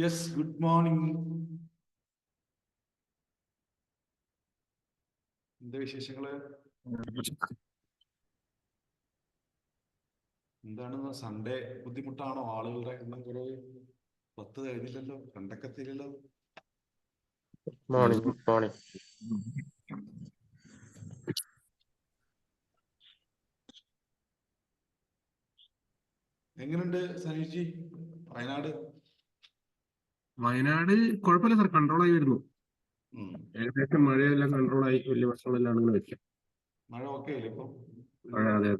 Yes, good morning. എന്താ വിശേഷങ്ങള്? എന്താണ് സൺഡേ ബുദ്ധിമുട്ടാണോ? ആളുകളുടെ എണ്ണം കുറവ് 10 കഴിഞ്ഞില്ലല്ലോ, കണ്ടക്കത്തില്ലല്ലോ. Morning good morning. എങ്ങനെയുണ്ട് സനീഷ് വയനാട്? വയനാട് കുഴപ്പമില്ല സാർ, കൺട്രോൾ ആയി വരുന്നു. ഏകദേശം മഴയെല്ലാം കൺട്രോൾ ആയി, വലിയ പ്രശ്നങ്ങളെല്ലാം അങ്ങനെ വെക്കാം. മഴ ഓക്കെ അല്ലേ ഇപ്പൊ? അതെ അതെ.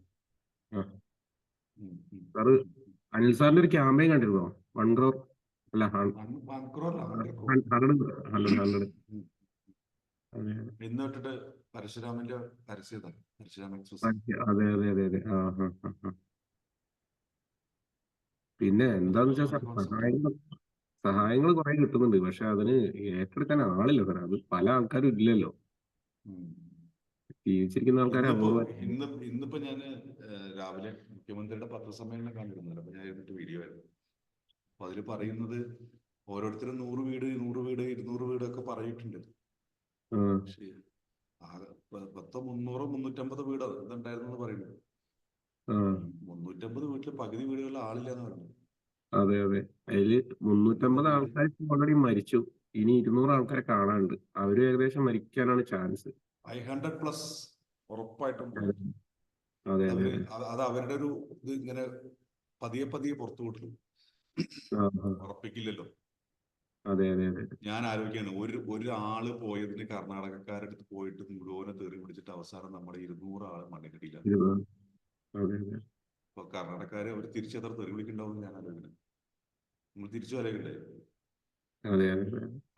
സാറ് അനിൽ സാറിന്റെ ഒരു ക്യാമ്പയിൻ കണ്ടിരുന്നോ? 1 crore അല്ല 100. ഇന്ന് തൊട്ടിട്ട് പരശുരാമന്റെ പരസ്യതാണ്. അതെ അതെ അതെ അതെ. പിന്നെ എന്താന്ന് വെച്ചാൽ സഹായങ്ങൾ കുറെ കിട്ടുന്നുണ്ട്, പക്ഷെ അതിന് ഏറ്റെടുക്കാൻ ആളില്ല സാർ. അത് പല ആൾക്കാരും ഇല്ലല്ലോ, ജീവിച്ചിരിക്കുന്ന ആൾക്കാരെ ഇന്നിപ്പോ ഞാൻ രാവിലെ മുഖ്യമന്ത്രിയുടെ പത്രസമ്മേളനം കണ്ടിരുന്നല്ലോ. അപ്പൊ ഞാൻ ഇരുന്നിട്ട് വീഡിയോ ആയിരുന്നു. അപ്പൊ അതില് പറയുന്നത് ഓരോരുത്തരും 100 വീട് 100 വീട് 200 വീടൊക്കെ പറഞ്ഞിട്ടുണ്ട്. പക്ഷേ 300 350 വീട് ഇതുണ്ടായിരുന്നു പറയുന്നത്. 350 വീട്ടില് പകുതി വീടുകളിൽ ആളില്ല എന്ന് പറഞ്ഞു. അതെ അതെ. അതില് 350 ആൾക്കാർ ഓൾറെഡി മരിച്ചു. ഇനി 200 ആൾക്കാരെ കാണാനുണ്ട്. അവരും ഏകദേശം മരിക്കാനാണ് ചാൻസ്. 500+ ഉറപ്പായിട്ടും. അതെ അതെ. അത് അവരുടെ ഒരു ഇത് ഇങ്ങനെ പതിയെ പതിയെ പുറത്തു വിട്ടു, ഉറപ്പിക്കില്ലല്ലോ. അതെ അതെ അതെ. ഞാൻ ആലോചിക്കാണ്, ഒരാള് പോയതിന് കർണാടകക്കാരടുത്ത് പോയിട്ട് മുഴുവനെ തെറി പിടിച്ചിട്ട് അവസാനം നമ്മുടെ 200 ആള് മണ്ണിനടിയില്ല. അപ്പൊ കർണാടകക്കാരെ അവർ തിരിച്ചെത്ര തെറി വിളിക്കുന്നുണ്ടാവും ഞാൻ ആലോചിക്കുന്നത്. നമ്മൾ തിരിച്ചു വരയില്ലേ?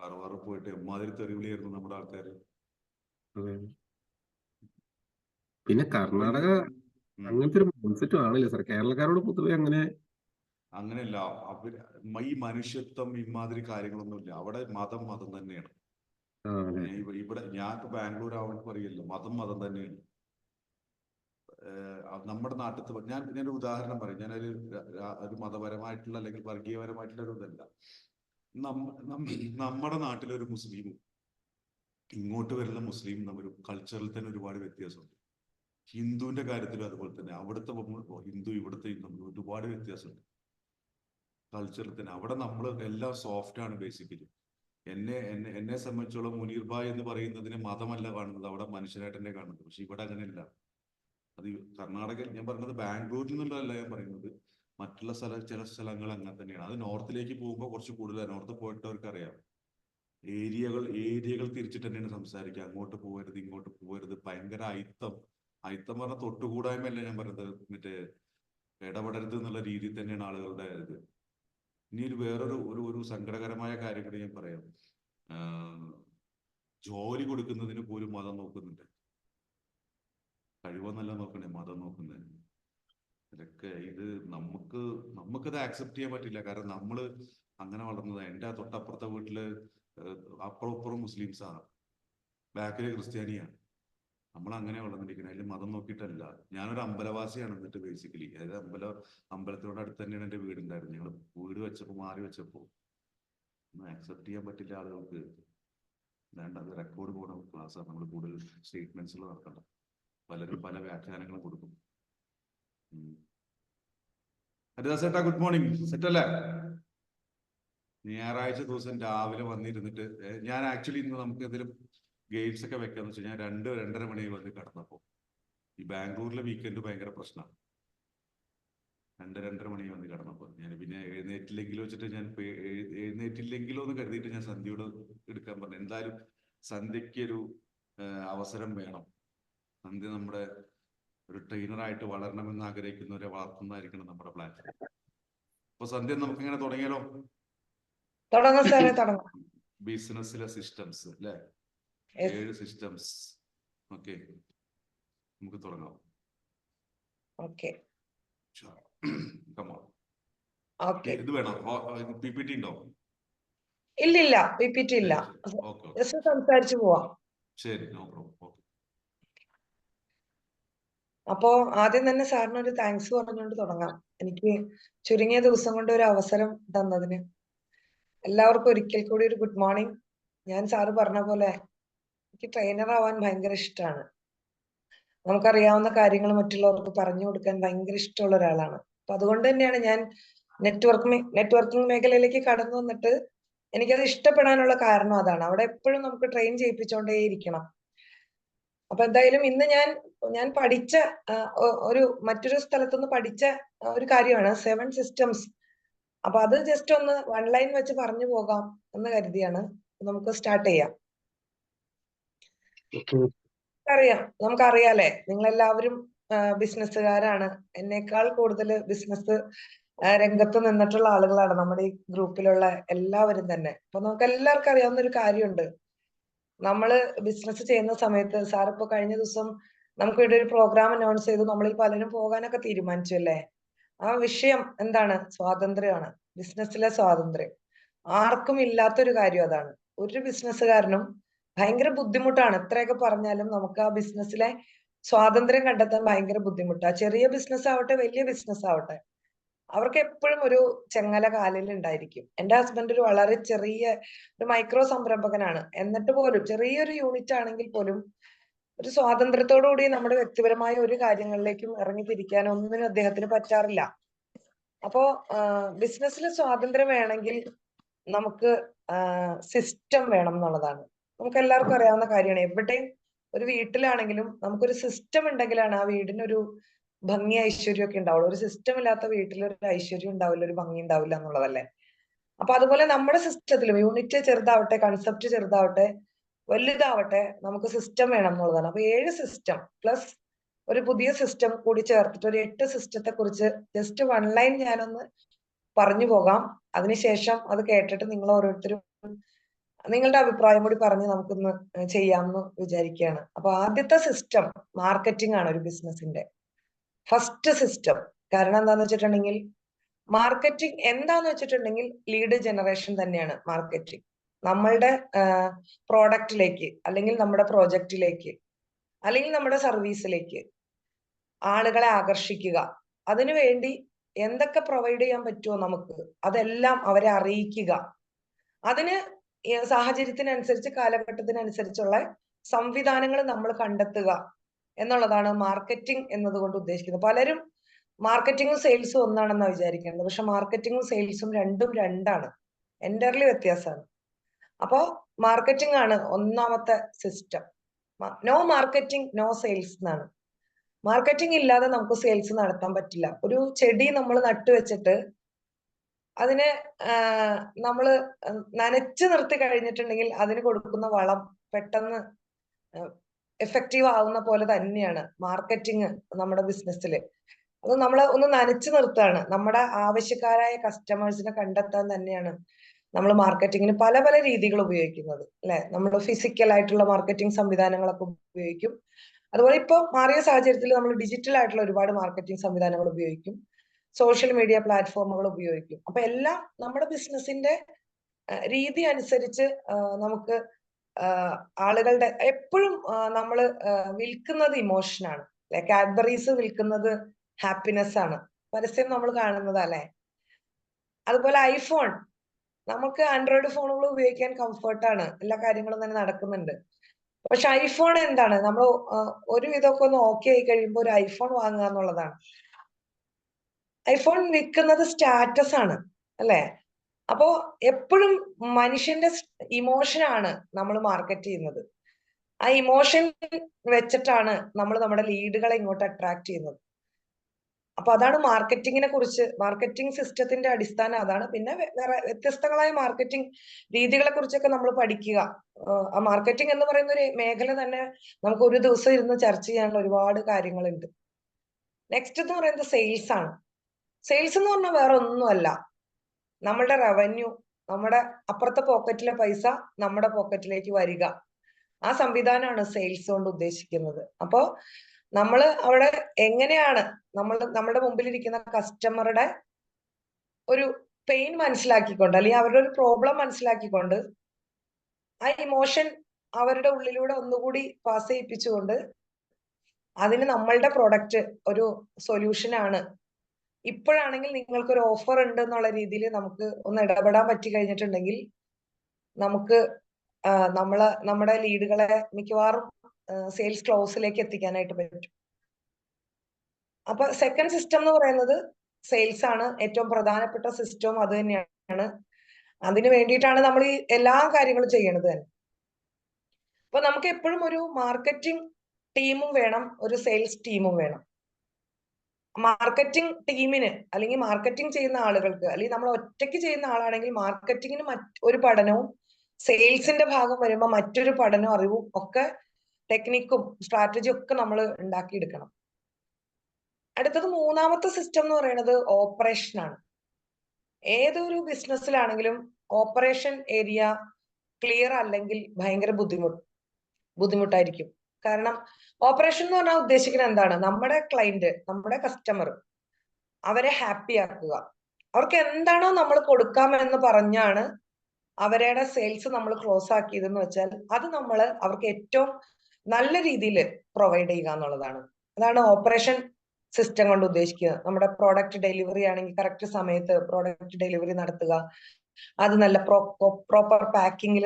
അറുവാറ് പോയിട്ട് എമ്മാതിരി തെറി വിളിയായിരുന്നു നമ്മുടെ ആൾക്കാര്. പിന്നെ കർണാടക അങ്ങനത്തെ ഒരു കോൺസെപ്റ്റ് ആണല്ലേ സാർ. കേരളക്കാരോട് പൊതുവെ അങ്ങനെയല്ല. ഈ മനുഷ്യത്വം ഇമാതിരി കാര്യങ്ങളൊന്നുമില്ല അവിടെ. മതം തന്നെയാണ്. ഇവിടെ ഞാൻ ഇപ്പൊ ബാംഗ്ലൂർ ആവാൻ പറയില്ല, മതം തന്നെയാണ്. നമ്മുടെ നാട്ടിൽ ഞാനൊരു ഉദാഹരണം പറയും. ഒരു മതപരമായിട്ടുള്ള അല്ലെങ്കിൽ വർഗീയപരമായിട്ടുള്ള ഒരു ഇതല്ല. നമ്മുടെ നാട്ടിലൊരു മുസ്ലിമും ഇങ്ങോട്ട് വരുന്ന മുസ്ലിം തമ്മിൽ കൾച്ചറിൽ തന്നെ ഒരുപാട് വ്യത്യാസമുണ്ട്. ഹിന്ദുവിന്റെ കാര്യത്തിലും അതുപോലെ തന്നെ. അവിടുത്തെ ഹിന്ദു ഇവിടുത്തെ ഹിന്ദു ഒരുപാട് വ്യത്യാസമുണ്ട് കൾച്ചറിൽ തന്നെ. അവിടെ നമ്മൾ എല്ലാം സോഫ്റ്റ് ആണ് ബേസിക്കലി. എന്നെ സംബന്ധിച്ചോളം മുനീർ ഭായ് എന്ന് പറയുന്നതിന് മതമല്ല കാണുന്നത്, അവിടെ മനുഷ്യനായിട്ട് തന്നെ കാണുന്നത്. പക്ഷെ ഇവിടെ അങ്ങനെയല്ല. അത് കർണാടകയിൽ ഞാൻ പറയുന്നത് ബാംഗ്ലൂരിൽ നിന്നുള്ളതല്ല ഞാൻ പറയുന്നത്, മറ്റുള്ള ചില സ്ഥലങ്ങൾ അങ്ങനെ തന്നെയാണ്. അത് നോർത്തിലേക്ക് പോകുമ്പോൾ കുറച്ച് കൂടുതലാണ്. നോർത്ത് പോയിട്ടവർക്ക് അറിയാം. ഏരിയകൾ തിരിച്ചിട്ട് തന്നെയാണ് സംസാരിക്കുക. അങ്ങോട്ട് പോകരുത് ഇങ്ങോട്ട് പോകരുത്. ഭയങ്കര അയിത്തം പറഞ്ഞ തൊട്ടുകൂടായ്മയല്ല ഞാൻ പറയുന്നത്, മറ്റേ ഇടപെടരുത് എന്നുള്ള രീതിയിൽ തന്നെയാണ് ആളുകളുടെ ഇത്. ഇനി വേറൊരു സങ്കടകരമായ കാര്യം കൂടി ഞാൻ പറയാം. ജോലി കൊടുക്കുന്നതിന് പോലും മതം നോക്കുന്നുണ്ട്. കഴിവെന്നല്ല നോക്കണേ, മതം നോക്കുന്നത്. ഇതൊക്കെ നമുക്കത് ആക്സെപ്റ്റ് ചെയ്യാൻ പറ്റില്ല. കാരണം നമ്മള് അങ്ങനെ വളർന്നത്. എൻ്റെ തൊട്ടപ്പുറത്തെ വീട്ടില് അപ്പുറം മുസ്ലിംസാണ്, ബാക്കില് ക്രിസ്ത്യാനിയാണ്. നമ്മൾ അങ്ങനെ വളർന്നിരിക്കുന്നത്. അതിൽ മതം നോക്കിയിട്ടല്ല. ഞാനൊരു അമ്പലവാസിയാണ് എന്നിട്ട് ബേസിക്കലി. അതായത് അമ്പലത്തിനോട് അടുത്ത് തന്നെയാണ് എൻ്റെ വീടുണ്ടായിരുന്നത്. ഞങ്ങൾ വീട് മാറി വെച്ചപ്പോൾ ഒന്നും ആക്സെപ്റ്റ് ചെയ്യാൻ പറ്റില്ല ആളുകൾക്ക്. വേണ്ട, അത് റെക്കോർഡ് പോകണം ക്ലാസ്സാണ്. നമ്മൾ കൂടുതൽ സ്റ്റേറ്റ്മെന്റ്സുകൾ നടത്തണ്ട. പലരും പല വ്യാഖ്യാനങ്ങളും കൊടുക്കും. ഹരിദാസേട്ടാ, ഗുഡ് മോർണിംഗ്. സെറ്റല്ലേ? ഞായറാഴ്ച ദിവസം രാവിലെ വന്നിരുന്നിട്ട് ഞാൻ ആക്ച്വലി ഇന്ന് നമുക്ക് എന്തെങ്കിലും ഗെയിംസ് ഒക്കെ വെക്കാന്ന് വെച്ചാൽ ഞാൻ 2-2:30 മണി വന്ന് കിടന്നപ്പോ. ഈ ബാംഗ്ലൂരിലെ വീക്കെൻഡ് ഭയങ്കര പ്രശ്നമാണ്. 2-2:30 മണി വന്ന് കിടന്നപ്പോ ഞാൻ പിന്നെ എഴുന്നേറ്റില്ലെങ്കിലോ എന്ന് കരുതിയിട്ട് ഞാൻ സന്ധ്യയോട് എടുക്കാൻ പറഞ്ഞു. എന്തായാലും സന്ധ്യയ്ക്ക് ഒരു അവസരം വേണം. സന്ധ്യ നമ്മുടെ ഒരു ട്രെയിനറായിട്ട് വളരണമെന്ന് ആഗ്രഹിക്കുന്നവരെ വളർത്തുന്നതായിരിക്കണം നമ്മുടെ പ്ലാൻ. അപ്പൊ സന്ധ്യ നമുക്ക് ഇങ്ങനെ തുടങ്ങിയാലോ? ബിസിനസ്സിലെ സിസ്റ്റംസ് അല്ലെ? 7 സിസ്റ്റംസ്. ഓക്കെ, നമുക്ക് തുടങ്ങാം. ഇത് വേണം. PPT ഉണ്ടോ? ഇല്ലില്ല, PPT ഇല്ല. സംസാരിച്ചു പോവാം. ശരി, നോ പ്രോബ്ലം. അപ്പോ ആദ്യം തന്നെ സാറിന് ഒരു താങ്ക്സ് പറഞ്ഞുകൊണ്ട് തുടങ്ങാം. എനിക്ക് ചുരുങ്ങിയ ദിവസം കൊണ്ട് ഒരു അവസരം തന്നതിന്. എല്ലാവർക്കും ഒരിക്കൽ കൂടി ഒരു ഗുഡ് മോർണിംഗ്. ഞാൻ സാറ് പറഞ്ഞ പോലെ എനിക്ക് ട്രെയിനർ ആവാൻ ഭയങ്കര ഇഷ്ടമാണ്. നമുക്കറിയാവുന്ന കാര്യങ്ങൾ മറ്റുള്ളവർക്ക് പറഞ്ഞു കൊടുക്കാൻ ഭയങ്കര ഇഷ്ടമുള്ള ഒരാളാണ്. അപ്പൊ അതുകൊണ്ട് തന്നെയാണ് ഞാൻ നെറ്റ്വർക്കിംഗ് മേഖലയിലേക്ക് കടന്നു വന്നിട്ട് എനിക്കത് ഇഷ്ടപ്പെടാനുള്ള കാരണം അതാണ്. അവിടെ എപ്പോഴും നമുക്ക് ട്രെയിൻ ചെയ്യിപ്പിച്ചുകൊണ്ടേയിരിക്കണം. അപ്പൊ എന്തായാലും ഇന്ന് ഞാൻ പഠിച്ച മറ്റൊരു സ്ഥലത്തുനിന്ന് പഠിച്ച ഒരു കാര്യമാണ് 7 സിസ്റ്റംസ്. അപ്പൊ അത് ജസ്റ്റ് ഒന്ന് 1 ലൈൻ വെച്ച് പറഞ്ഞു പോകാം എന്ന് കരുതിയാണ്. നമുക്ക് സ്റ്റാർട്ട് ചെയ്യാം. നമുക്കറിയാലേ, നിങ്ങളെല്ലാവരും ബിസിനസ്സുകാരാണ്. എന്നേക്കാൾ കൂടുതൽ ബിസിനസ് രംഗത്ത് നിന്നിട്ടുള്ള ആളുകളാണ് നമ്മുടെ ഈ ഗ്രൂപ്പിലുള്ള എല്ലാവരും തന്നെ. അപ്പൊ നമുക്ക് എല്ലാവർക്കും അറിയാവുന്ന ഒരു കാര്യമുണ്ട്. നമ്മള് ബിസിനസ് ചെയ്യുന്ന സമയത്ത് സാർ ഇപ്പൊ കഴിഞ്ഞ ദിവസം നമുക്ക് ഇവിടെ ഒരു പ്രോഗ്രാം അനൗൺസ് ചെയ്തു. നമ്മളിൽ പലരും പോകാനൊക്കെ തീരുമാനിച്ചു അല്ലേ. ആ വിഷയം എന്താണ്? സ്വാതന്ത്ര്യമാണ്. ബിസിനസ്സിലെ സ്വാതന്ത്ര്യം ആർക്കും ഇല്ലാത്തൊരു കാര്യം അതാണ്. ഒരു ബിസിനസ്സുകാരനും ഭയങ്കര ബുദ്ധിമുട്ടാണ്. എത്രയൊക്കെ പറഞ്ഞാലും നമുക്ക് ആ ബിസിനസ്സിലെ സ്വാതന്ത്ര്യം കണ്ടെത്താൻ ഭയങ്കര ബുദ്ധിമുട്ടാണ്. ചെറിയ ബിസിനസ് ആവട്ടെ, വലിയ ബിസിനസ് ആവട്ടെ, അവർക്ക് എപ്പോഴും ഒരു ചെങ്ങല കാലിൽ ഉണ്ടായിരിക്കും. എന്റെ ഹസ്ബൻഡ് ഒരു വളരെ ചെറിയ ഒരു മൈക്രോ സംരംഭകനാണ്. എന്നിട്ട് പോലും ചെറിയൊരു യൂണിറ്റ് ആണെങ്കിൽ പോലും ഒരു സ്വാതന്ത്ര്യത്തോടു കൂടി നമ്മുടെ വ്യക്തിപരമായ ഒരു കാര്യങ്ങളിലേക്കും ഇറങ്ങി തിരിക്കാൻ ഒന്നിനും അദ്ദേഹത്തിന് പറ്റാറില്ല. അപ്പോ ബിസിനസ്സിൽ സ്വാതന്ത്ര്യം വേണമെങ്കിൽ നമുക്ക് സിസ്റ്റം വേണം എന്നുള്ളതാണ്. നമുക്ക് എല്ലാവർക്കും അറിയാവുന്ന കാര്യമാണ്. എവിടെയും ഒരു വീട്ടിലാണെങ്കിലും നമുക്കൊരു സിസ്റ്റം ഉണ്ടെങ്കിലാണ് ആ വീടിനൊരു ഭംഗി ഐശ്വര്യം ഒക്കെ ഉണ്ടാവുള്ളൂ. ഒരു സിസ്റ്റം ഇല്ലാത്ത വീട്ടിൽ ഒരു ഐശ്വര്യം ഉണ്ടാവില്ല, ഒരു ഭംഗി ഉണ്ടാവില്ല എന്നുള്ളതല്ലേ. അപ്പൊ അതുപോലെ നമ്മുടെ സിസ്റ്റത്തിലും യൂണിറ്റ് ചെറുതാവട്ടെ, കൺസെപ്റ്റ് ചെറുതാവട്ടെ, വലുതാവട്ടെ, നമുക്ക് സിസ്റ്റം വേണം എന്നുള്ളതാണ്. അപ്പൊ 7 സിസ്റ്റം പ്ലസ് ഒരു പുതിയ സിസ്റ്റം കൂടി ചേർത്തിട്ട് ഒരു 8 സിസ്റ്റത്തെ കുറിച്ച് ജസ്റ്റ് 1 ലൈൻ ഞാനൊന്ന് പറഞ്ഞു പോകാം. അതിനുശേഷം അത് കേട്ടിട്ട് നിങ്ങൾ ഓരോരുത്തരും നിങ്ങളുടെ അഭിപ്രായം കൂടി പറഞ്ഞ് നമുക്കൊന്ന് ചെയ്യാമെന്ന് വിചാരിക്കുകയാണ്. അപ്പൊ ആദ്യത്തെ സിസ്റ്റം മാർക്കറ്റിംഗ് ആണ് ഒരു ബിസിനസിന്റെ ഫസ്റ്റ് സിസ്റ്റം. കാരണം എന്താന്ന് വെച്ചിട്ടുണ്ടെങ്കിൽ മാർക്കറ്റിംഗ് എന്താന്ന് വെച്ചിട്ടുണ്ടെങ്കിൽ ലീഡ് ജനറേഷൻ തന്നെയാണ് മാർക്കറ്റിംഗ്. നമ്മളുടെ പ്രോഡക്റ്റിലേക്ക് അല്ലെങ്കിൽ നമ്മുടെ പ്രോജക്റ്റിലേക്ക് അല്ലെങ്കിൽ നമ്മുടെ സർവീസിലേക്ക് ആളുകളെ ആകർഷിക്കുക. അതിനുവേണ്ടി എന്തൊക്കെ പ്രൊവൈഡ് ചെയ്യാൻ പറ്റുമോ നമുക്ക് അതെല്ലാം അവരെ അറിയിക്കുക. അതിന് സാഹചര്യത്തിനനുസരിച്ച് കാലഘട്ടത്തിനനുസരിച്ചുള്ള സംവിധാനങ്ങൾ നമ്മൾ കണ്ടെത്തുക എന്നുള്ളതാണ് മാർക്കറ്റിംഗ് എന്നതുകൊണ്ട് ഉദ്ദേശിക്കുന്നത്. പലരും മാർക്കറ്റിംഗും സെയിൽസും ഒന്നാണെന്നാണ് വിചാരിക്കുന്നത്. പക്ഷെ മാർക്കറ്റിംഗും സെയിൽസും രണ്ടും രണ്ടാണ്, എൻ്റർലി വ്യത്യാസമാണ്. അപ്പോ മാർക്കറ്റിംഗ് ആണ് ഒന്നാമത്തെ system. No marketing no sales എന്നാണ്. മാർക്കറ്റിംഗ് ഇല്ലാതെ നമുക്ക് സെയിൽസ് നടത്താൻ പറ്റില്ല. ഒരു ചെടി നമ്മൾ നട്ടുവെച്ചിട്ട് അതിനെ നമ്മൾ നനച്ചു നിർത്തി കഴിഞ്ഞിട്ടുണ്ടെങ്കിൽ അതിന് കൊടുക്കുന്ന വളം പെട്ടെന്ന് എഫക്റ്റീവ് ആവുന്ന പോലെ തന്നെയാണ് മാർക്കറ്റിംഗ് നമ്മുടെ ബിസിനസ്സിൽ. അത് നമ്മൾ ഒന്ന് നനച്ചു നിർത്തുകയാണ്. നമ്മുടെ ആവശ്യക്കാരായ കസ്റ്റമേഴ്സിനെ കണ്ടെത്താൻ തന്നെയാണ് നമ്മൾ മാർക്കറ്റിങ്ങിന് പല പല രീതികൾ ഉപയോഗിക്കുന്നത് അല്ലെ. നമ്മൾ ഫിസിക്കൽ ആയിട്ടുള്ള മാർക്കറ്റിംഗ് സംവിധാനങ്ങളൊക്കെ ഉപയോഗിക്കും. അതുപോലെ ഇപ്പോൾ മാറിയ സാഹചര്യത്തിൽ നമ്മൾ ഡിജിറ്റൽ ആയിട്ടുള്ള ഒരുപാട് മാർക്കറ്റിംഗ് സംവിധാനങ്ങൾ ഉപയോഗിക്കും, സോഷ്യൽ മീഡിയ പ്ലാറ്റ്ഫോമുകൾ ഉപയോഗിക്കും. അപ്പൊ എല്ലാം നമ്മുടെ ബിസിനസിന്റെ രീതി അനുസരിച്ച് നമുക്ക് ആളുകളുടെ എപ്പോഴും നമ്മൾ വിൽക്കുന്നത് ഇമോഷനാണ് അല്ലെ. കാഡ്ബറീസ് വിൽക്കുന്നത് ഹാപ്പിനെസ് ആണ്, പരസ്യം നമ്മൾ കാണുന്നത് അല്ലെ. അതുപോലെ ഐഫോൺ, നമുക്ക് ആൻഡ്രോയിഡ് ഫോണുകൾ ഉപയോഗിക്കാൻ കംഫർട്ടാണ്, എല്ലാ കാര്യങ്ങളും തന്നെ നടക്കുന്നുണ്ട്. പക്ഷെ ഐഫോൺ എന്താണ്, നമ്മൾ ഒരു വിധമൊക്കെ ഒന്ന് ഓക്കെ ആയി കഴിയുമ്പോൾ ഒരു ഐഫോൺ വാങ്ങുക എന്നുള്ളതാണ്. ഐഫോൺ വിൽക്കുന്നത് സ്റ്റാറ്റസ് ആണ് അല്ലെ. അപ്പോ എപ്പോഴും മനുഷ്യന്റെ ഇമോഷനാണ് നമ്മൾ മാർക്കറ്റ് ചെയ്യുന്നത്. ആ ഇമോഷൻ വെച്ചിട്ടാണ് നമ്മൾ നമ്മുടെ ലീഡുകളെ ഇങ്ങോട്ട് അട്രാക്ട് ചെയ്യുന്നത്. അപ്പൊ അതാണ് മാർക്കറ്റിങ്ങിനെ കുറിച്ച്, മാർക്കറ്റിംഗ് സിസ്റ്റത്തിന്റെ അടിസ്ഥാനം അതാണ്. പിന്നെ വേറെ വ്യത്യസ്തങ്ങളായ മാർക്കറ്റിംഗ് രീതികളെ കുറിച്ചൊക്കെ നമ്മൾ പഠിക്കുക. ആ മാർക്കറ്റിംഗ് എന്ന് പറയുന്ന ഒരു മേഖല തന്നെ നമുക്ക് ഒരു ദിവസം ഇരുന്ന് ചർച്ച ചെയ്യാനുള്ള ഒരുപാട് കാര്യങ്ങളുണ്ട്. നെക്സ്റ്റ് എന്ന് പറയുന്നത് സെയിൽസ് ആണ്. സെയിൽസ് എന്ന് പറഞ്ഞാൽ വേറെ ഒന്നുമല്ല, നമ്മളുടെ റവന്യൂ, നമ്മുടെ അപ്പുറത്തെ പോക്കറ്റിലെ പൈസ നമ്മുടെ പോക്കറ്റിലേക്ക് വരിക, ആ സംവിധാനമാണ് സെയിൽസ് കൊണ്ട് ഉദ്ദേശിക്കുന്നത്. അപ്പോ നമ്മൾ അവിടെ എങ്ങനെയാണ് നമ്മുടെ മുമ്പിലിരിക്കുന്ന കസ്റ്റമറുടെ ഒരു പെയിൻ മനസ്സിലാക്കിക്കൊണ്ട് അല്ലെങ്കിൽ അവരുടെ ഒരു പ്രോബ്ലം മനസ്സിലാക്കിക്കൊണ്ട് ആ ഇമോഷൻ അവരുടെ ഉള്ളിലൂടെ ഒന്നുകൂടി പാസ് ചെയ്യിപ്പിച്ചുകൊണ്ട് അതിന് നമ്മളുടെ പ്രൊഡക്റ്റ് ഒരു സൊല്യൂഷൻ ആണ് ഇപ്പോഴാണെങ്കിൽ നിങ്ങൾക്കൊരു ഓഫർ ഉണ്ട് എന്നുള്ള രീതിയിൽ നമുക്ക് ഒന്ന് ഇടപെടാൻ പറ്റി കഴിഞ്ഞിട്ടുണ്ടെങ്കിൽ നമുക്ക് നമ്മുടെ ലീഡുകളെ മിക്കവാറും സെയിൽസ് ക്ലോസിലേക്ക് എത്തിക്കാനായിട്ട് പറ്റും. അപ്പൊ സെക്കൻഡ് സിസ്റ്റം എന്ന് പറയുന്നത് സെയിൽസ് ആണ്. ഏറ്റവും പ്രധാനപ്പെട്ട സിസ്റ്റവും അത് തന്നെയാണ്. അതിന് വേണ്ടിയിട്ടാണ് നമ്മൾ ഈ എല്ലാ കാര്യങ്ങളും ചെയ്യണത് തന്നെ. അപ്പൊ നമുക്ക് എപ്പോഴും ഒരു മാർക്കറ്റിംഗ് ടീമും വേണം, ഒരു സെയിൽസ് ടീമും വേണം. മാർക്കറ്റിംഗ് ടീമിന് അല്ലെങ്കിൽ മാർക്കറ്റിംഗ് ചെയ്യുന്ന ആളുകൾക്ക്, അല്ലെങ്കിൽ നമ്മൾ ഒറ്റയ്ക്ക് ചെയ്യുന്ന ആളാണെങ്കിൽ മാർക്കറ്റിങ്ങിന് ഒരു പഠനവും സെയിൽസിന്റെ ഭാഗം വരുമ്പോൾ മറ്റൊരു പഠനവും അറിവും ഒക്കെ ടെക്നിക്കും സ്ട്രാറ്റജിയും ഒക്കെ നമ്മൾ ഉണ്ടാക്കിയെടുക്കണം. അടുത്തത് മൂന്നാമത്തെ സിസ്റ്റം എന്ന് പറയുന്നത് ഓപ്പറേഷൻ ആണ്. ഏതൊരു ബിസിനസ്സിലാണെങ്കിലും ഓപ്പറേഷൻ ഏരിയ ക്ലിയർ അല്ലെങ്കിൽ ഭയങ്കര ബുദ്ധിമുട്ടായിരിക്കും. കാരണം ഓപ്പറേഷൻ എന്ന് പറഞ്ഞാൽ ഉദ്ദേശിക്കുന്നത് എന്താണ്? നമ്മുടെ ക്ലയന്റ്, നമ്മുടെ കസ്റ്റമർ, അവരെ ഹാപ്പി ആക്കുക. അവർക്ക് എന്താണോ നമ്മൾ കൊടുക്കാമെന്ന് പറഞ്ഞാണ് അവരുടെ സെയിൽസ് നമ്മൾ ക്ലോസ് ആക്കിയതെന്ന് വെച്ചാൽ അത് നമ്മൾ അവർക്ക് ഏറ്റവും നല്ല രീതിയിൽ പ്രൊവൈഡ് ചെയ്യുക എന്നുള്ളതാണ്. അതാണ് ഓപ്പറേഷൻ സിസ്റ്റം കൊണ്ട് ഉദ്ദേശിക്കുക. നമ്മുടെ പ്രോഡക്റ്റ് ഡെലിവറി ആണെങ്കിൽ കറക്റ്റ് സമയത്ത് പ്രോഡക്റ്റ് ഡെലിവറി നടത്തുക, അത് നല്ല പ്രോപ്പർ പാക്കിങ്ങിൽ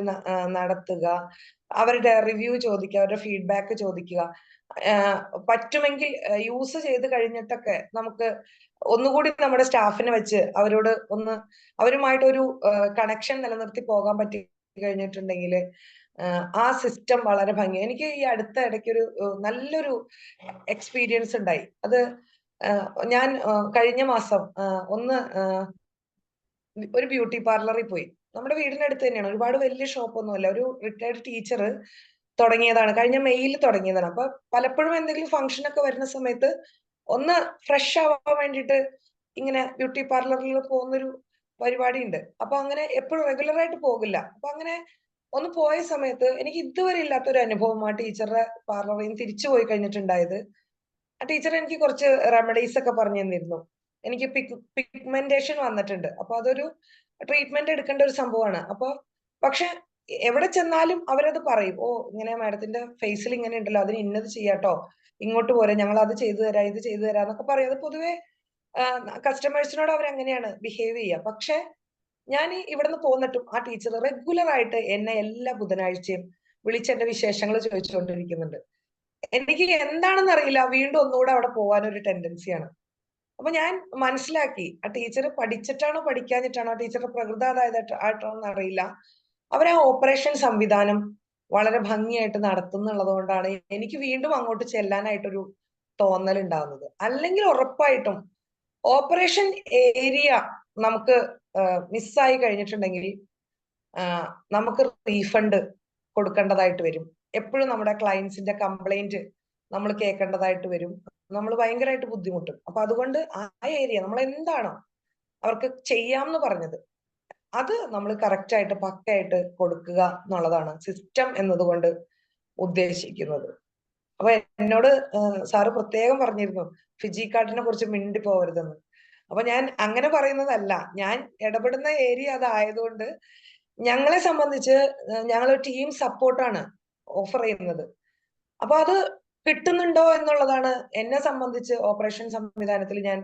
നടത്തുക, അവരുടെ റിവ്യൂ ചോദിക്കുക, അവരുടെ ഫീഡ്ബാക്ക് ചോദിക്കുക. പറ്റുമെങ്കിൽ യൂസ് ചെയ്ത് കഴിഞ്ഞിട്ടൊക്കെ നമുക്ക് ഒന്നുകൂടി നമ്മുടെ സ്റ്റാഫിനെ വെച്ച് അവരുമായിട്ടൊരു കണക്ഷൻ നിലനിർത്തി പോകാൻ പറ്റി കഴിഞ്ഞിട്ടുണ്ടെങ്കിൽ ആ സിസ്റ്റം വളരെ ഭംഗി. എനിക്ക് ഈ അടുത്ത ഇടയ്ക്ക് ഒരു നല്ലൊരു എക്സ്പീരിയൻസ് ഉണ്ടായി. അത് ഞാൻ കഴിഞ്ഞ മാസം ഒരു ബ്യൂട്ടി പാർലറിൽ പോയി. നമ്മുടെ വീടിനടുത്ത് തന്നെയാണ്, ഒരുപാട് വലിയ ഷോപ്പൊന്നുമല്ല. ഒരു റിട്ടയർഡ് ടീച്ചർ തുടങ്ങിയതാണ്, കഴിഞ്ഞ മെയ്യിൽ തുടങ്ങിയതാണ്. അപ്പൊ പലപ്പോഴും എന്തെങ്കിലും ഫംഗ്ഷൻ ഒക്കെ വരുന്ന സമയത്ത് ഒന്ന് ഫ്രഷ് ആവാൻ വേണ്ടിയിട്ട് ഇങ്ങനെ ബ്യൂട്ടി പാർലറിൽ പോകുന്നൊരു പരിപാടി ഉണ്ട്. അപ്പൊ അങ്ങനെ എപ്പോഴും റെഗുലർ ആയിട്ട് പോകില്ല. അപ്പൊ അങ്ങനെ ഒന്ന് പോയ സമയത്ത് എനിക്ക് ഇതുവരെ ഇല്ലാത്തൊരു അനുഭവം ആ ടീച്ചറുടെ പാർലറിൽ നിന്ന് തിരിച്ചു പോയി കഴിഞ്ഞിട്ടുണ്ടായത്. ആ ടീച്ചർ എനിക്ക് കുറച്ച് റെമഡീസ് ഒക്കെ പറഞ്ഞു തന്നിരുന്നു. എനിക്ക് പിഗ്മെന്റേഷൻ വന്നിട്ടുണ്ട്. അപ്പൊ അതൊരു ട്രീറ്റ്മെന്റ് എടുക്കേണ്ട ഒരു സംഭവമാണ്. പക്ഷെ എവിടെ ചെന്നാലും അവരത് പറയും, ഓ ഇങ്ങനെ മാഡത്തിന്റെ ഫേസിൽ ഇങ്ങനെ ഉണ്ടല്ലോ, അതിന് ഇന്നത് ചെയ്യാട്ടോ, ഇങ്ങോട്ട് പോരെ, ഞങ്ങൾ അത് ചെയ്തു തരാം, ഇത് ചെയ്തു തരാം എന്നൊക്കെ പറയും. അത് പൊതുവെ കസ്റ്റമേഴ്സിനോട് അവരങ്ങനെയാണ് ബിഹേവ് ചെയ്യുക. പക്ഷെ ഞാൻ ഇവിടുന്ന് പോന്നിട്ടും ആ ടീച്ചർ റെഗുലർ ആയിട്ട് എന്നെ എല്ലാ ബുധനാഴ്ചയും വിളിച്ച് എന്റെ വിശേഷങ്ങൾ ചോദിച്ചുകൊണ്ടിരിക്കുന്നുണ്ട്. എനിക്ക് എന്താണെന്ന് അറിയില്ല, വീണ്ടും ഒന്നുകൂടെ അവിടെ പോകാനൊരു ടെൻഡൻസിയാണ്. അപ്പൊ ഞാൻ മനസ്സിലാക്കി, ആ ടീച്ചർ പഠിച്ചിട്ടാണോ പഠിക്കാഞ്ഞിട്ടാണോ, ആ ടീച്ചറുടെ പ്രകൃതി ആയിട്ടാണോ അറിയില്ല, അവർ ആ ഓപ്പറേഷൻ സംവിധാനം വളരെ ഭംഗിയായിട്ട് നടത്തുന്നുള്ളത് കൊണ്ടാണ് എനിക്ക് വീണ്ടും അങ്ങോട്ട് ചെല്ലാനായിട്ടൊരു തോന്നൽ ഉണ്ടാവുന്നത്. അല്ലെങ്കിൽ ഉറപ്പായിട്ടും ഓപ്പറേഷൻ ഏരിയ നമുക്ക് മിസ്സായി കഴിഞ്ഞിട്ടുണ്ടെങ്കിൽ നമുക്ക് റീഫണ്ട് കൊടുക്കേണ്ടതായിട്ട് വരും. എപ്പോഴും നമ്മുടെ ക്ലയൻസിന്റെ കംപ്ലൈന്റ് നമ്മൾ കേൾക്കേണ്ടതായിട്ട് വരും. നമ്മൾ ഭയങ്കരമായിട്ട് ബുദ്ധിമുട്ടും. അപ്പൊ അതുകൊണ്ട് ആ ഏരിയ നമ്മൾ എന്താണോ അവർക്ക് ചെയ്യാമെന്ന് പറഞ്ഞത് അത് നമ്മൾ കറക്റ്റ് ആയിട്ട് പക്കയായിട്ട് കൊടുക്കുക എന്നുള്ളതാണ് സിസ്റ്റം എന്നതുകൊണ്ട് ഉദ്ദേശിക്കുന്നത്. അപ്പൊ എന്നോട് സാറ് പ്രത്യേകം പറഞ്ഞിരുന്നു ഫിജി കാർഡിനെ കുറിച്ച് മിണ്ടി പോകരുതെന്ന്. അപ്പൊ ഞാൻ അങ്ങനെ പറയുന്നതല്ല, ഞാൻ ഇടപെടുന്ന ഏരിയ അതായതുകൊണ്ട് ഞങ്ങളെ സംബന്ധിച്ച് ഞങ്ങൾ ടീം സപ്പോർട്ടാണ് ഓഫർ ചെയ്യുന്നത്. അപ്പൊ അത് കിട്ടുന്നുണ്ടോ എന്നുള്ളതാണ് എന്നെ സംബന്ധിച്ച് ഓപ്പറേഷൻ സംവിധാനത്തിൽ ഞാൻ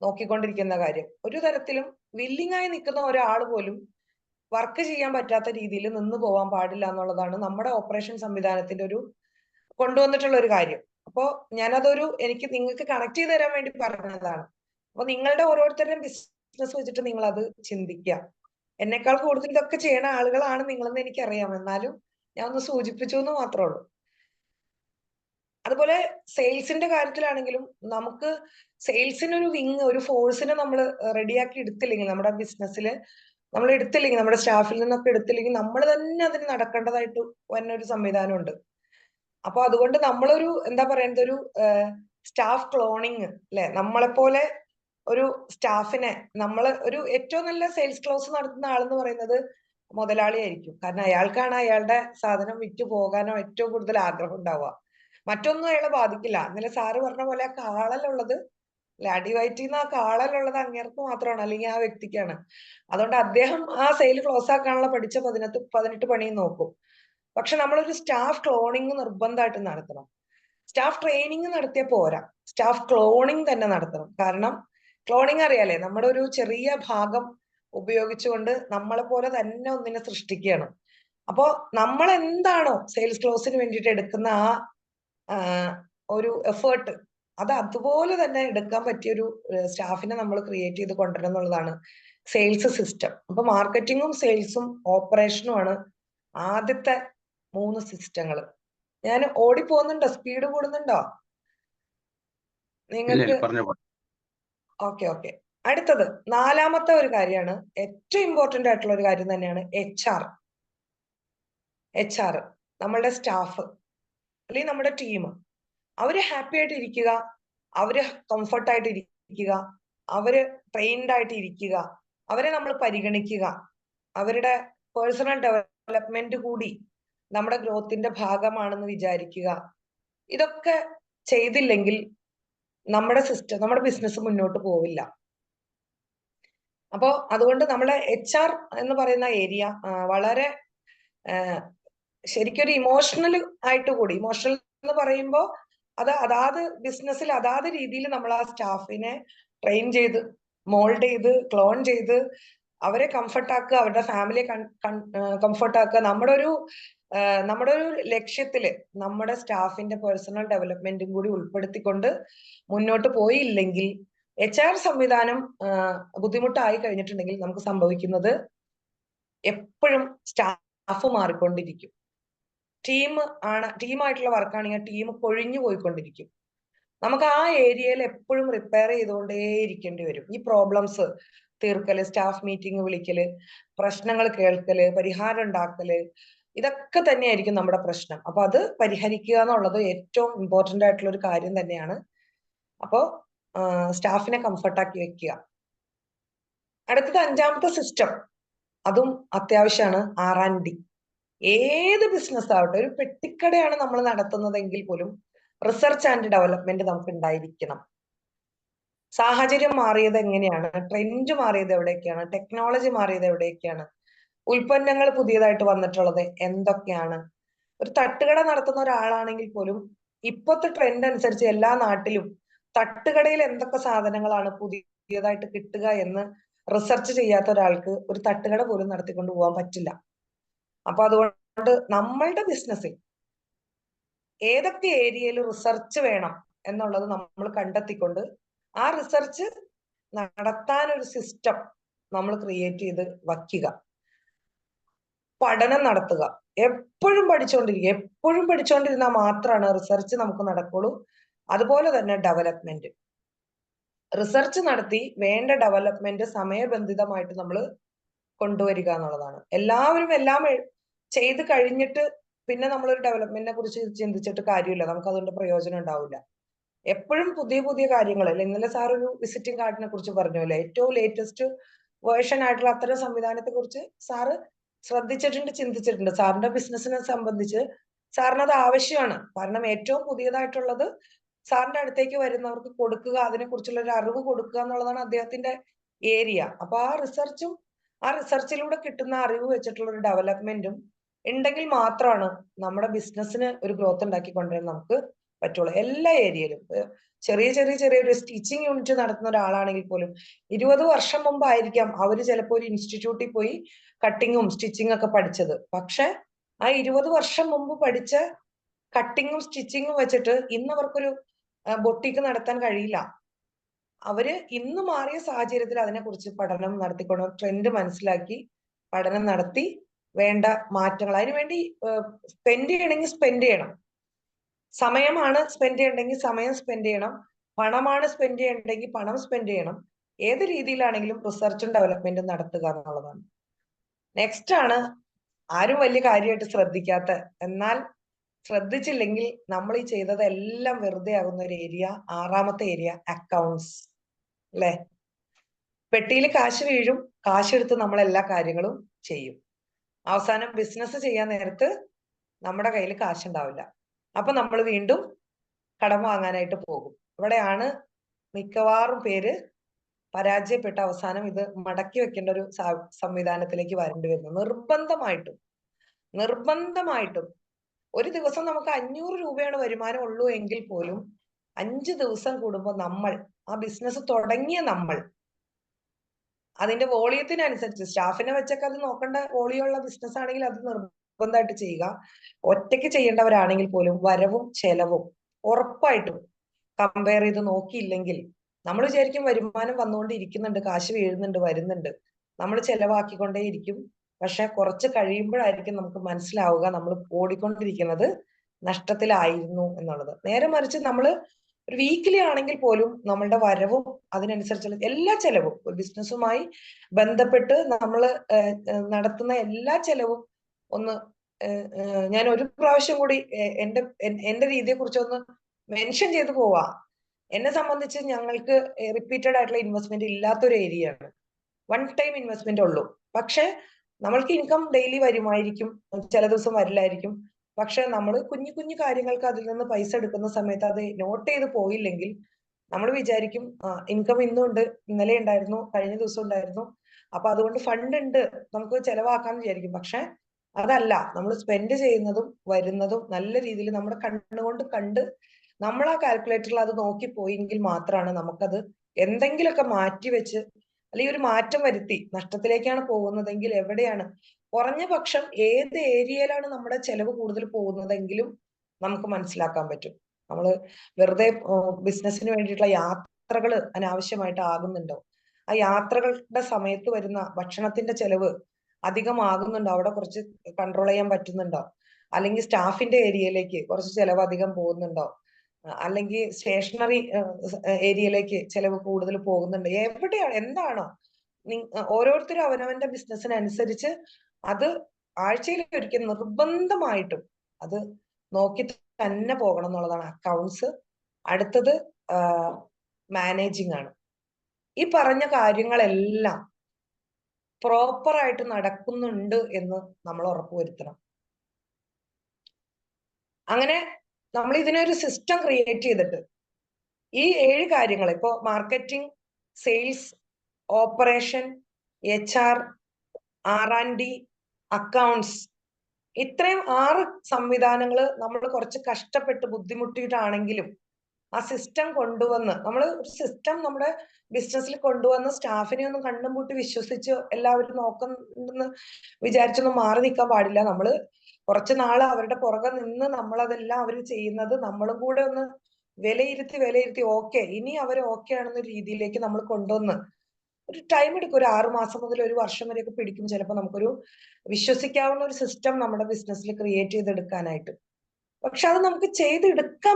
നോക്കിക്കൊണ്ടിരിക്കുന്ന കാര്യം. ഒരു തരത്തിലും വില്ലിംഗ് ആയി നിൽക്കുന്ന ഒരാൾ പോലും വർക്ക് ചെയ്യാൻ പറ്റാത്ത രീതിയിൽ നിന്ന് പോവാൻ പാടില്ല എന്നുള്ളതാണ് നമ്മുടെ ഓപ്പറേഷൻ സംവിധാനത്തിന്റെ ഒരു കൊണ്ടുവന്നിട്ടുള്ള ഒരു കാര്യം. അപ്പോ ഞാനതൊരു എനിക്ക് നിങ്ങൾക്ക് കണക്ട് ചെയ്ത് തരാൻ വേണ്ടി പറഞ്ഞതാണ്. അപ്പൊ നിങ്ങളുടെ ഓരോരുത്തരുടെയും ബിസിനസ് വെച്ചിട്ട് നിങ്ങൾ അത് ചിന്തിക്കുക. എന്നെക്കാൾ കൂടുതൽ ഇതൊക്കെ ചെയ്യുന്ന ആളുകളാണ് നിങ്ങളെന്ന് എനിക്കറിയാം, എന്നാലും ഞാൻ ഒന്ന് സൂചിപ്പിച്ചു എന്ന് മാത്രമേ ഉള്ളൂ. അതുപോലെ സെയിൽസിന്റെ കാര്യത്തിലാണെങ്കിലും നമുക്ക് സെയിൽസിന് ഒരു വിങ്, ഒരു ഫോഴ്സിനെ നമ്മൾ റെഡിയാക്കി എടുത്തില്ലെങ്കിൽ, നമ്മുടെ ബിസിനസ്സിൽ നമ്മൾ എടുത്തില്ലെങ്കിൽ, നമ്മുടെ സ്റ്റാഫിൽ നിന്നൊക്കെ എടുത്തില്ലെങ്കിൽ നമ്മൾ തന്നെ അതിന് നടക്കേണ്ടതായിട്ട് വരുന്ന ഒരു സംവിധാനമുണ്ട്. അപ്പൊ അതുകൊണ്ട് നമ്മളൊരു എന്താ പറയുന്നത്, ഒരു സ്റ്റാഫ് ക്ലോണിങ് അല്ലെ, നമ്മളെപ്പോലെ ഒരു സ്റ്റാഫിനെ ഒരു ഏറ്റവും നല്ല സെയിൽസ് ക്ലോസ് നടത്തുന്ന ആളെന്ന് പറയുന്നത് മുതലാളിയായിരിക്കും. കാരണം അയാൾക്കാണ് അയാളുടെ സാധനം വിറ്റ് പോകാനോ ഏറ്റവും കൂടുതൽ ആഗ്രഹം ഉണ്ടാവുക. മറ്റൊന്നും അയാളെ ബാധിക്കില്ല. ഇന്നലെ സാറ് പറഞ്ഞ പോലെ ആ കാളലുള്ളത് അല്ലെ, അടിവയറ്റിന്ന് ആ കാളലുള്ളത് അങ്ങേർക്ക് മാത്രമാണ്, അല്ലെങ്കിൽ ആ വ്യക്തിക്കാണ്. അതുകൊണ്ട് അദ്ദേഹം ആ സെയിൽ ക്ലോസ് ആക്കാനുള്ള പഠിച്ച 18 പണിയും നോക്കും. പക്ഷെ നമ്മളൊരു സ്റ്റാഫ് ക്ലോണിങ് നിർബന്ധമായിട്ട് നടത്തണം. സ്റ്റാഫ് ട്രെയിനിങ് നടത്തിയ പോരാ, സ്റ്റാഫ് ക്ലോണിങ് തന്നെ നടത്തണം. കാരണം ക്ലോണിങ് അറിയാലേ, നമ്മുടെ ഒരു ചെറിയ ഭാഗം ഉപയോഗിച്ചുകൊണ്ട് നമ്മളെ പോലെ തന്നെ ഒന്നിനെ സൃഷ്ടിക്കുകയാണ്. അപ്പോ നമ്മൾ എന്താണോ സെയിൽസ് ക്ലോസിന് വേണ്ടിയിട്ട് എടുക്കുന്ന ആ ഒരു എഫേർട്ട്, അത് അതുപോലെ തന്നെ എടുക്കാൻ പറ്റിയ ഒരു സ്റ്റാഫിനെ നമ്മൾ ക്രിയേറ്റ് ചെയ്ത് കൊണ്ടുവരണം എന്നുള്ളതാണ് സെയിൽസ് സിസ്റ്റം. അപ്പൊ മാർക്കറ്റിങ്ങും സെയിൽസും ഓപ്പറേഷനുമാണ് ആദ്യത്തെ 3 സിസ്റ്റങ്ങൾ. ഞാൻ ഓടിപ്പോകുന്നുണ്ടോ? സ്പീഡ് കൂടുന്നുണ്ടോ നിങ്ങൾക്ക്? ഓക്കെ. അടുത്തത് 4ാമത്തെ ഒരു കാര്യമാണ്, ഏറ്റവും ഇമ്പോർട്ടന്റ് ആയിട്ടുള്ള ഒരു കാര്യം തന്നെയാണ് HR. നമ്മളുടെ സ്റ്റാഫ് അല്ലെങ്കിൽ നമ്മുടെ ടീം, അവര് ഹാപ്പി ആയിട്ട് ഇരിക്കുക, അവര് കംഫർട്ടായിട്ട് ഇരിക്കുക, അവര് ട്രെയിൻഡ് ആയിട്ട് ഇരിക്കുക, അവരെ നമ്മൾ പരിഗണിക്കുക, അവരുടെ പേഴ്സണൽ ഡെവലപ്മെന്റ് കൂടി നമ്മുടെ ഗ്രോത്തിന്റെ ഭാഗമാണെന്ന് വിചാരിക്കുക. ഇതൊക്കെ ചെയ്തില്ലെങ്കിൽ നമ്മുടെ ബിസിനസ് മുന്നോട്ട് പോവില്ല. അപ്പോ അതുകൊണ്ട് നമ്മളെ HR എന്ന് പറയുന്ന ഏരിയ വളരെ ശരിക്കൊരു ഇമോഷണൽ എന്ന് പറയുമ്പോൾ അത് അതാത് ബിസിനസ്സിൽ അതാത് രീതിയിൽ നമ്മൾ ആ സ്റ്റാഫിനെ ട്രെയിൻ ചെയ്ത്, മോൾഡ് ചെയ്ത്, ക്ലോൺ ചെയ്ത് അവരെ കംഫർട്ടാക്കുക, അവരുടെ ഫാമിലിയെ കംഫർട്ടാക്കുക. നമ്മുടെ ഒരു ലക്ഷ്യത്തില് നമ്മുടെ സ്റ്റാഫിന്റെ പേഴ്സണൽ ഡെവലപ്മെന്റും കൂടി ഉൾപ്പെടുത്തിക്കൊണ്ട് മുന്നോട്ട് പോയില്ലെങ്കിൽ, HR സംവിധാനം ബുദ്ധിമുട്ടായി കഴിഞ്ഞിട്ടുണ്ടെങ്കിൽ നമുക്ക് സംഭവിക്കുന്നത് എപ്പോഴും സ്റ്റാഫ് മാറിക്കൊണ്ടിരിക്കും. ടീമായിട്ടുള്ള വർക്കാണെങ്കിൽ ടീം കൊഴിഞ്ഞു പോയിക്കൊണ്ടിരിക്കും. നമുക്ക് ആ ഏരിയയിൽ എപ്പോഴും റിപ്പയർ ചെയ്തുകൊണ്ടേയിരിക്കേണ്ടി വരും. ഈ പ്രോബ്ലംസ് തീർക്കല്, സ്റ്റാഫ് മീറ്റിംഗ് വിളിക്കല്, പ്രശ്നങ്ങൾ കേൾക്കല്, പരിഹാരം ഉണ്ടാക്കല്, ഇതൊക്കെ തന്നെയായിരിക്കും നമ്മുടെ പ്രശ്നം. അപ്പൊ അത് പരിഹരിക്കുക എന്നുള്ളത് ഏറ്റവും ഇമ്പോർട്ടന്റ് ആയിട്ടുള്ള ഒരു കാര്യം തന്നെയാണ്. അപ്പോ സ്റ്റാഫിനെ കംഫർട്ടാക്കി വെക്കുക. അടുത്തത് 5ാമത്തെ സിസ്റ്റം, അതും അത്യാവശ്യമാണ്, R&D. ഏത് ബിസിനസ് ആവട്ടെ, ഒരു പെട്ടിക്കടയാണ് നമ്മൾ നടത്തുന്നതെങ്കിൽ പോലും റിസർച്ച് ആൻഡ് ഡെവലപ്മെന്റ് നമുക്ക് ഉണ്ടായിരിക്കണം. സാഹചര്യം മാറിയത് എങ്ങനെയാണ്, ട്രെൻഡ് മാറിയത് എവിടേക്കാണ്, ടെക്നോളജി മാറിയത് എവിടേക്കാണ്, ഉൽപ്പന്നങ്ങൾ പുതിയതായിട്ട് വന്നിട്ടുള്ളത് എന്തൊക്കെയാണ്. ഒരു തട്ടുകട നടത്തുന്ന ഒരാളാണെങ്കിൽ പോലും ഇപ്പോഴത്തെ ട്രെൻഡ് അനുസരിച്ച് എല്ലാ നാട്ടിലും തട്ടുകടയിൽ എന്തൊക്കെ സാധനങ്ങളാണ് പുതിയതായിട്ട് കിട്ടുക എന്ന് റിസർച്ച് ചെയ്യാത്ത ഒരാൾക്ക് ഒരു തട്ടുകട പോലും നടത്തിക്കൊണ്ട് പോകാൻ പറ്റില്ല. അപ്പൊ അതുകൊണ്ട് നമ്മളുടെ ബിസിനസ്സിൽ ഏതൊക്കെ ഏരിയയിൽ റിസർച്ച് വേണം എന്നുള്ളത് നമ്മൾ കണ്ടെത്തിക്കൊണ്ട് ആ റിസർച്ച് നടത്താൻ ഒരു സിസ്റ്റം നമ്മൾ ക്രിയേറ്റ് ചെയ്ത് വയ്ക്കുക. പഠനം നടത്തുക, എപ്പോഴും പഠിച്ചുകൊണ്ടിരുന്നാൽ മാത്രമാണ് റിസർച്ച് നമുക്ക് നടക്കുള്ളൂ. അതുപോലെ തന്നെ ഡെവലപ്മെന്റ്, റിസർച്ച് നടത്തി വേണ്ട ഡെവലപ്മെന്റ് സമയബന്ധിതമായിട്ട് നമ്മൾ കൊണ്ടുവരിക എന്നുള്ളതാണ്. എല്ലാവരും എല്ലാം ചെയ്ത് കഴിഞ്ഞിട്ട് പിന്നെ നമ്മളൊരു ഡെവലപ്മെന്റിനെ കുറിച്ച് ചിന്തിച്ചിട്ട് കാര്യമില്ല, നമുക്ക് അതുകൊണ്ട് പ്രയോജനം ഉണ്ടാവില്ല. എപ്പോഴും പുതിയ കാര്യങ്ങൾ. ഇന്നലെ സാർ ഒരു വിസിറ്റിംഗ് കാർഡിനെ കുറിച്ച് പറഞ്ഞു അല്ലെ, ഏറ്റവും ലേറ്റസ്റ്റ് വേർഷൻ ആയിട്ടുള്ള അത്തരം സംവിധാനത്തെ കുറിച്ച് സാറ് ശ്രദ്ധിച്ചിട്ടുണ്ട്, ചിന്തിച്ചിട്ടുണ്ട്. സാറിന്റെ ബിസിനസിനെ സംബന്ധിച്ച് സാറിന് അത് ആവശ്യമാണ്. കാരണം ഏറ്റവും പുതിയതായിട്ടുള്ളത് സാറിന്റെ അടുത്തേക്ക് വരുന്നവർക്ക് കൊടുക്കുക, അതിനെ കുറിച്ചുള്ള ഒരു അറിവ് കൊടുക്കുക എന്നുള്ളതാണ് അദ്ദേഹത്തിന്റെ ഏരിയ. അപ്പൊ ആ റിസർച്ചിലൂടെ കിട്ടുന്ന അറിവ് വെച്ചിട്ടുള്ള ഒരു ഡെവലപ്മെന്റും ഉണ്ടെങ്കിൽ മാത്രമാണ് നമ്മുടെ ബിസിനസ്സിന് ഒരു ഗ്രോത്ത് ഉണ്ടാക്കി കൊണ്ടുവരാൻ നമുക്ക് പറ്റുള്ളൂ. എല്ലാ ഏരിയയിലും ചെറിയൊരു സ്റ്റിച്ചിങ് യൂണിറ്റ് നടത്തുന്ന ഒരാളാണെങ്കിൽ പോലും 20 വർഷം മുമ്പായിരിക്കാം അവര് ചിലപ്പോൾ ഒരു ഇൻസ്റ്റിറ്റ്യൂട്ടിൽ പോയി കട്ടിങ്ങും സ്റ്റിച്ചിങ്ങും ഒക്കെ പഠിച്ചത്. പക്ഷെ ആ 20 വർഷം മുമ്പ് പഠിച്ച കട്ടിങ്ങും സ്റ്റിച്ചിങ്ങും വെച്ചിട്ട് ഇന്ന് അവർക്കൊരു ബൊട്ടീക്ക് നടത്താൻ കഴിയില്ല. അവര് ഇന്ന് മാറിയ സാഹചര്യത്തിൽ അതിനെക്കുറിച്ച് പഠനം നടത്തിക്കൊണ്ട് ട്രെൻഡ് മനസ്സിലാക്കി പഠനം നടത്തി വേണ്ട മാറ്റങ്ങൾ, അതിനുവേണ്ടി സ്പെൻഡ് ചെയ്യണമെങ്കിൽ സ്പെൻഡ് ചെയ്യണം. സമയമാണ് സ്പെൻഡ് ചെയ്യണമെങ്കിൽ സമയം സ്പെൻഡ് ചെയ്യണം. പണമാണ് സ്പെൻഡ് ചെയ്യണമെങ്കിൽ പണം സ്പെൻഡ് ചെയ്യണം. ഏത് രീതിയിലാണെങ്കിലും റിസർച്ചും ഡെവലപ്മെന്റും നടത്തുക എന്നുള്ളതാണ്. നെക്സ്റ്റ് ആണ് ആരും വലിയ കാര്യമായിട്ട് ശ്രദ്ധിക്കാത്ത, എന്നാൽ ശ്രദ്ധിച്ചില്ലെങ്കിൽ നമ്മൾ ഈ ചെയ്തതെല്ലാം വെറുതെ ആകുന്ന ഒരു ഏരിയ, 6ാമത്തെ ഏരിയ, അക്കൗണ്ട്സ്. അല്ലെ, പെട്ടിയിൽ കാശ് വീഴും, കാശെടുത്ത് നമ്മൾ എല്ലാ കാര്യങ്ങളും ചെയ്യും. അവസാനം ബിസിനസ് ചെയ്യാൻ നേരത്ത് നമ്മുടെ കയ്യിൽ കാശുണ്ടാവില്ല. അപ്പൊ നമ്മൾ വീണ്ടും കടം വാങ്ങാനായിട്ട് പോകും. ഇവിടെയാണ് മിക്കവാറും പേര് പരാജയപ്പെട്ട അവസാനം ഇത് മടക്കി വെക്കേണ്ട ഒരു സംവിധാനത്തിലേക്ക് വരേണ്ടി വരുന്നു. നിർബന്ധമായിട്ടും ഒരു ദിവസം നമുക്ക് 500 രൂപയാണ് വരുമാനം ഉള്ളൂ എങ്കിൽ പോലും 5 ദിവസം കൂടുമ്പോൾ നമ്മൾ ആ ബിസിനസ് തുടങ്ങിയ നമ്മൾ അതിന്റെ വോളിയത്തിനനുസരിച്ച് സ്റ്റാഫിനെ വെച്ചൊക്കെ അത് നോക്കേണ്ട വോളിയമുള്ള ബിസിനസ് ആണെങ്കിൽ അത് നിർബന്ധമായിട്ട് ചെയ്യുക. ഒറ്റയ്ക്ക് ചെയ്യേണ്ടവരാണെങ്കിൽ പോലും വരവും ചെലവും ഉറപ്പായിട്ടും കമ്പയർ ചെയ്ത് നോക്കിയില്ലെങ്കിൽ നമ്മൾ വിചാരിക്കും വരുമാനം വന്നുകൊണ്ടിരിക്കുന്നുണ്ട്, കാശ് വീഴുന്നുണ്ട്, വരുന്നുണ്ട്, നമ്മൾ ചെലവാക്കിക്കൊണ്ടേയിരിക്കും. പക്ഷെ കുറച്ച് കഴിയുമ്പോഴായിരിക്കും നമുക്ക് മനസ്സിലാവുക നമ്മൾ ഓടിക്കൊണ്ടിരിക്കുന്നത് നഷ്ടത്തിലായിരുന്നു എന്നുള്ളത്. നേരെ മറിച്ച് നമ്മൾ ഒരു വീക്കിലി ആണെങ്കിൽ പോലും നമ്മളുടെ വരവും അതിനനുസരിച്ചുള്ള എല്ലാ ചെലവും ബിസിനസ്സുമായി ബന്ധപ്പെട്ട് നമ്മൾ നടത്തുന്ന എല്ലാ ചെലവും ഒന്ന് ഞാൻ ഒരു പ്രാവശ്യം കൂടി എന്റെ രീതിയെ കുറിച്ചൊന്ന് മെൻഷൻ ചെയ്തു പോവാ. എന്നെ സംബന്ധിച്ച് ഞങ്ങൾക്ക് റിപ്പീറ്റഡ് ആയിട്ടുള്ള ഇൻവെസ്റ്റ്മെന്റ് ഇല്ലാത്തൊരു ഏരിയയാണ്. വൺ ടൈം ഇൻവെസ്റ്റ്മെന്റ് ഉള്ളൂ. പക്ഷെ നമ്മൾക്ക് ഇൻകം ഡെയിലി വരുമായിരിക്കും, ചില ദിവസം വരില്ലായിരിക്കും. പക്ഷെ നമ്മൾ കുഞ്ഞു കുഞ്ഞു കാര്യങ്ങൾക്ക് അതിൽ നിന്ന് പൈസ എടുക്കുന്ന സമയത്ത് അത് നോട്ട് ചെയ്ത് പോയില്ലെങ്കിൽ നമ്മൾ വിചാരിക്കും ഇൻകം ഇന്നും ഉണ്ട്, ഇന്നലെ ഉണ്ടായിരുന്നു, കഴിഞ്ഞ ദിവസം ഉണ്ടായിരുന്നു, അപ്പൊ അതുകൊണ്ട് ഫണ്ട് ഉണ്ട്, നമുക്ക് ചെലവാക്കാന്ന് വിചാരിക്കും. പക്ഷെ അതല്ല, നമ്മൾ സ്പെൻഡ് ചെയ്യുന്നതും വരുന്നതും നല്ല രീതിയിൽ നമ്മുടെ കണ്ണുകൊണ്ട് കണ്ട് നമ്മൾ ആ കാൽക്കുലേറ്ററിൽ അത് നോക്കി പോയെങ്കിൽ മാത്രമാണ് നമുക്കത് എന്തെങ്കിലുമൊക്കെ മാറ്റി വെച്ച് അല്ലെങ്കിൽ ഒരു മാറ്റം വരുത്തി നഷ്ടത്തിലേക്കാണ് പോകുന്നതെങ്കിൽ എവിടെയാണ് കുറഞ്ഞ പക്ഷം ഏത് ഏരിയയിലാണ് നമ്മുടെ ചെലവ് കൂടുതൽ പോകുന്നതെങ്കിലും നമുക്ക് മനസ്സിലാക്കാൻ പറ്റും. നമ്മൾ വെറുതെ ബിസിനസ്സിന് വേണ്ടിയിട്ടുള്ള യാത്രകൾ അനാവശ്യമായിട്ട് ആകുന്നുണ്ടോ, ആ യാത്രകളുടെ സമയത്ത് വരുന്ന ഭക്ഷണത്തിന്റെ ചെലവ് അധികമാകുന്നുണ്ടോ, അവിടെ കുറച്ച് കൺട്രോൾ ചെയ്യാൻ പറ്റുന്നുണ്ടോ, അല്ലെങ്കിൽ സ്റ്റാഫിന്റെ ഏരിയയിലേക്ക് കുറച്ച് ചെലവ് അധികം പോകുന്നുണ്ടോ, അല്ലെങ്കിൽ സ്റ്റേഷനറി ഏരിയയിലേക്ക് ചെലവ് കൂടുതൽ പോകുന്നുണ്ട്, എവിടെയാണ് എന്താണോ ഓരോരുത്തരും അവനവന്റെ ബിസിനസ്സിനനുസരിച്ച് അത് ആഴ്ചയിൽ ഒരിക്കൽ നിർബന്ധമായിട്ടും അത് നോക്കി തന്നെ പോകണം എന്നുള്ളതാണ് അക്കൗണ്ട്സ്. അടുത്തത് മാനേജിങ് ആണ്. ഈ പറഞ്ഞ കാര്യങ്ങളെല്ലാം പ്രോപ്പർ ആയിട്ട് നടക്കുന്നുണ്ട് എന്ന് നമ്മൾ ഉറപ്പുവരുത്തണം. അങ്ങനെ നമ്മൾ ഇതിനൊരു സിസ്റ്റം ക്രിയേറ്റ് ചെയ്തിട്ട് ഈ 7 കാര്യങ്ങൾ, ഇപ്പോ marketing, sales, operation, HR, R&D, accounts, ഇത്രയും 6 സംവിധാനങ്ങൾ നമ്മൾ കുറച്ച് കഷ്ടപ്പെട്ട് ബുദ്ധിമുട്ടിയിട്ടാണെങ്കിലും ആ സിസ്റ്റം കൊണ്ടുവന്ന് നമ്മൾ ഒരു സിസ്റ്റം നമ്മുടെ ബിസിനസ്സിൽ കൊണ്ടുവന്ന് സ്റ്റാഫിനെ ഒന്നും കണ്ണും പൂട്ടി വിശ്വസിച്ച് എല്ലാവരും നോക്കുന്നെന്ന് വിചാരിച്ചൊന്നും മാറി നിൽക്കാൻ പാടില്ല. നമ്മൾ കുറച്ച് നാൾ അവരുടെ പുറകെ നിന്ന് നമ്മളതെല്ലാം അവർ ചെയ്യുന്നത് നമ്മളും കൂടെ ഒന്ന് വിലയിരുത്തി ഓക്കെ ഇനി അവർ ഓക്കെ ആണെന്ന രീതിയിലേക്ക് നമ്മൾ കൊണ്ടുവന്ന് ഒരു ടൈം എടുക്കും. ഒരു 6 മാസം മുതൽ 1 വർഷം വരെയൊക്കെ പിടിക്കും ചിലപ്പോൾ നമുക്കൊരു വിശ്വസിക്കാവുന്ന ഒരു സിസ്റ്റം നമ്മുടെ ബിസിനസ്സിൽ ക്രിയേറ്റ് ചെയ്തെടുക്കാനായിട്ട്. പക്ഷെ അത് നമുക്ക് ചെയ്തെടുക്കാൻ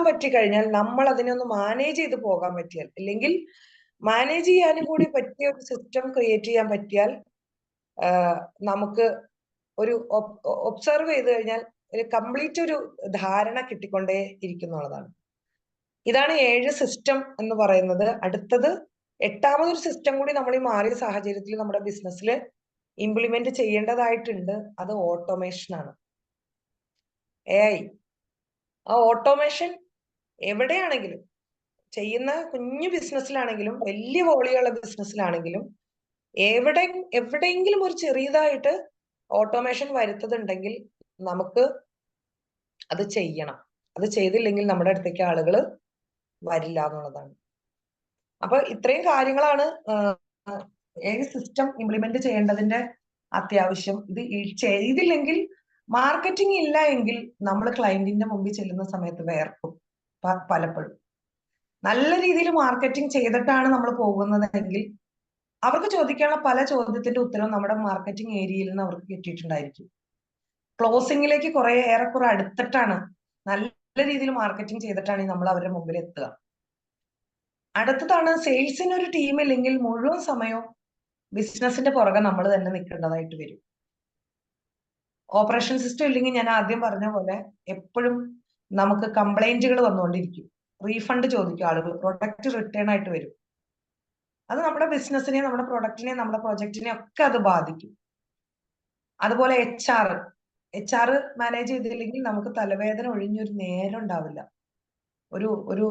പറ്റിക്കഴിഞ്ഞാൽ നമ്മൾ അതിനെ ഒന്ന് മാനേജ് ചെയ്ത് പോകാൻ പറ്റിയാൽ, അല്ലെങ്കിൽ മാനേജ് ചെയ്യാനും കൂടി പറ്റിയ ഒരു സിസ്റ്റം ക്രിയേറ്റ് ചെയ്യാൻ പറ്റിയാൽ നമുക്ക് ഒരു ഒബ്സർവ് ചെയ്ത് കഴിഞ്ഞാൽ ഒരു കംപ്ലീറ്റ് ഒരു ധാരണ കിട്ടിക്കൊണ്ടേ ഇരിക്കുന്നുള്ളതാണ്. ഇതാണ് 7 സിസ്റ്റം എന്ന് പറയുന്നത്. അടുത്തത് 8ാമതൊരു സിസ്റ്റം കൂടി നമ്മൾ ഈ മാറിയ സാഹചര്യത്തിൽ നമ്മുടെ ബിസിനസ്സിൽ ഇംപ്ലിമെന്റ് ചെയ്യേണ്ടതായിട്ടുണ്ട്. അത് ഓട്ടോമേഷൻ ആണ്. AI. ആ ഓട്ടോമേഷൻ എവിടെയാണെങ്കിലും, ചെയ്യുന്ന കുഞ്ഞു ബിസിനസ്സിലാണെങ്കിലും വലിയ വോളിയുള്ള ബിസിനസ്സിലാണെങ്കിലും എവിടെയെങ്കിലും ഒരു ചെറിയതായിട്ട് ഓട്ടോമേഷൻ വരുത്തുന്നുണ്ടെങ്കിൽ നമുക്ക് അത് ചെയ്യണം. അത് ചെയ്തില്ലെങ്കിൽ നമ്മുടെ അടുത്തേക്ക് ആളുകൾ വരില്ല എന്നുള്ളതാണ്. അപ്പൊ ഇത്രയും കാര്യങ്ങളാണ് ഏത് സിസ്റ്റം ഇംപ്ലിമെന്റ് ചെയ്യേണ്ടതിന്റെ അത്യാവശ്യം. ഇത് ചെയ്തില്ലെങ്കിൽ, മാർക്കറ്റിംഗ് ഇല്ല എങ്കിൽ നമ്മൾ ക്ലയന്റിന്റെ മുമ്പിൽ ചെല്ലുന്ന സമയത്ത് വേർക്കും. പലപ്പോഴും നല്ല രീതിയിൽ മാർക്കറ്റിംഗ് ചെയ്തിട്ടാണ് നമ്മൾ പോകുന്നതെങ്കിൽ അവർക്ക് ചോദിക്കാനുള്ള പല ചോദ്യത്തിന്റെ ഉത്തരവും നമ്മുടെ മാർക്കറ്റിംഗ് ഏരിയയിൽ നിന്ന് അവർക്ക് കിട്ടിയിട്ടുണ്ടായിരിക്കും. ക്ലോസിംഗിലേക്ക് ഏറെക്കുറെ അടുത്തിട്ടാണ്, നല്ല രീതിയിൽ മാർക്കറ്റിംഗ് ചെയ്തിട്ടാണ് നമ്മൾ അവരുടെ മുമ്പിൽ എത്തുക. അടുത്തതാണ് സെയിൽസിന് ഒരു ടീം ഇല്ലെങ്കിൽ മുഴുവൻ സമയവും ബിസിനസിന്റെ പുറകെ നമ്മൾ തന്നെ നിൽക്കേണ്ടതായിട്ട് വരും. ഓപ്പറേഷൻ സിസ്റ്റം ഇല്ലെങ്കിൽ ഞാൻ ആദ്യം പറഞ്ഞ പോലെ എപ്പോഴും നമുക്ക് കംപ്ലൈന്റുകൾ വന്നുകൊണ്ടിരിക്കും. റീഫണ്ട് ചോദിക്കും ആളുകൾ, പ്രൊഡക്റ്റ് റിട്ടേൺ ആയിട്ട് വരും. അത് നമ്മുടെ ബിസിനസിനെ, നമ്മുടെ പ്രൊഡക്റ്റിനെ, നമ്മുടെ പ്രൊജക്റ്റിനെ ഒക്കെ അത് ബാധിക്കും. അതുപോലെ HR മാനേജ് ചെയ്തില്ലെങ്കിൽ നമുക്ക് തലവേദന ഒഴിഞ്ഞൊരു നേരം ഉണ്ടാവില്ല. ഒരു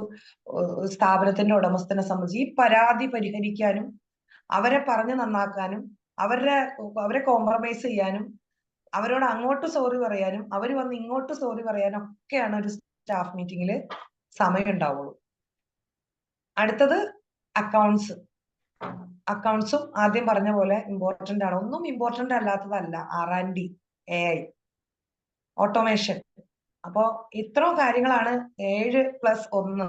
സ്ഥാപനത്തിന്റെ ഉടമസ്ഥനെ സംബന്ധിച്ച് ഈ പരാതി പരിഹരിക്കാനും അവരെ പറഞ്ഞു നന്നാക്കാനും അവരെ കോംപ്രമൈസ് ചെയ്യാനും അവരോട് അങ്ങോട്ട് സോറി പറയാനും അവർ വന്ന് ഇങ്ങോട്ട് സോറി പറയാനും ഒക്കെയാണ് ഒരു സ്റ്റാഫ് മീറ്റിംഗിൽ സമയം ഉണ്ടാവുള്ളൂ. അടുത്തത് അക്കൗണ്ട്സും ആദ്യം പറഞ്ഞ പോലെ ഇമ്പോർട്ടന്റ് ആണ്. ഒന്നും ഇമ്പോർട്ടന്റ് അല്ലാത്തതല്ല R&D, AI, ഓട്ടോമേഷൻ. അപ്പോ ഇത്രയും കാര്യങ്ങളാണ് 7+1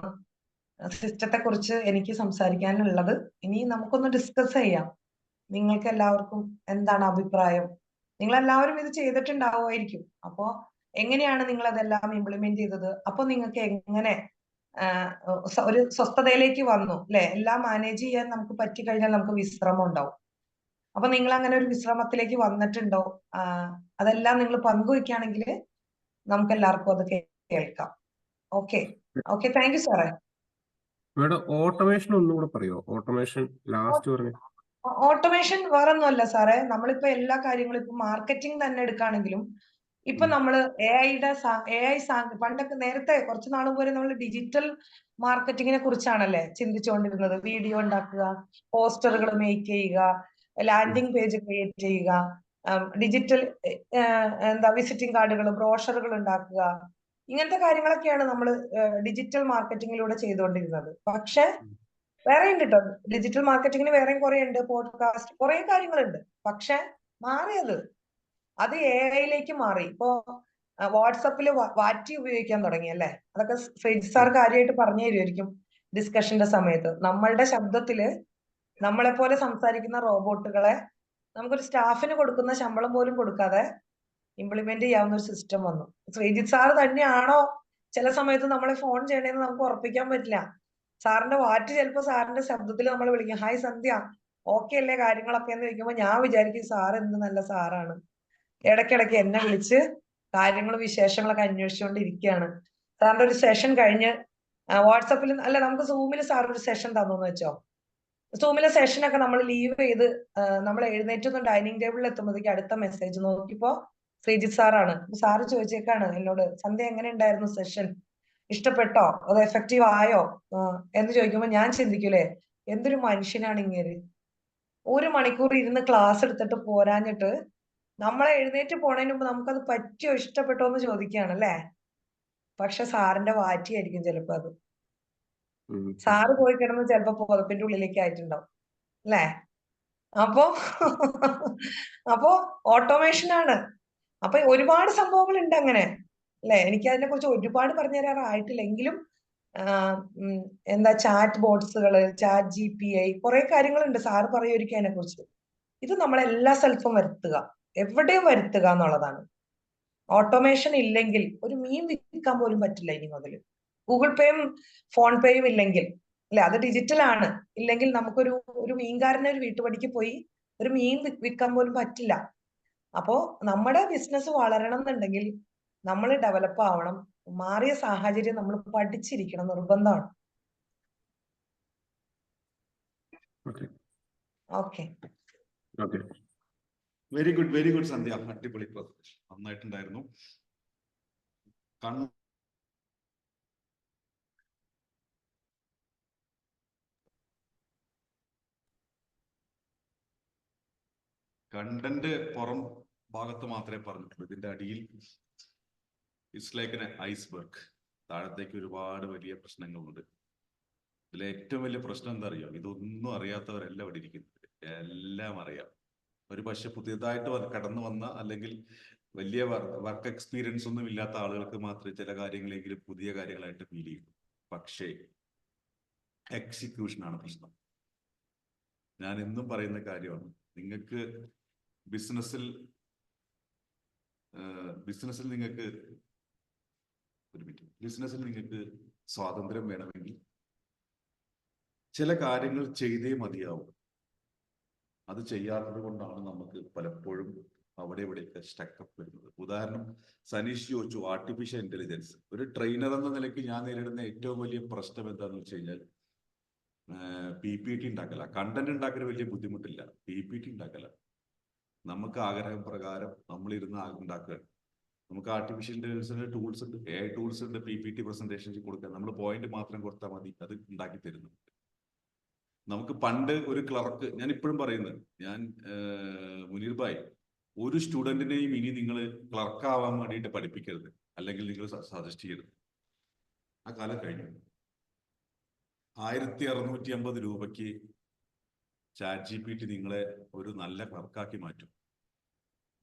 സിസ്റ്റത്തെ കുറിച്ച് എനിക്ക് സംസാരിക്കാനുള്ളത്. ഇനി നമുക്കൊന്ന് ഡിസ്കസ് ചെയ്യാം. നിങ്ങൾക്ക് എല്ലാവർക്കും എന്താണ് അഭിപ്രായം? നിങ്ങൾ എല്ലാവരും ഇത് ചെയ്തിട്ടുണ്ടാവുമായിരിക്കും. അപ്പോ എങ്ങനെയാണ് നിങ്ങൾ അതെല്ലാം ഇംപ്ലിമെന്റ് ചെയ്തത്? അപ്പൊ നിങ്ങൾക്ക് എങ്ങനെ ഒരു സ്വസ്ഥതയിലേക്ക് വന്നു അല്ലെ? എല്ലാം മാനേജ് ചെയ്യാൻ നമുക്ക് പറ്റിക്കഴിഞ്ഞാൽ നമുക്ക് വിശ്രമം ഉണ്ടാവും. അപ്പൊ നിങ്ങൾ അങ്ങനെ ഒരു വിശ്രമത്തിലേക്ക് വന്നിട്ടുണ്ടോ? അതെല്ലാം നിങ്ങൾ പങ്കുവെക്കുകയാണെങ്കിൽ നമുക്ക് എല്ലാവർക്കും അത് കേൾക്കാം. ഓക്കെ, താങ്ക് യു സാറേ. മേഡം ഓട്ടോമേഷൻ ഒന്നുകൂടെ പറയോ? ഓട്ടോമേഷൻ ലാസ്റ്റ് പറഞ്ഞു. ഓട്ടോമേഷൻ വേറൊന്നുമല്ല സാറേ, നമ്മളിപ്പോ എല്ലാ കാര്യങ്ങളും ഇപ്പൊ മാർക്കറ്റിംഗ് തന്നെ എടുക്കുകയാണെങ്കിലും ഇപ്പൊ നമ്മള് പണ്ടൊക്കെ നേരത്തെ കുറച്ച് നാളും പോലെ നമ്മൾ ഡിജിറ്റൽ മാർക്കറ്റിങ്ങിനെ കുറിച്ചാണല്ലേ ചിന്തിച്ചുകൊണ്ടിരുന്നത്. വീഡിയോ ഉണ്ടാക്കുക, പോസ്റ്ററുകൾ മേക്ക് ചെയ്യുക, ലാൻഡിംഗ് പേജ് ക്രിയേറ്റ് ചെയ്യുക, ഡിജിറ്റൽ വിസിറ്റിംഗ് കാർഡുകൾ, ബ്രോഷറുകൾ ഉണ്ടാക്കുക, ഇങ്ങനത്തെ കാര്യങ്ങളൊക്കെയാണ് നമ്മൾ ഡിജിറ്റൽ മാർക്കറ്റിങ്ങിലൂടെ ചെയ്തുകൊണ്ടിരുന്നത്. പക്ഷെ വേറെ ഉണ്ട് കേട്ടോ, ഡിജിറ്റൽ മാർക്കറ്റിങ്ങിന് വേറെയും കുറെ ഉണ്ട്, പോഡ്കാസ്റ്റ്, കുറെ കാര്യങ്ങളുണ്ട്. പക്ഷെ മാറിയത് അത് AI മാറി. ഇപ്പോ വാട്സപ്പില് വാറ്റി ഉപയോഗിക്കാൻ തുടങ്ങി അല്ലെ? അതൊക്കെ ഫ്രിഡ്ജ് സാർ കാര്യമായിട്ട് പറഞ്ഞു തരുമായിരിക്കും ഡിസ്കഷന്റെ സമയത്ത്. നമ്മളുടെ ശബ്ദത്തില് നമ്മളെ പോലെ സംസാരിക്കുന്ന റോബോട്ടുകളെ നമുക്കൊരു സ്റ്റാഫിന് കൊടുക്കുന്ന ശമ്പളം പോലും കൊടുക്കാതെ ഇംപ്ലിമെന്റ് ചെയ്യാവുന്ന ഒരു സിസ്റ്റം വന്നു. ശ്രീജിത്ത് സാർ തന്നെയാണോ ചില സമയത്ത് നമ്മളെ ഫോൺ ചെയ്യണേന്ന് നമുക്ക് ഉറപ്പിക്കാൻ പറ്റില്ല. സാറിന്റെ വാറ്റ് ചിലപ്പോ സാറിന്റെ ശബ്ദത്തിൽ നമ്മൾ വിളിക്കും, ഹായ് സന്ധ്യ, ഓക്കെ അല്ലേ കാര്യങ്ങളൊക്കെ എന്ന് ചോദിക്കുമ്പോ ഞാൻ വിചാരിക്കും സാർ എന്ത് നല്ല സാറാണ്, ഇടയ്ക്കിടയ്ക്ക് എന്നെ വിളിച്ച് കാര്യങ്ങളും വിശേഷങ്ങളൊക്കെ അന്വേഷിച്ചുകൊണ്ടിരിക്കുകയാണ്. സാറിന്റെ ഒരു സെഷൻ കഴിഞ്ഞ് വാട്സപ്പിൽ അല്ല, നമുക്ക് സൂമിൽ സാർ ഒരു സെഷൻ തന്നു വെച്ചോ. സൂമിലെ സെഷനൊക്കെ നമ്മൾ ലീവ് ചെയ്ത് നമ്മൾ എഴുന്നേറ്റൊന്നും ഡൈനിങ് ടേബിളിൽ എത്തുമ്പോഴത്തേക്ക് അടുത്ത മെസ്സേജ് നോക്കിയപ്പോ ശ്രീജിത്ത് സാറാണ്. സാറ് ചോദിച്ചേക്കാണ് എന്നോട്, സന്ധ്യ എങ്ങനെ ഉണ്ടായിരുന്നു സെഷൻ, ഇഷ്ടപ്പെട്ടോ, അത് എഫക്റ്റീവ് ആയോ എന്ന് ചോദിക്കുമ്പോ ഞാൻ ചിന്തിക്കൂലേ, എന്തൊരു മനുഷ്യനാണ് ഇങ്ങനെ. 1 മണിക്കൂർ ഇരുന്ന് ക്ലാസ് എടുത്തിട്ട് പോരാഞ്ഞിട്ട് നമ്മളെ എഴുന്നേറ്റ് പോണതിന് മുമ്പ് നമുക്കത് പറ്റിയോ ഇഷ്ടപ്പെട്ടോ എന്ന് ചോദിക്കുകയാണ് അല്ലേ? പക്ഷെ സാറിന്റെ വാറ്റിയായിരിക്കും ചിലപ്പോ അത്. സാറ് പോയി കിടന്ന് ചിലപ്പോ പുതപ്പിന്റെ ഉള്ളിലേക്ക് ആയിട്ടുണ്ടാവും അല്ലേ? അപ്പോ ഓട്ടോമേഷൻ ആണ്. അപ്പൊ ഒരുപാട് സംഭവങ്ങൾ ഉണ്ട് അങ്ങനെ അല്ലെ? എനിക്ക് അതിനെ കുറിച്ച് ഒരുപാട് പറഞ്ഞു തരാറായിട്ടില്ല. എങ്കിലും ചാറ്റ് ബോട്ട്സുകള്, ചാറ്റ് GPI, കുറെ കാര്യങ്ങളുണ്ട്. സാറ് പറയുമായിരിക്കും അതിനെ കുറിച്ച്. ഇത് നമ്മളെല്ലാ സ്ഥലത്തും വരുത്തുക, എവിടെയും വരുത്തുക എന്നുള്ളതാണ്. ഓട്ടോമേഷൻ ഇല്ലെങ്കിൽ ഒരു മീൻ വിൽക്കാൻ പോലും പറ്റില്ല ഇനി മുതൽ. ഗൂഗിൾ പേയും ഫോൺ പേയും ഇല്ലെങ്കിൽ അല്ലെ, അത് ഡിജിറ്റൽ ആണ്, ഇല്ലെങ്കിൽ നമുക്കൊരു മീൻകാരനെ ഒരു വീട്ടുപടിക്ക് പോയി ഒരു മീൻ വിൽക്കാൻ പോലും പറ്റില്ല. അപ്പോ നമ്മുടെ ബിസിനസ് വളരണം എന്നുണ്ടെങ്കിൽ നമ്മൾ ഡെവലപ്പ് ആവണം. മാറിയ സാഹചര്യം നമ്മൾ പഠിച്ചിരിക്കണം, നിർബന്ധമാണ്. ഓക്കെ, വെരി ഗുഡ് സന്ധ്യ, അടിപൊളി പ്രസന്റേഷൻ, നന്നായിട്ടുണ്ടായിരുന്നു. കണ്ടന്റ് പുറം ഭാഗത്ത് മാത്രമേ പറഞ്ഞിട്ടുള്ളൂ. ഇതിന്റെ അടിയിൽ ഇറ്റ്സ് ലൈക്ക് എൻ ഐസ്ബർഗ്, താഴത്തേക്ക് ഒരുപാട് വലിയ പ്രശ്നങ്ങളുണ്ട്. ഇതിലെ ഏറ്റവും വലിയ പ്രശ്നം എന്താ അറിയോ? ഇതൊന്നും അറിയാത്തവരല്ല ഇവിടെ ഇരിക്കുന്നത്, എല്ലാം അറിയാം. ഒരു പക്ഷെ പുതിയതായിട്ട് കടന്നു വന്ന അല്ലെങ്കിൽ വലിയ വർക്ക് എക്സ്പീരിയൻസ് ഒന്നും ഇല്ലാത്ത ആളുകൾക്ക് മാത്രമേ ചില കാര്യങ്ങളെങ്കിലും പുതിയ കാര്യങ്ങളായിട്ട് ഫീൽ ചെയ്യൂ. പക്ഷേ എക്സിക്യൂഷനാണ് പ്രശ്നം. ഞാൻ എന്നും പറയുന്ന കാര്യമാണ്, നിങ്ങൾക്ക് ബിസിനസ്സിൽ നിങ്ങൾക്ക് സ്വാതന്ത്ര്യം വേണമെങ്കിൽ ചില കാര്യങ്ങൾ ചെയ്തേ മതിയാവും. അത് ചെയ്യാത്തത് കൊണ്ടാണ് നമുക്ക് പലപ്പോഴും അവിടെ ഇവിടെയൊക്കെ സ്റ്റക്കപ്പ് വരുന്നത്. ഉദാഹരണം, സനീഷ് ചോദിച്ചു ആർട്ടിഫിഷ്യൽ ഇന്റലിജൻസ്. ഒരു ട്രെയിനർ എന്ന നിലയ്ക്ക് ഞാൻ നേരിടുന്ന ഏറ്റവും വലിയ പ്രശ്നം എന്താണെന്ന് വെച്ച് കഴിഞ്ഞാൽ PPT ഉണ്ടാക്കല. കണ്ടന്റ് ഉണ്ടാക്കൽ വലിയ ബുദ്ധിമുട്ടില്ല, PPT ഉണ്ടാക്കല. നമുക്ക് ആഗ്രഹം പ്രകാരം നമ്മളിരുന്ന് ഉണ്ടാക്കുക. നമുക്ക് ആർട്ടിഫിഷ്യൽ ഇന്റലിജൻസിന്റെ ടൂൾസ് ഉണ്ട്, AI ടൂൾസ് ഉണ്ട്, PPT പ്രസന്റേഷൻസ് കൊടുക്കാൻ. നമ്മൾ പോയിന്റ് മാത്രം കൊടുത്താൽ മതി, അത് ഉണ്ടാക്കി തരുന്നു. നമുക്ക് പണ്ട് ഒരു ക്ലർക്ക്, ഞാൻ ഇപ്പോഴും പറയുന്നത്, ഞാൻ മുനീർ ഭായ്, ഒരു സ്റ്റുഡന്റിനെയും ഇനി നിങ്ങൾ ക്ലർക്ക് ആവാൻ വേണ്ടിയിട്ട് പഠിപ്പിക്കരുത്, അല്ലെങ്കിൽ നിങ്ങൾ സജസ്റ്റ് ചെയ്യരുത്. ആ കാലം കഴിഞ്ഞു. 1650 രൂപയ്ക്ക് ChatGPT നിങ്ങളെ ഒരു നല്ല ക്ലർക്കാക്കി മാറ്റും.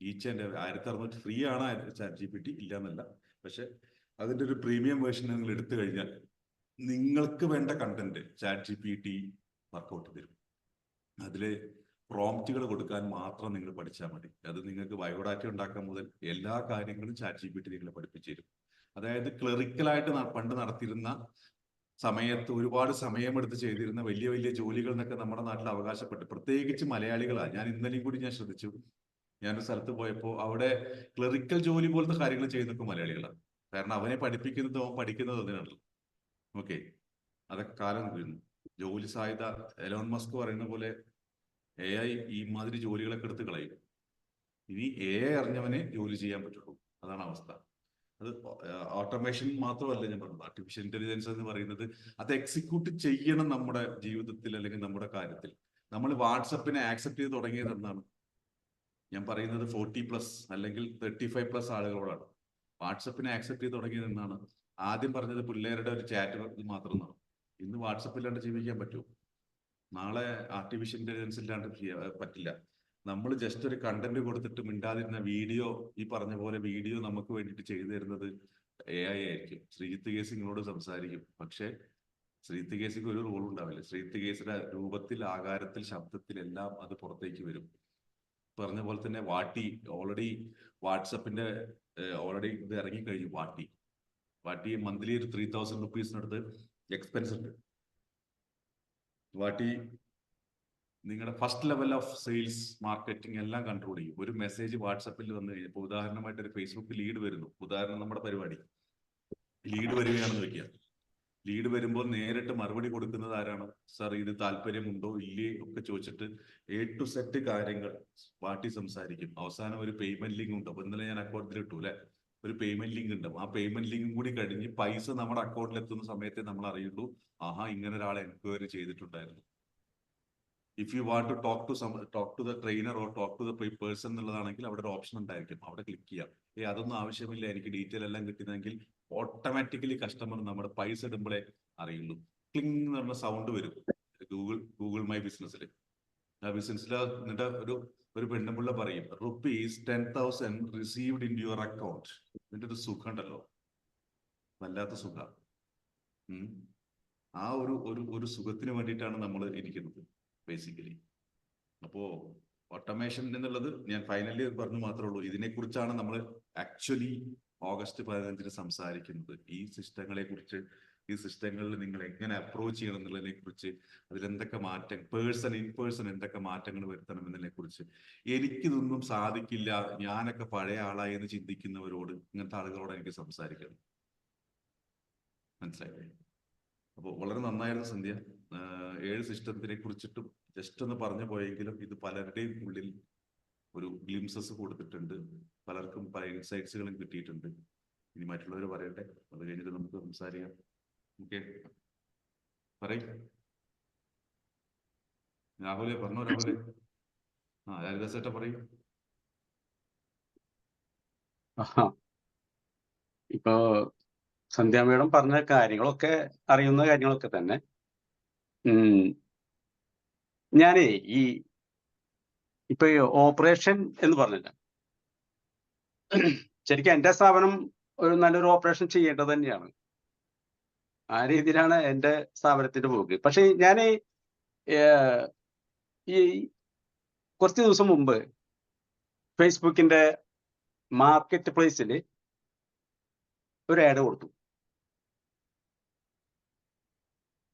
ഈച്ച് ആൻഡ് 1600 ഫ്രീ ആണ് ChatGPT, ഇല്ല എന്നല്ല. പക്ഷെ അതിന്റെ ഒരു പ്രീമിയം വേർഷൻ നിങ്ങൾ എടുത്തു കഴിഞ്ഞാൽ നിങ്ങൾക്ക് വേണ്ട കണ്ടന്റ് ChatGPT വർക്കൗട്ട് തരും. അതില് പ്രോംപ്റ്റുകൾ കൊടുക്കാൻ മാത്രം നിങ്ങൾ പഠിച്ചാൽ മതി. അത് നിങ്ങൾക്ക് ബയോഡാറ്റ ഉണ്ടാക്കാൻ മുതൽ എല്ലാ കാര്യങ്ങളും ChatGPT നിങ്ങളെ പഠിപ്പിച്ചു തരും. അതായത് ക്ലറിക്കലായിട്ട് പണ്ട് നടത്തിയിരുന്ന സമയത്ത് ഒരുപാട് സമയമെടുത്ത് ചെയ്തിരുന്ന വലിയ വലിയ ജോലികൾ എന്നൊക്കെ നമ്മുടെ നാട്ടിൽ അവകാശപ്പെട്ടു, പ്രത്യേകിച്ച് മലയാളികളാണ്. ഞാൻ ഇന്നലെയും കൂടി ഞാൻ ശ്രദ്ധിച്ചു, ഞാനൊരു സ്ഥലത്ത് പോയപ്പോൾ അവിടെ ക്ലറിക്കൽ ജോലി പോലത്തെ കാര്യങ്ങൾ ചെയ്യുന്നൊക്കെ മലയാളികളാണ്. കാരണം അവനെ പഠിപ്പിക്കുന്നത് അവൻ പഠിക്കുന്നത് അതിനാണല്ലോ. ഓക്കെ, അതൊക്കെ കാലം വരുന്നു. ജോലി സാധ്യത എലോൺ മസ്ക് പറയുന്ന പോലെ AI ഈ മാതിരി ജോലികളൊക്കെ എടുത്ത് കളയും. ഇനി AI അറിഞ്ഞവനെ ജോലി ചെയ്യാൻ പറ്റുള്ളൂ, അതാണ് അവസ്ഥ. അത് ഓട്ടോമേഷൻ മാത്രമല്ല ഞാൻ പറഞ്ഞത്, ആർട്ടിഫിഷ്യൽ ഇന്റലിജൻസ് എന്ന് പറയുന്നത് അത് എക്സിക്യൂട്ട് ചെയ്യണം നമ്മുടെ ജീവിതത്തിൽ അല്ലെങ്കിൽ നമ്മുടെ കാര്യത്തിൽ. നമ്മൾ വാട്സപ്പിനെ ആക്സെപ്റ്റ് ചെയ്ത് തുടങ്ങിയത് എന്നാണ് ഞാൻ പറയുന്നത്, 40+ അല്ലെങ്കിൽ 35+ ആളുകളോടാണ് വാട്സപ്പിനെ ആക്സെപ്റ്റ് ചെയ്ത് തുടങ്ങിയത് എന്നാണ്. ആദ്യം പറഞ്ഞത് പിള്ളേരുടെ ഒരു ചാറ്റ് മാത്രം എന്നാണ്. ഇന്ന് വാട്സപ്പ് ഇല്ലാണ്ട് ജീവിക്കാൻ പറ്റുമോ? നാളെ ആർട്ടിഫിഷ്യൽ ഇന്റലിജൻസ് ഇല്ലാണ്ട് പറ്റില്ല. നമ്മൾ ജസ്റ്റ് ഒരു കണ്ടന്റ് കൊടുത്തിട്ട് മിണ്ടാതിരുന്ന വീഡിയോ, ഈ പറഞ്ഞ പോലെ വീഡിയോ നമുക്ക് വേണ്ടിയിട്ട് ചെയ്തു തരുന്നത് AI ആയിരിക്കും. ശ്രീജിത്ത് കേസിങ്ങളോട് സംസാരിക്കും, പക്ഷെ ശ്രീജിത്ത് കേസിക്ക് ഒരു റോൾ ഉണ്ടാവില്ല. ശ്രീജിത്ത് കേസിന്റെ രൂപത്തിൽ, ആകാരത്തിൽ, ശബ്ദത്തിൽ എല്ലാം അത് പുറത്തേക്ക് വരും. പറഞ്ഞ പോലെ തന്നെ വാട്ടി ഓൾറെഡി വാട്സപ്പിന്റെ ഓൾറെഡി ഇത് ഇറങ്ങിക്കഴിഞ്ഞു. വാട്ടി മന്ത്ലി ഒരു 3000 റുപ്പീസിനടുത്ത് എക്സ്പെൻസ് ഉണ്ട്. വാട്ടി നിങ്ങളുടെ first level of sales, marketing എല്ലാം കൺട്രോൾ ചെയ്യും. ഒരു മെസ്സേജ് വാട്സപ്പിൽ വന്നു കഴിഞ്ഞപ്പോൾ, ഉദാഹരണമായിട്ട് ഒരു ഫേസ്ബുക്ക് ലീഡ് വരുന്നു, ഉദാഹരണം നമ്മുടെ പരിപാടി ലീഡ് വരികയാണെന്ന് വെക്കുക. ലീഡ് വരുമ്പോൾ നേരിട്ട് മറുപടി കൊടുക്കുന്നത് ആരാണ്? സാർ ഇത് താല്പര്യമുണ്ടോ ഇല്ലേ ഒക്കെ ചോദിച്ചിട്ട് A to Z കാര്യങ്ങൾ വാട്ടി സംസാരിക്കും. അവസാനം ഒരു പേയ്മെന്റ് ലിങ്ക് ഉണ്ട്. അപ്പൊ ഇന്നലെ ഞാൻ അക്കൗണ്ടിൽ ഇട്ടു അല്ലെ, ഒരു പേയ്മെന്റ് ലിങ്ക് ഉണ്ടാവും. ആ പേയ്മെന്റ് ലിങ്കും കൂടി കഴിഞ്ഞ് പൈസ നമ്മുടെ അക്കൗണ്ടിൽ എത്തുന്ന സമയത്തെ നമ്മൾ അറിയുള്ളൂ, ആഹാ ഇങ്ങനെ ഒരാളെ എൻക്വയറി ചെയ്തിട്ടുണ്ടായിരുന്നു. If you want to talk to the trainer or talk to the person എന്നുള്ളതാണെങ്കിൽ അവിടെ ഒരു ഓപ്ഷൻ ഉണ്ടായിരിക്കും, അവിടെ ക്ലിക്ക് ചെയ്യാം. അതൊന്നും ആവശ്യമില്ല, എനിക്ക് ഡീറ്റെയിൽ എല്ലാം കിട്ടുന്നെങ്കിൽ ഓട്ടോമാറ്റിക്കലി കസ്റ്റമർ നമ്മുടെ പൈസ ഇടുമ്പോഴേ അറിയുള്ളൂ. ക്ലിങ് എന്ന് പറഞ്ഞ സൗണ്ട് വരും ഗൂഗിൾ മൈ ബിസിനസ്സിൽ. ആ ബിസിനസ്സിൽ എന്നിട്ട് ഒരു പെണ്ണുപിള്ള പറയും ₹10,000 റിസീവ്ഡ് ഇൻ യുവർ അക്കൗണ്ട്. ഇതിന്റെ ഒരു സുഖം ഉണ്ടല്ലോ, വല്ലാത്ത സുഖം. ആ ഒരു സുഖത്തിന് വേണ്ടിയിട്ടാണ് നമ്മൾ ഇരിക്കുന്നത് ബേസിക്കലി. അപ്പോ ഓട്ടോമേഷൻ എന്നുള്ളത് ഞാൻ ഫൈനലി പറഞ്ഞു മാത്രമേ ഉള്ളൂ. ഇതിനെക്കുറിച്ചാണ് നമ്മൾ ആക്ച്വലി August 15 സംസാരിക്കുന്നത്. ഈ സിസ്റ്റങ്ങളെ കുറിച്ച്, ഈ സിസ്റ്റങ്ങളിൽ നിങ്ങൾ എങ്ങനെ അപ്രോച്ച് ചെയ്യണം എന്നുള്ളതിനെ കുറിച്ച്, അതിലെന്തൊക്കെ മാറ്റം ഇൻ പേഴ്സൺ എന്തൊക്കെ മാറ്റങ്ങൾ വരുത്തണം എന്നതിനെ കുറിച്ച്. എനിക്കിതൊന്നും സാധിക്കില്ല, ഞാനൊക്കെ പഴയ ആളായി എന്ന് ചിന്തിക്കുന്നവരോട്, ഇങ്ങനത്തെ ആളുകളോട് എനിക്ക് സംസാരിക്കണം. മനസ്സിലായില്ലേ? അപ്പോൾ വളരെ നന്നായിരുന്നു സന്ധ്യ. 7 സിസ്റ്റത്തിനെ കുറിച്ചിട്ടും ജസ്റ്റ് ഒന്ന് പറഞ്ഞു പോയെങ്കിലും ഇത് പലരുടെയും ഉള്ളിൽ ഒരു ഗ്ലിംസസ് കൊടുത്തിട്ടുണ്ട്, പലർക്കും പല ഇൻസൈറ്റ്സുകളും കിട്ടിയിട്ടുണ്ട്. ഇനി മറ്റുള്ളവർ പറയട്ടെ, അത് കഴിഞ്ഞിട്ട് നമുക്ക് സംസാരിക്കാം. ഓക്കെ, പറയും രാഹുലെ, പറഞ്ഞോ രാഹുലെ. രാജദാസേട്ട പറയും. ഇപ്പോ സന്ധ്യ മേഡം പറഞ്ഞ കാര്യങ്ങളൊക്കെ അറിയുന്ന കാര്യങ്ങളൊക്കെ തന്നെ. ഞാനേ ഇപ്പൊ ഓപ്പറേഷൻ എന്ന് പറഞ്ഞില്ല, ശരിക്കും എന്റെ സ്ഥാപനം ഒരു നല്ലൊരു ഓപ്പറേഷൻ ചെയ്യേണ്ടത് തന്നെയാണ്. ആ രീതിയിലാണ് എന്റെ സ്ഥാപനത്തിന്റെ പോക്ക്. പക്ഷെ ഞാൻ ഈ കുറച്ച് ദിവസം മുമ്പ് ഫേസ്ബുക്കിന്റെ മാർക്കറ്റ് പ്ലേസിൽ ഒരു ആഡ് കൊടുത്തു.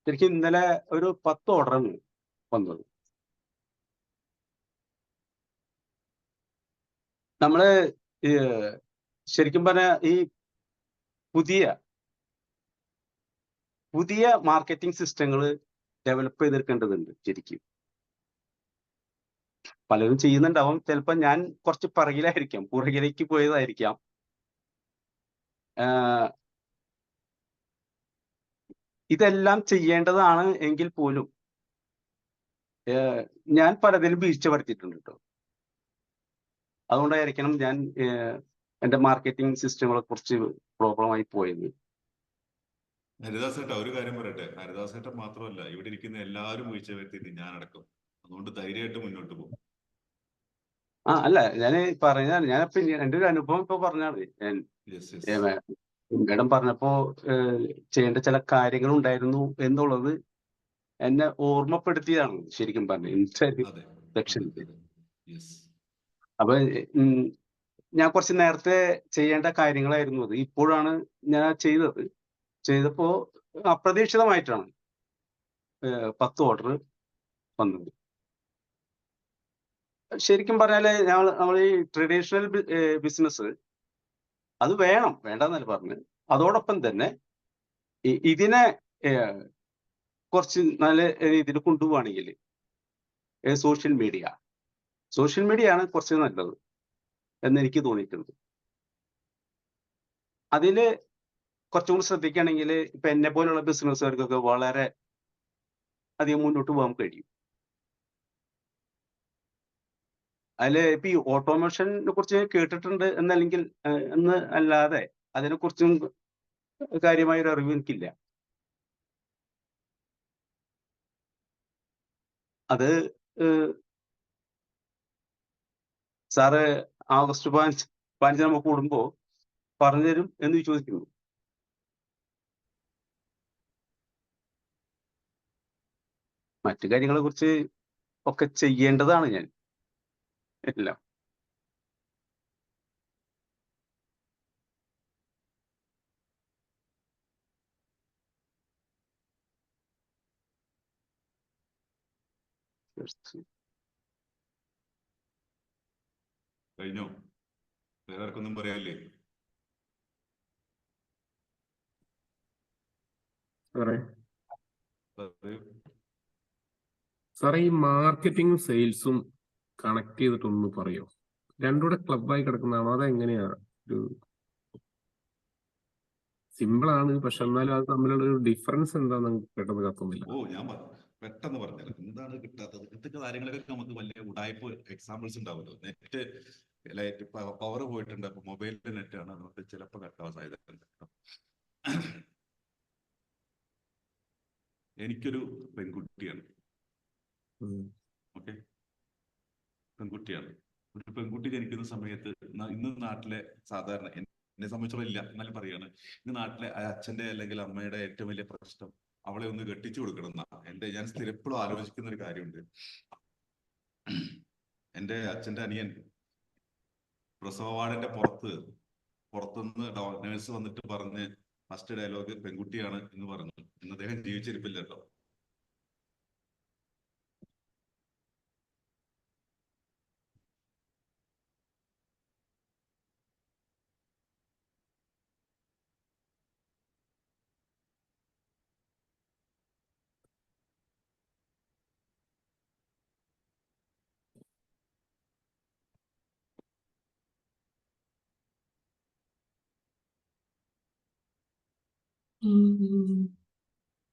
ശരിക്കും ഇന്നലെ ഒരു 10 ഓർഡറാണ് വന്നത്. നമ്മള് ശരിക്കും പറഞ്ഞ ഈ പുതിയ മാർക്കറ്റിംഗ് സിസ്റ്റങ്ങൾ ഡെവലപ്പ് ചെയ്തെടുക്കേണ്ടതുണ്ട്. ശരിക്കും പലരും ചെയ്യുന്നുണ്ടാവും, ചിലപ്പോൾ ഞാൻ കുറച്ച് പുറകിലേക്ക് പോയതായിരിക്കാം. ഇതെല്ലാം ചെയ്യേണ്ടതാണ് എങ്കിൽ പോലും ഞാൻ പലതിലും വീഴ്ച വരുത്തിയിട്ടുണ്ട് കേട്ടോ. അതുകൊണ്ടായിരിക്കണം ഞാൻ എൻ്റെ മാർക്കറ്റിംഗ് സിസ്റ്റങ്ങളെ കുറിച്ച് പ്രോബ്ലമായി പോയത്. ഹരിദാസ് ഏട്ടാ ഒരു കാര്യം പറയട്ടെ, ഹരിദാസ് ഏട്ടൻ മാത്രമല്ല ഇവിടെ ഇരിക്കുന്ന എല്ലാവരും വീഴ്ച വരുത്തിയിട്ട് ഞാനടക്കം. അതുകൊണ്ട് ധൈര്യമായിട്ട് മുന്നോട്ട് പോകും. അല്ല ഞാൻ പറഞ്ഞാണ്, ഞാനിപ്പോ എന്റെ ഒരു അനുഭവം ഇപ്പൊ പറഞ്ഞാണ്. ഞാൻ യെസ് യെസ്. മേഡം പറഞ്ഞപ്പോ ചെയ്യേണ്ട ചില കാര്യങ്ങൾ ഉണ്ടായിരുന്നു എന്നുള്ളത് എന്നെ ഓർമ്മപ്പെടുത്തിയതാണ് ശരിക്കും പറഞ്ഞു അതെ അതെ സെക്ഷനിൽ. അതെ. യെസ്. അപ്പൊ ഞാൻ കുറച്ച് നേരത്തെ ചെയ്യേണ്ട കാര്യങ്ങളായിരുന്നു അത്. ഇപ്പോഴാണ് ഞാൻ ചെയ്തപ്പോ അപ്രതീക്ഷിതമായിട്ടാണ് 10 ഓർഡർ വന്നത്. ശരിക്കും പറഞ്ഞാല് നമ്മൾ ഈ ട്രഡീഷണൽ ബിസിനസ് അത് വേണ്ടെന്നല്ല പറഞ്ഞു. അതോടൊപ്പം തന്നെ ഇതിനെ കുറച്ച് നല്ല രീതിയിൽ കൊണ്ടുപോവുകയാണെങ്കിൽ സോഷ്യൽ മീഡിയ ആണ് കുറച്ച് നല്ലത് എന്ന് എനിക്ക് തോന്നിയിട്ടുണ്ട്. അതില് കുറച്ചും കൂടി ശ്രദ്ധിക്കുകയാണെങ്കിൽ ഇപ്പൊ എന്നെ പോലുള്ള ബിസിനസ്സുകാർക്കൊക്കെ വളരെ അധികം മുന്നോട്ട് പോകാൻ കഴിയും. അതില് ഇപ്പൊ ഈ ഓട്ടോമേഷനെ കുറിച്ച് കേട്ടിട്ടുണ്ട് എന്നല്ലെങ്കിൽ എന്ന് അല്ലാതെ അതിനെക്കുറിച്ചും കാര്യമായ ഒരു അറിവ് എനിക്കില്ല. അത് സാറ് ആഗസ്റ്റ് 15 നമുക്ക് കൂടുമ്പോ പറഞ്ഞുതരും എന്ന് വിശ്വസിക്കുന്നു. മറ്റു കാര്യങ്ങളെ കുറിച്ച് ഒക്കെ ചെയ്യേണ്ടതാണ് ഞാൻ എല്ലാം. കഴിഞ്ഞോ? വേറെ ആർക്കൊന്നും പറയാനില്ലേ? സാറേ ഈ മാർക്കറ്റിംഗും സെയിൽസും കണക്ട് ചെയ്തിട്ടൊന്ന് പറയോ? രണ്ടുകൂടെ ക്ലബായി കിടക്കുന്നതാണോ? അതെങ്ങനെയാ? ഒരു സിമ്പിൾ ആണ്, പക്ഷെ എന്നാലും അത് തമ്മിലുള്ള ഒരു ഡിഫറൻസ് എന്താന്ന് പെട്ടെന്ന് കത്തുന്നില്ല. ഞാൻ പെട്ടെന്ന് പറഞ്ഞുതരാം. എന്താണ് കിട്ടാത്തത്? ഇതൊക്കെ കാര്യങ്ങളൊക്കെ നമുക്ക് വലിയ ഉടായ്പ എക്സാമ്പിൾസ് ഉണ്ടാവുമല്ലോ. നെറ്റ് ലൈറ്റ് പവർ പോയിട്ടുണ്ട്, അപ്പൊ മൊബൈലിന്റെ നെറ്റ് ആണ്, അതുകൊണ്ട് ചിലപ്പോൾ കട്ടാവാൻ സാധ്യതയുണ്ട്. എനിക്കൊരു പെൺകുട്ടിയാണ്. ഓക്കെ, പെൺകുട്ടിയാണ്. ഒരു പെൺകുട്ടി ജനിക്കുന്ന സമയത്ത് ഇന്ന് നാട്ടിലെ സാധാരണ, എന്നെ സംബന്ധിച്ചോളം ഇല്ല എന്നാലും പറയാണ്, ഇന്ന് നാട്ടിലെ അച്ഛന്റെ അല്ലെങ്കിൽ അമ്മയുടെ ഏറ്റവും വലിയ പ്രശ്നം അവളെ ഒന്ന് കെട്ടിച്ചു കൊടുക്കണം എന്നാ. ഞാൻ സ്ഥിരം എപ്പോഴും ആലോചിക്കുന്ന ഒരു കാര്യമുണ്ട്. എൻ്റെ അച്ഛന്റെ അനിയൻ പ്രസവ വാർഡിന്റെ പുറത്തുനിന്ന് നേഴ്സ് വന്നിട്ട് പറഞ്ഞ് ഫസ്റ്റ് ഡയലോഗ് പെൺകുട്ടിയാണ് എന്ന് പറഞ്ഞു. ഇന്ന് അദ്ദേഹം ജീവിച്ചിരിപ്പില്ല കേട്ടോ.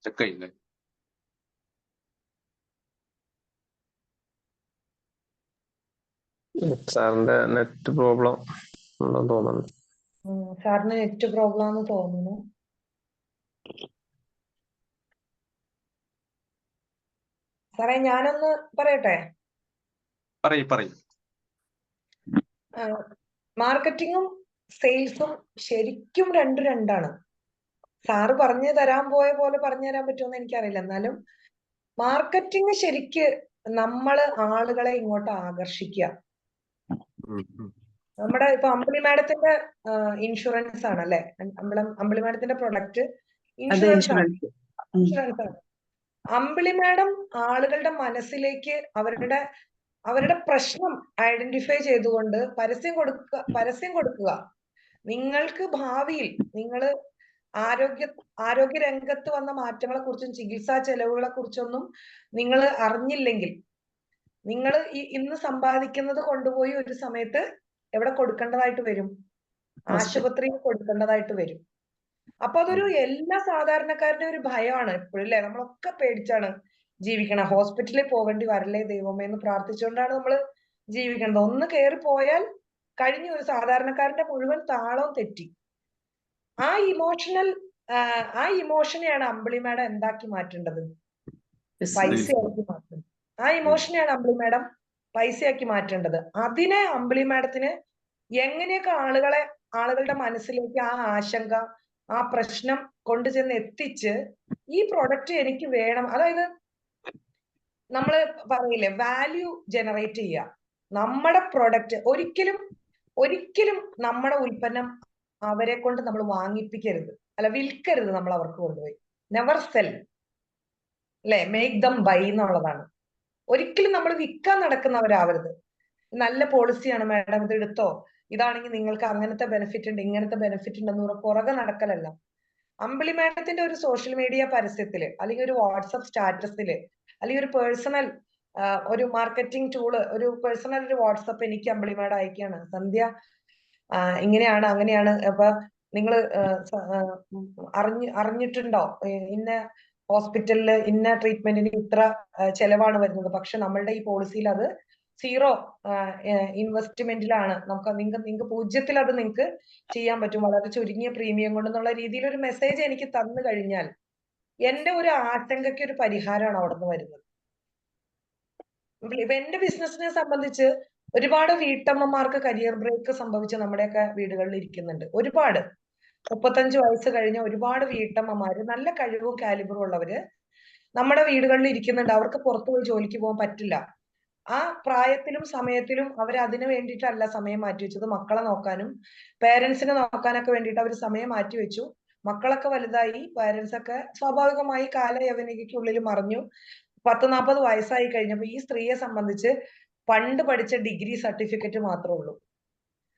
ചെക്കയില്ലേ? സാറിന്റെ നെറ്റ് പ്രോബ്ലം ഉണ്ടെന്ന് തോന്നുന്നു. സാറിന് നെറ്റ് പ്രോബ്ലം ആണെന്ന് തോന്നുന്നു. സാറേ ഞാനൊന്ന് പറയട്ടെ. പറയും. മാർക്കറ്റിങ്ങും സെയിൽസും ശരിക്കും രണ്ടാണ്. സാറ് പറഞ്ഞു തരാൻ പോയ പോലെ പറഞ്ഞു തരാൻ പറ്റുമെന്ന് എനിക്കറിയില്ല. എന്നാലും മാർക്കറ്റിംഗ് ശരിക്ക് നമ്മള് ആളുകളെ ഇങ്ങോട്ട് ആകർഷിക്കുക. നമ്മുടെ ഇപ്പൊ അമ്പിളി മാഡത്തിന്റെ ഇൻഷുറൻസ് ആണ് അല്ലെ? അമ്പിളി മാഡത്തിന്റെ പ്രൊഡക്റ്റ് ഇൻഷുറൻസ് ആണ്. അമ്പിളി മാഡം ആളുകളുടെ മനസ്സിലേക്ക് അവരുടെ പ്രശ്നം ഐഡന്റിഫൈ ചെയ്തുകൊണ്ട് പരസ്യം കൊടുക്കുക. നിങ്ങൾക്ക് ഭാവിയിൽ നിങ്ങള് ആരോഗ്യ രംഗത്ത് വന്ന മാറ്റങ്ങളെ കുറിച്ചും ചികിത്സാ ചെലവുകളെ കുറിച്ചൊന്നും നിങ്ങൾ അറിഞ്ഞില്ലെങ്കിൽ നിങ്ങൾ ഇന്ന് സമ്പാദിക്കുന്നത് കൊണ്ടുപോയി ഒരു സമയത്ത് എവിടെ കൊടുക്കേണ്ടതായിട്ട് വരും? ആശുപത്രിയിൽ കൊടുക്കേണ്ടതായിട്ട് വരും. അപ്പൊ അതൊരു എല്ലാ സാധാരണക്കാരുടെ ഒരു ഭയമാണ് എപ്പോഴും അല്ലെ? നമ്മളൊക്കെ പേടിച്ചാണ് ജീവിക്കണം. ഹോസ്പിറ്റലിൽ പോകേണ്ടി വരല്ലേ ദൈവമേ എന്ന് പ്രാർത്ഥിച്ചുകൊണ്ടാണ് നമ്മൾ ജീവിക്കുന്നത്. ഒന്ന് കയറി പോയാൽ കഴിഞ്ഞ ഒരു സാധാരണക്കാരന്റെ മുഴുവൻ താളവും തെറ്റി. ആ ഇമോഷണൽ ആ ഇമോഷനെയാണ് അമ്പിളി മാഡം എന്താക്കി മാറ്റേണ്ടത്? പൈസയാക്കി മാറ്റുന്നത്. ആ ഇമോഷനെയാണ് അമ്പിളി മാഡം പൈസയാക്കി മാറ്റേണ്ടത്. അതിനെ അമ്പിളി മാഡത്തിന് എങ്ങനെയൊക്കെ ആളുകളുടെ മനസ്സിലേക്ക് ആ ആശങ്ക, ആ പ്രശ്നം കൊണ്ടുചെന്ന് എത്തിച്ച് ഈ പ്രൊഡക്റ്റ് എനിക്ക് വേണം, അതായത് നമ്മള് പറയില്ലേ വാല്യൂ ജനറേറ്റ് ചെയ്യുക. നമ്മുടെ പ്രൊഡക്റ്റ് ഒരിക്കലും നമ്മുടെ ഉൽപ്പന്നം അവരെ കൊണ്ട് നമ്മൾ വാങ്ങിപ്പിക്കരുത്, അല്ല വിൽക്കരുത്. നമ്മൾ അവർക്ക് കൊണ്ടുപോയി നെവർ സെൽ, അല്ലെ, മേക്ക് ദം ബൈ എന്നുള്ളതാണ്. ഒരിക്കലും നമ്മൾ വിൽക്കാൻ നടക്കുന്നവരാവരുത്. നല്ല പോളിസിയാണ് മാഡം, ഇത് എടുത്തോ, ഇതാണെങ്കിൽ നിങ്ങൾക്ക് അങ്ങനത്തെ ബെനിഫിറ്റ് ഉണ്ട്, ഇങ്ങനത്തെ ബെനിഫിറ്റ് ഉണ്ടെന്ന് പുറകെ നടക്കലല്ല. അമ്പിളി മാഡത്തിന്റെ ഒരു സോഷ്യൽ മീഡിയ പരസ്യത്തില്, അല്ലെങ്കിൽ ഒരു വാട്സപ്പ് സ്റ്റാറ്റസില്, അല്ലെങ്കിൽ ഒരു പേഴ്സണൽ ഒരു മാർക്കറ്റിംഗ് ടൂള്, ഒരു പേഴ്സണൽ ഒരു വാട്സപ്പ് എനിക്ക് അമ്പിളി മാഡം അയക്കുകയാണ്, സന്ധ്യ ഇങ്ങനെയാണ് അങ്ങനെയാണ്, അപ്പൊ നിങ്ങള് അറിഞ്ഞിട്ടുണ്ടോ ഇന്ന ഹോസ്പിറ്റലില് ഇന്ന ട്രീറ്റ്മെന്റിന് ഇത്ര ചെലവാണ് വരുന്നത്, പക്ഷെ നമ്മളുടെ ഈ പോളിസിയിൽ അത് 0 ഇൻവെസ്റ്റ്മെന്റിലാണ്, നിങ്ങൾക്ക് 0-ൽ അത് നിങ്ങൾക്ക് ചെയ്യാൻ പറ്റും, വളരെ ചുരുങ്ങിയ പ്രീമിയം കൊണ്ടെന്നുള്ള രീതിയിൽ ഒരു മെസ്സേജ് എനിക്ക് തന്നു കഴിഞ്ഞാൽ എന്റെ ഒരു ആശങ്കയ്ക്ക് ഒരു പരിഹാരമാണ് അവിടെ നിന്ന് വരുന്നത്. എന്റെ ബിസിനസിനെ സംബന്ധിച്ച് ഒരുപാട് വീട്ടമ്മമാർക്ക് കരിയർ ബ്രേക്ക് സംഭവിച്ച് നമ്മുടെയൊക്കെ വീടുകളിൽ ഇരിക്കുന്നുണ്ട്. ഒരുപാട് 35 വയസ്സ് കഴിഞ്ഞ ഒരുപാട് വീട്ടമ്മമാര്, നല്ല കഴിവും കാലിബറും ഉള്ളവര് നമ്മുടെ വീടുകളിൽ ഇരിക്കുന്നുണ്ട്. അവർക്ക് പുറത്തു പോയി ജോലിക്ക് പോകാൻ പറ്റില്ല. ആ പ്രായത്തിലും സമയത്തിലും അവർ അതിനു വേണ്ടിയിട്ടല്ല സമയം മാറ്റിവെച്ചത്, മക്കളെ നോക്കാനും പേരൻസിനെ നോക്കാനൊക്കെ വേണ്ടിയിട്ട് അവർ സമയം മാറ്റിവെച്ചു. മക്കളൊക്കെ വലുതായി, പേരൻസ് ഒക്കെ സ്വാഭാവികമായി കാലയവനികയ്ക്കുള്ളിൽ മറിഞ്ഞു. 40-40 വയസ്സായി കഴിഞ്ഞപ്പോ ഈ സ്ത്രീയെ സംബന്ധിച്ച് പണ്ട് പഠിച്ച ഡിഗ്രി സർട്ടിഫിക്കറ്റ് മാത്രമേ ഉള്ളൂ.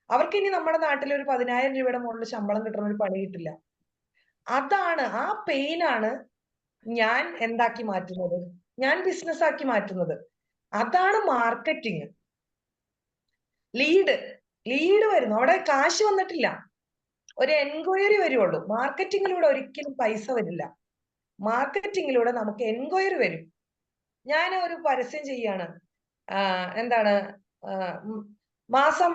അവർക്ക് ഇനി നമ്മുടെ നാട്ടിൽ ഒരു 10,000 രൂപയുടെ മുകളിൽ ശമ്പളം കിട്ടുന്ന ഒരു പണി കിട്ടില്ല. അതാണ്, ആ പെയിനാണ് ഞാൻ എന്താക്കി മാറ്റുന്നത്, ഞാൻ ബിസിനസ് ആക്കി മാറ്റുന്നത്. അതാണ് മാർക്കറ്റിംഗ്. ലീഡ് വരുന്നു, അവിടെ കാശ് വന്നിട്ടില്ല, ഒരു എൻക്വയറി വരുള്ളൂ. മാർക്കറ്റിംഗിലൂടെ ഒരിക്കലും പൈസ വരില്ല. മാർക്കറ്റിംഗിലൂടെ നമുക്ക് എൻക്വയറി വരും. ഞാൻ ഒരു പരസ്യം ചെയ്യാണ്, എന്താണ്, മാസം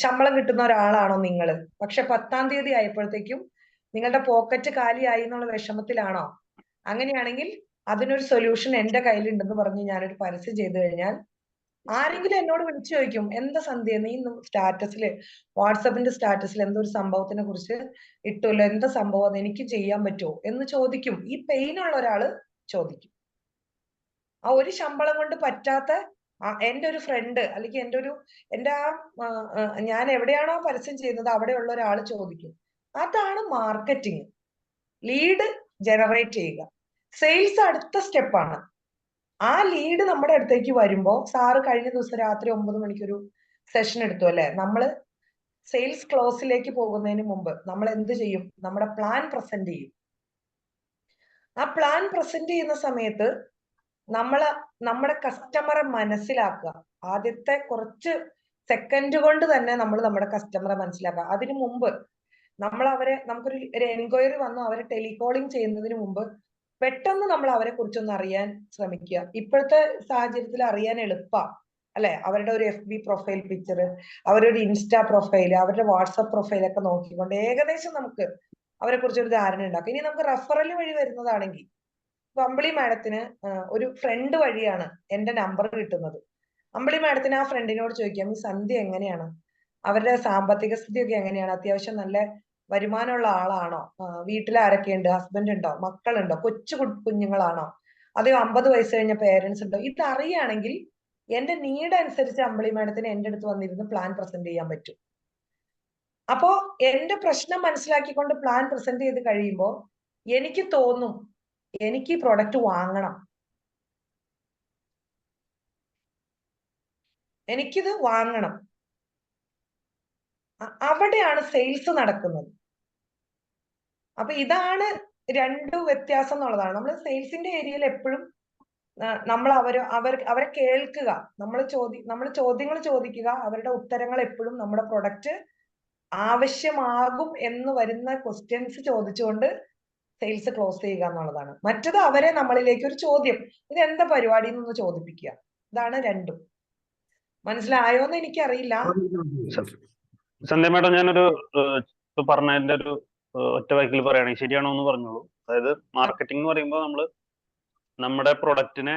ശമ്പളം കിട്ടുന്ന ഒരാളാണോ നിങ്ങള്, പക്ഷെ 10-ാം തീയതി ആയപ്പോഴത്തേക്കും നിങ്ങളുടെ പോക്കറ്റ് കാലിയായി എന്നുള്ള വിഷമത്തിലാണോ? അങ്ങനെയാണെങ്കിൽ അതിനൊരു സൊല്യൂഷൻ എന്റെ കയ്യിലുണ്ടെന്ന് പറഞ്ഞ് ഞാനൊരു പരസ്യം ചെയ്തു കഴിഞ്ഞാൽ ആരെങ്കിലും എന്നോട് വിളിച്ചു ചോദിക്കും, എന്താ സന്ധ്യ നീ സ്റ്റാറ്റസില്, വാട്സപ്പിന്റെ സ്റ്റാറ്റസിൽ എന്തോ ഒരു സംഭവത്തിനെ കുറിച്ച് ഇട്ടുമല്ലോ, എന്താ സംഭവം, അത് എനിക്ക് ചെയ്യാൻ പറ്റുമോ എന്ന് ചോദിക്കും. ഈ പെയിൻ ഉള്ള ഒരാള് ചോദിക്കും. ആ ഒരു ശമ്പളം കൊണ്ട് പറ്റാത്ത എന്റെ ഒരു ഫ്രണ്ട്, അല്ലെങ്കിൽ എന്റെ ഞാൻ എവിടെയാണോ പരസ്യം ചെയ്യുന്നത് അവിടെയുള്ള ഒരാൾ ചോദിക്കും. അതാണ് മാർക്കറ്റിംഗ്. ലീഡ് ജനറേറ്റ് ചെയ്യുക. സെയിൽസ് അടുത്ത സ്റ്റെപ്പാണ്. ആ ലീഡ് നമ്മുടെ അടുത്തേക്ക് വരുമ്പോ, സാറ് കഴിഞ്ഞ ദിവസം രാത്രി 9 മണിക്കൊരു സെഷൻ എടുത്തു അല്ലെ, നമ്മള് സെയിൽസ് ക്ലോസിലേക്ക് പോകുന്നതിന് മുമ്പ് നമ്മൾ എന്ത് ചെയ്യും? നമ്മുടെ പ്ലാൻ പ്രസന്റ് ചെയ്യും. ആ പ്ലാൻ പ്രസന്റ് ചെയ്യുന്ന സമയത്ത് നമ്മുടെ കസ്റ്റമറെ മനസ്സിലാക്കുക. ആദ്യത്തെ കുറച്ച് സെക്കൻഡ് കൊണ്ട് തന്നെ നമ്മൾ നമ്മുടെ കസ്റ്റമറെ മനസ്സിലാക്കുക. അതിനു മുമ്പ് നമുക്കൊരു എൻക്വയറി വന്നു, അവരെ ടെലികോളിംഗ് ചെയ്യുന്നതിന് മുമ്പ് പെട്ടെന്ന് നമ്മൾ അവരെ കുറിച്ചൊന്ന് അറിയാൻ ശ്രമിക്കുക. ഇപ്പോഴത്തെ സാഹചര്യത്തിൽ അറിയാൻ എളുപ്പമാണ് അല്ലെ? അവരുടെ ഒരു FB പ്രൊഫൈൽ പിക്ചർ, അവരുടെ ഒരു ഇൻസ്റ്റാ പ്രൊഫൈൽ, അവരുടെ വാട്സപ്പ് പ്രൊഫൈൽ ഒക്കെ നോക്കിക്കൊണ്ട് ഏകദേശം നമുക്ക് അവരെ കുറിച്ച് ഒരു ധാരണ ഉണ്ടാക്കും. ഇനി നമുക്ക് റെഫറൽ വഴി വരുന്നതാണെങ്കിൽ, അമ്പിളി മാഡത്തിന് ഒരു ഫ്രണ്ട് വഴിയാണ് എന്റെ നമ്പർ കിട്ടുന്നത്. അമ്പിളി മാഡത്തിന് ആ ഫ്രണ്ടിനോട് ചോദിക്കാം, ഈ സന്ധ്യ എങ്ങനെയാണ്, അവരുടെ സാമ്പത്തിക സ്ഥിതിയൊക്കെ എങ്ങനെയാണ്, അത്യാവശ്യം നല്ല വരുമാനമുള്ള ആളാണോ, വീട്ടിൽ ആരൊക്കെയുണ്ട്, ഹസ്ബൻഡ് ഉണ്ടോ, മക്കളുണ്ടോ, കുഞ്ഞുങ്ങളാണോ, അതെയോ 50 വയസ്സ് കഴിഞ്ഞ പേരൻസ് ഉണ്ടോ? ഇത് അറിയുകയാണെങ്കിൽ എന്റെ നീഡ് അനുസരിച്ച് അമ്പിളി മാഡത്തിന് എന്റെ അടുത്ത് വന്നിരുന്ന് പ്ലാൻ പ്രസന്റ് ചെയ്യാൻ പറ്റും. അപ്പോ എന്റെ പ്രശ്നം മനസ്സിലാക്കിക്കൊണ്ട് പ്ലാൻ പ്രസന്റ് ചെയ്ത് കഴിയുമ്പോ എനിക്ക് തോന്നും, എനിക്ക് ഈ പ്രൊഡക്റ്റ് വാങ്ങണം, എനിക്കിത് വാങ്ങണം. അവിടെയാണ് സെയിൽസ് നടക്കുന്നത്. അപ്പൊ ഇതാണ് രണ്ടു വ്യത്യാസം എന്നുള്ളതാണ്. നമ്മൾ സെയിൽസിന്റെ ഏരിയയിൽ എപ്പോഴും നമ്മൾ അവരെ കേൾക്കുക, നമ്മൾ ചോദ്യങ്ങൾ ചോദിക്കുക, അവരുടെ ഉത്തരങ്ങൾ എപ്പോഴും നമ്മുടെ പ്രൊഡക്റ്റ് ആവശ്യമാകും എന്ന് വരുന്ന ക്വസ്റ്റ്യൻസ് ചോദിച്ചുകൊണ്ട് സെയിൽസ് ക്ലോസ് ചെയ്യുക എന്നുള്ളതാണ്. മറ്റത് അവരെ നമ്മളിലേക്ക് ഒരു ചോദ്യം, ഇത് എന്താ പരിപാടി എന്നൊന്ന് ചോദിപ്പിക്കുക. ഇതാണ് രണ്ടും. മനസ്സിലായോ എന്ന് എനിക്കറിയില്ല. സന്ധ്യ മാഡം, ഞാനൊരു പറഞ്ഞതിന്റെ ഒരു ഒറ്റ വാക്കിൽ പറയുകയാണെങ്കിൽ ശരിയാണോ എന്ന് പറഞ്ഞോളൂ. അതായത് മാർക്കറ്റിംഗ് എന്ന് പറയുമ്പോൾ നമ്മൾ നമ്മുടെ പ്രൊഡക്റ്റിനെ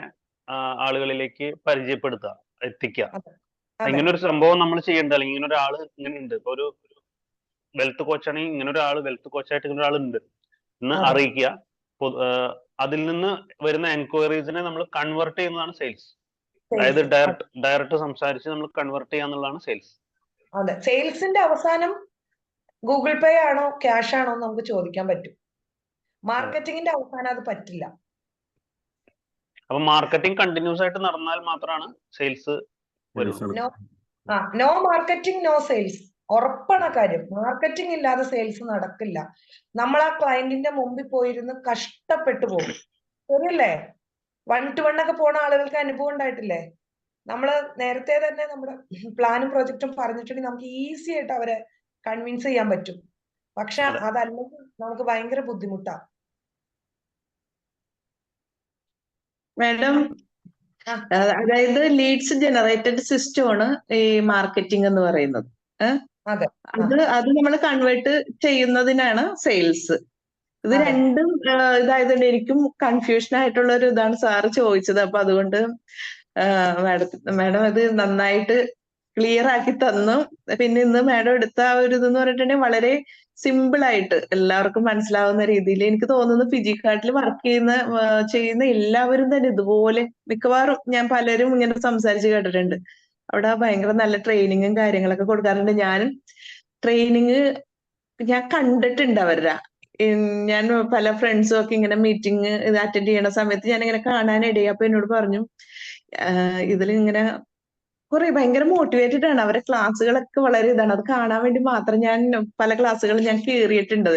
ആളുകളിലേക്ക് പരിചയപ്പെടുത്തുക, എത്തിക്കുക. അതെ അതെ ഇങ്ങനെ ഒരു സംഭവം നമ്മൾ ചെയ്യേണ്ട, അല്ലെങ്കിൽ ഇങ്ങനെ ഒരാൾ ഇങ്ങനെ ഉണ്ട്. ഇപ്പൊ ഒരു വെൽത്ത് കോച്ചാണെങ്കിൽ ഇങ്ങനെ ഒരാൾ വെൽത്ത് കോച്ചായിട്ട് ഇങ്ങനെ ഒരാളുണ്ട് എന്ന് അതെ അറിയിക്കുക. അതിൽ നിന്ന് വരുന്ന എൻക്വയറീസിനെ നമ്മൾ കൺവേർട്ട് ചെയ്യുന്നതാണ് സെയിൽസ്. അതായത് സെയിൽസ്. ഡയറക്റ്റ് സംസാരിച്ച് നമ്മൾ കൺവേർട്ട് ചെയ്യുക എന്നുള്ളതാണ് സെയിൽസ്. അതെ, സെയിൽസിന്റെ അവസാനം ഗൂഗിൾ പേ ആണോ ക്യാഷ് ആണോ എന്ന് നമുക്ക് ചോദിക്കാൻ പറ്റും. മാർക്കറ്റിംഗിന്റെ അവസാനം അത് പറ്റില്ല. അപ്പൊ മാർക്കറ്റിംഗ് കണ്ടിന്യൂസ് ആയിട്ട് നടന്നാൽ മാത്രമാണ് സെയിൽസ് വരുള്ളൂ. No marketing no sales. ഉറപ്പാണ് കാര്യം. മാർക്കറ്റിംഗ് ഇല്ലാതെ സെയിൽസ് നടക്കില്ല. നമ്മൾ ആ ക്ലയന്റിന്റെ മുമ്പിൽ പോയിരുന്ന് കഷ്ടപ്പെട്ടു പോകും. ശരിയല്ലേ? 1 to 1 ഒക്കെ പോണ ആളുകൾക്ക് അനുഭവം ഉണ്ടായിട്ടില്ലേ? നമ്മള് നേരത്തെ തന്നെ നമ്മുടെ പ്ലാനും പ്രൊജക്റ്റും പറഞ്ഞിട്ടുണ്ടെങ്കിൽ നമുക്ക് ഈസി ആയിട്ട് അവരെ കൺവിൻസ് ചെയ്യാൻ പറ്റും. പക്ഷെ അതല്ലെങ്കിൽ നമുക്ക് ഭയങ്കര ബുദ്ധിമുട്ടാ. മാഡം, അതായത് ലീഡ്സ് ജനറേറ്റഡ് സിസ്റ്റം ആണ് ഈ മാർക്കറ്റിംഗ് എന്ന് പറയുന്നത്. അതെ അത് നമ്മൾ കൺവേർട്ട് ചെയ്യുന്നതിനാണ് സെയിൽസ്. ഇത് അതെ. രണ്ടും ഇതായതുകൊണ്ട് എനിക്കും കൺഫ്യൂഷൻ ആയിട്ടുള്ള ഒരു ഇതാണ് സാറ് ചോദിച്ചത്. അപ്പൊ അതുകൊണ്ട് മാഡം അത് നന്നായിട്ട് ക്ലിയർ ആക്കി തന്നു. പിന്നെ ഇന്ന് മാഡം എടുത്ത ആ ഒരു ഇതെന്ന് പറഞ്ഞിട്ടുണ്ടെങ്കിൽ വളരെ സിമ്പിൾ ആയിട്ട് എല്ലാവർക്കും മനസ്സിലാവുന്ന രീതിയിൽ, എനിക്ക് തോന്നുന്നു ഫിജിക്കാർട്ടിൽ വർക്ക് ചെയ്യുന്ന എല്ലാവരും തന്നെ ഇതുപോലെ, മിക്കവാറും ഞാൻ പലരും ഇങ്ങനെ സംസാരിച്ച് കേട്ടിട്ടുണ്ട്. അവിടെ ഭയങ്കര നല്ല ട്രെയിനിങ്ങും കാര്യങ്ങളൊക്കെ കൊടുക്കാറുണ്ട്. ഞാനും ട്രെയിനിങ് ഞാൻ കണ്ടിട്ടുണ്ട് അവരുടെ. ഞാൻ പല ഫ്രണ്ട്സും ഒക്കെ ഇങ്ങനെ മീറ്റിംഗ് ഇത് അറ്റൻഡ് ചെയ്യണ സമയത്ത് ഞാൻ ഇങ്ങനെ കാണാനിടയായി. അപ്പൊ എന്നോട് പറഞ്ഞു ഇതിൽ ഇങ്ങനെ കുറെ ഭയങ്കര മോട്ടിവേറ്റഡ് ആണ്. അവരെ ക്ലാസ്സുകളൊക്കെ വളരെ ഇതാണ്. അത് കാണാൻ വേണ്ടി മാത്രം ഞാൻ പല ക്ലാസ്സുകൾ ഞാൻ കയറിയിട്ടുണ്ട്.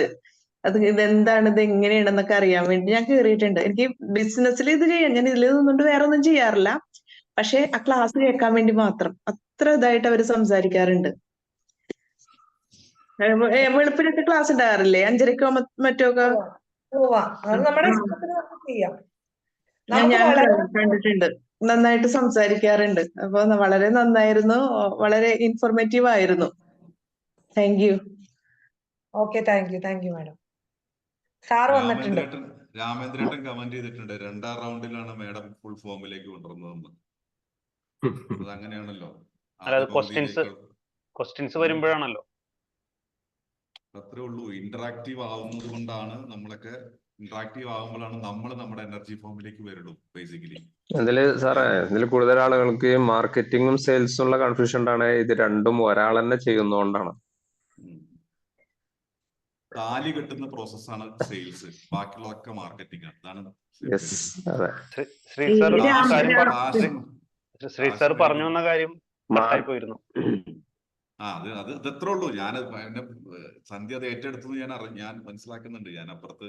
അത് ഇതെന്താണ്, ഇത് എങ്ങനെയാണെന്നൊക്കെ അറിയാൻ വേണ്ടി ഞാൻ കയറിയിട്ടുണ്ട്. എനിക്ക് ബിസിനസ്സിൽ ഇത് ചെയ്യാൻ, ഞാൻ ഇതിൽ നിന്നുകൊണ്ട് വേറെ ഒന്നും ചെയ്യാറില്ല. പക്ഷെ ആ ക്ലാസ് കേൾക്കാൻ വേണ്ടി മാത്രം അത്ര ഇതായിട്ട് അവര് സംസാരിക്കാറുണ്ട്. വെളുപ്പിനൊക്കെ ക്ലാസ് ഉണ്ടാകാറില്ലേ? 5:30 മറ്റോ ഒക്കെ അത് നമ്മുടെ ഇഷ്ടത്തിന് നമുക്ക് ചെയ്യാം. ഞാൻ നമുക്ക് വളരെ കണ്ടിട്ടുണ്ട്. നന്നായിട്ട് സംസാരിക്കാറുണ്ട്. അപ്പൊ വളരെ നന്നായിരുന്നു, വളരെ ഇൻഫോർമേറ്റീവ് ആയിരുന്നു. Thank you. Okay, thank you madam. Sir വന്നിട്ടുണ്ട്. രാമേന്ദ്രേട്ടൻ കമന്റ് ചെയ്തിട്ടുണ്ട് 2ാം റൗണ്ടിലാണ് മാഡം ഫുൾ ഫോമിലേക്ക് കൊണ്ടുവന്നതെന്ന്. അത് അങ്ങനെയാണല്ലോ. അതായത് ക്വസ്റ്റ്യൻസ് വരുമ്പോഴാണല്ലോ. അത്രേ ഉള്ളൂ. ഇന്ററാക്റ്റീവ് ആവുന്നത് കൊണ്ടാണ് നമ്മളൊക്കെ ഇന്ററാക്റ്റീവ് ആവുമ്പോഴാണ് നമ്മൾ നമ്മുടെ എനർജി ഫോമിലേക്ക് വരുള്ളൂ ബേസിക്കലി. ഇതിൽ കൂടുതൽ ആളുകൾക്ക് മാർക്കറ്റിംഗും സെയിൽസും ഉള്ള കൺഫ്യൂഷൻ ആണ്. ഇത് രണ്ടും ഒരാൾ തന്നെ ചെയ്യുന്നതുകൊണ്ടാണ്. താലി കെട്ടുന്ന പ്രോസസ്സാണ് സെയിൽസ്, ബാക്കിയുള്ളതൊക്കെ മാർക്കറ്റിംഗ് ആണ്. അതാണ് ശ്രീ സാർ പറഞ്ഞു വന്ന കാര്യം പോയിരുന്നു. അത് ഇതത്രേ ഉള്ളൂ. എന്നെ സന്ധ്യ അത് ഏറ്റെടുത്തത് ഞാൻ മനസ്സിലാക്കുന്നുണ്ട്. ഞാൻ അപ്പുറത്ത്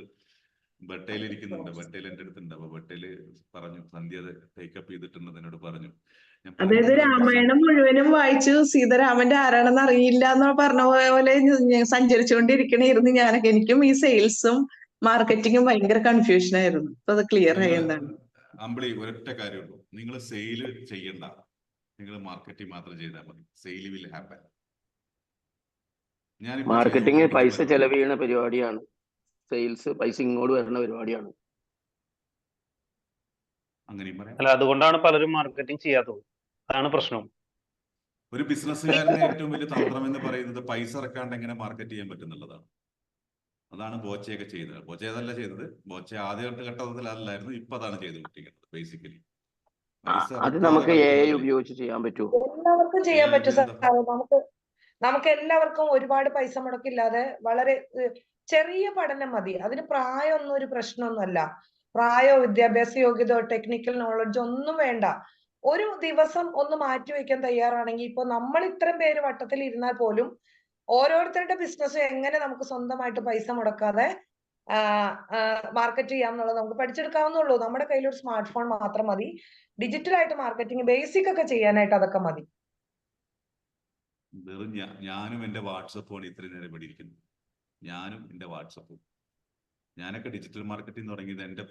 ബട്ടയിൽ ഇരിക്കുന്നുണ്ട്. ബട്ടയിൽ എന്റെ അടുത്തുണ്ട്. അപ്പൊ ബട്ടയില് പറഞ്ഞു സന്ധ്യ അത് ടേക്കപ്പ് ചെയ്തിട്ടുണ്ടെന്ന് എന്നോട് പറഞ്ഞു. അതായത് രാമായണം മുഴുവനും വായിച്ചു സീതാരാമന്റെ ആരാണെന്ന് അറിയില്ല എന്ന് പറഞ്ഞ പോലെ സഞ്ചരിച്ചുകൊണ്ടിരിക്കണായിരുന്നു ഞാനൊക്കെ. എനിക്കും ഈ സെയിൽസും മാർക്കറ്റിംഗും ഭയങ്കര കൺഫ്യൂഷൻ ആയിരുന്നു. അപ്പൊ അത് ക്ലിയർ ആയി. എന്താണ് അമ്പിളി, ഒരൊറ്റ കാര്യമുള്ളൂ. നിങ്ങൾ സെയിൽ ചെയ്യണ്ട, നിങ്ങൾ മാർക്കറ്റിംഗ് മാത്രം ചെയ്താൽ മതി. Sale will happen. മാർക്കറ്റിംഗ് പൈസ ചെലവ് ചെയ്യുന്ന പരിപാടിയാണ്. സെയിൽസ് പൈസ ഇങ്ങോട്ട് വരുന്ന പരിപാടിയാണ്. അല്ല, അതുകൊണ്ടാണ് പലരും മാർക്കറ്റിംഗ് ചെയ്യാത്തത്. അതാണ് പ്രശ്നം. ഒരു ബിസിനസ്സുകാരന്റെ ഏറ്റവും വലിയ തന്ത്രം എന്ന് പറയുന്നത് പൈസ ഇറക്കാണ്ട് എങ്ങനെ മാർക്കറ്റ് ചെയ്യാൻ പറ്റുന്നുള്ളതാണ്. അതാണ് ബോച്ചയൊക്കെ ചെയ്തത്. ബോച്ച അതല്ല ചെയ്തത്. ബോച്ച ആദ്യ ഘട്ടത്തിലല്ലായിരുന്നു, ഇപ്പൊ അതാണ് ചെയ്തുകൊണ്ടിരിക്കുന്നത് ബേസിക്കലി. അത് നമുക്ക് AI ഉപയോഗിച്ച് ചെയ്യാൻ പറ്റുമോ? എല്ലാവർക്കും ചെയ്യാൻ പറ്റും സാർ. നമുക്ക് എല്ലാവർക്കും ഒരുപാട് പൈസ മുടക്കില്ലാതെ വളരെ ചെറിയ പഠനം മതി. അതിന് പ്രായമൊന്നും ഒരു പ്രശ്നമൊന്നുമല്ല. പ്രായോ വിദ്യാഭ്യാസ യോഗ്യതയോ ടെക്നിക്കൽ നോളജോ ഒന്നും വേണ്ട. ഒരു ദിവസം ഒന്ന് മാറ്റിവെക്കാൻ തയ്യാറാണെങ്കിൽ, ഇപ്പൊ നമ്മൾ ഇത്രയും പേര് വട്ടത്തിൽ ഇരുന്നാൽ പോലും ഓരോരുത്തരുടെ ബിസിനസ് എങ്ങനെ നമുക്ക് സ്വന്തമായിട്ട് പൈസ മുടക്കാതെ മാർക്കറ്റ് ചെയ്യാം എന്നുള്ളത് നമുക്ക് പഠിച്ചെടുക്കാവുന്നുള്ളൂ. നമ്മുടെ കയ്യിൽ ഒരു സ്മാർട്ട് ഫോൺ മാത്രം മതി. ഡിജിറ്റലായിട്ട് മാർക്കറ്റിംഗ് ബേസിക് ഒക്കെ ചെയ്യാനായിട്ട് അതൊക്കെ മതി. വെറും ഞാനും എന്റെ വാട്സപ്പുമാണ് ഇത്രയും നേരം ഇവിടെ ഇരിക്കുന്നത്. ഞാനും എന്റെ വാട്സപ്പും. ഞാനൊക്കെ ഡിജിറ്റൽ മാർക്കറ്റിംഗ് തുടങ്ങിയത് എന്റെ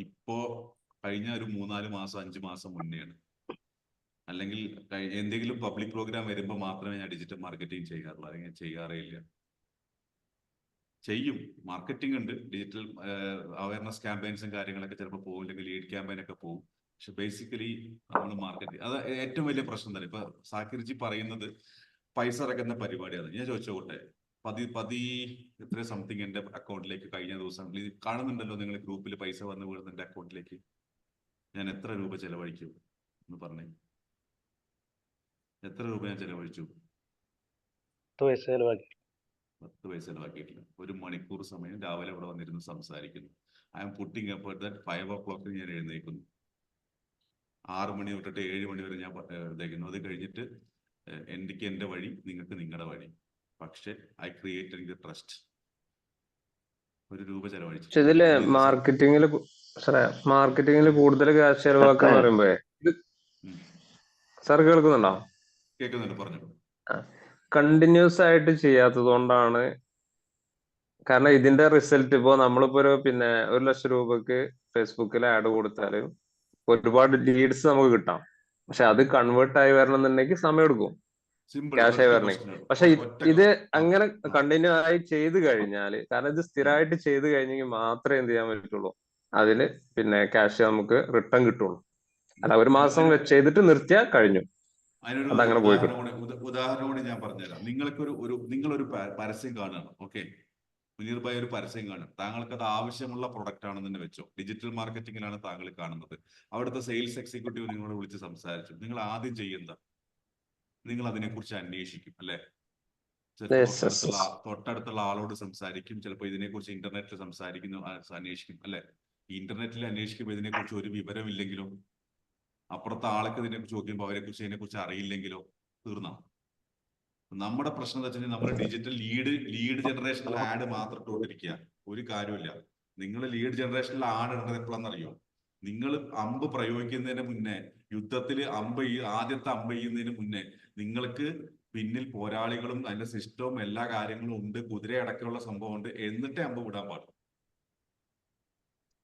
ഇപ്പോ കഴിഞ്ഞ ഒരു 3-4 മാസം 5 മാസം മുന്നെയാണ്. അല്ലെങ്കിൽ എന്തെങ്കിലും പബ്ലിക് പ്രോഗ്രാം വരുമ്പോൾ മാത്രമേ ഞാൻ ഡിജിറ്റൽ മാർക്കറ്റിംഗ് ചെയ്യാറുള്ളൂ. അല്ലെങ്കിൽ ചെയ്യാറേ ഇല്ല. ചെയ്യും. മാർക്കറ്റിംഗ് ഉണ്ട്, ഡിജിറ്റൽ അവയർനെസ് ക്യാമ്പയിൻസും കാര്യങ്ങളൊക്കെ ചിലപ്പോൾ പോകും, അല്ലെങ്കിൽ ലീഡ് ക്യാമ്പയിൻ ഒക്കെ പോകും. പക്ഷെ ബേസിക്കലി നമ്മൾ മാർക്കറ്റിംഗ് അത് ഏറ്റവും വലിയ പ്രശ്നം തന്നെ. ഇപ്പൊ സാക്കിർജി പറയുന്നത് പൈസ ഇറക്കുന്ന പരിപാടിയാണ്. ഞാൻ ചോദിച്ചോട്ടെ, എത്ര സംതിങ് എന്റെ അക്കൗണ്ടിലേക്ക് കഴിഞ്ഞ ദിവസം കാണുന്നുണ്ടല്ലോ, നിങ്ങൾ ഗ്രൂപ്പിൽ പൈസ വന്ന് വീഴുന്ന എന്റെ അക്കൗണ്ടിലേക്ക് ഞാൻ എത്ര രൂപ ചെലവഴിക്കും എന്ന് പറഞ്ഞേ? എത്ര രൂപ ഞാൻ ചെലവഴിച്ചു? 10 പൈസ ചെലവാക്കി. 10 പൈസ ചെലവാക്കിയിട്ടില്ല. 1 മണിക്കൂർ സമയം രാവിലെ ഇവിടെ വന്നിരുന്ന് സംസാരിക്കുന്നു. I am putting effort that 5 o'clock ഞാൻ എഴുന്നേക്കുന്നു. 6 മണി തൊട്ടിട്ട് 7 മണി വരെ ഞാൻ എഴുതേക്കുന്നു. അത് കഴിഞ്ഞിട്ട് എനിക്ക് എന്റെ വഴി, നിങ്ങൾക്ക് നിങ്ങളുടെ വഴി. പക്ഷെ ഐ ക്രിയേറ്റ് ട്രസ്റ്റ്. 1 രൂപ ചെലവഴിച്ചു. പക്ഷെ ഇതില് മാർക്കറ്റിങ്ങിൽ കൂടുതൽ ക്യാഷ് ചെലവാക്കാന്ന് പറയുമ്പോ സാർ കേൾക്കുന്നുണ്ടോ? കേൾക്കുന്നുണ്ട്, പറഞ്ഞു. കണ്ടിന്യൂസ് ആയിട്ട് ചെയ്യാത്തത് കൊണ്ടാണ്. കാരണം ഇതിന്റെ റിസൾട്ട് ഇപ്പോ നമ്മളിപ്പോ ഒരു 1 ലക്ഷം രൂപക്ക് ഫേസ്ബുക്കിൽ ആഡ് കൊടുത്താല് ഒരുപാട് ലീഡ്സ് നമുക്ക് കിട്ടാം. പക്ഷെ അത് കൺവേർട്ട് ആയി വരണം എന്നുണ്ടെങ്കിൽ സമയം എടുക്കും, ക്യാഷ് ആയി വരണമെങ്കിൽ. പക്ഷെ ഇത് അങ്ങനെ കണ്ടിന്യൂ ആയി ചെയ്ത് കഴിഞ്ഞാല്, കാരണം ഇത് സ്ഥിരമായിട്ട് ചെയ്ത് കഴിഞ്ഞെങ്കിൽ മാത്രമേ എന്ത് ചെയ്യാൻ പറ്റുള്ളൂ, അതിന് ക്യാഷ് നമുക്ക് റിട്ടേൺ കിട്ടുള്ളൂ. അല്ല 1 മാസം ചെയ്തിട്ട് നിർത്തിയാൽ കഴിഞ്ഞു, അതിനൊരു അതങ്ങനെ പോയി. ഉദാഹരണം കൂടി ഞാൻ പറഞ്ഞുതരാം. നിങ്ങളൊരു പരസ്യം കാണുകയാണ്, ഓക്കെ, മുനീർ ഭായി ഒരു പരസ്യം കാണും. താങ്കൾക്ക് അത് ആവശ്യമുള്ള പ്രൊഡക്റ്റ് ആണെന്ന് തന്നെ വെച്ചോ. ഡിജിറ്റൽ മാർക്കറ്റിംഗിലാണ് താങ്കൾ കാണുന്നത്. അവിടുത്തെ സെയിൽസ് എക്സിക്യൂട്ടീവ് നിങ്ങളോട് വിളിച്ച് സംസാരിച്ചു. നിങ്ങൾ ആദ്യം ചെയ്യുന്നത്, നിങ്ങൾ അതിനെക്കുറിച്ച് അന്വേഷിക്കും, അല്ലെ? തൊട്ടടുത്തുള്ള ആളോട് സംസാരിക്കും, ചിലപ്പോൾ ഇതിനെക്കുറിച്ച് ഇന്റർനെറ്റിൽ അന്വേഷിക്കും, അല്ലെ? ഇന്റർനെറ്റിൽ അന്വേഷിക്കുമ്പോൾ ഇതിനെക്കുറിച്ച് ഒരു വിവരമില്ലെങ്കിലോ, അപ്പുറത്തെ ആൾക്ക് ഇതിനെക്കുറിച്ച് ചോദിക്കുമ്പോൾ ഇതിനെക്കുറിച്ച് അറിയില്ലെങ്കിലോ തീർന്നാ. നമ്മുടെ പ്രശ്നം എന്താ വെച്ചാൽ നമ്മൾ ഡിജിറ്റൽ ലീഡ് ജനറേഷനിൽ ആഡ് മാത്രം ഇട്ടുകൊണ്ടിരിക്കുക, ഒരു കാര്യമില്ല. നിങ്ങൾ ലീഡ് ജനറേഷനിൽ ആഡ് ഇടുന്നത് എപ്പോഴാണെന്നറിയോ? നിങ്ങൾ അമ്പ് പ്രയോഗിക്കുന്നതിന് മുന്നേ, യുദ്ധത്തിൽ ആദ്യത്തെ അമ്പ് ചെയ്യുന്നതിന് മുന്നേ നിങ്ങൾക്ക് പിന്നിൽ പോരാളികളും അതിന്റെ സിസ്റ്റവും എല്ലാ കാര്യങ്ങളും ഉണ്ട്, കുതിര അടക്കമുള്ള സംഭവം ഉണ്ട്, എന്നിട്ടേ അമ്പ് വിടാൻ പാടും.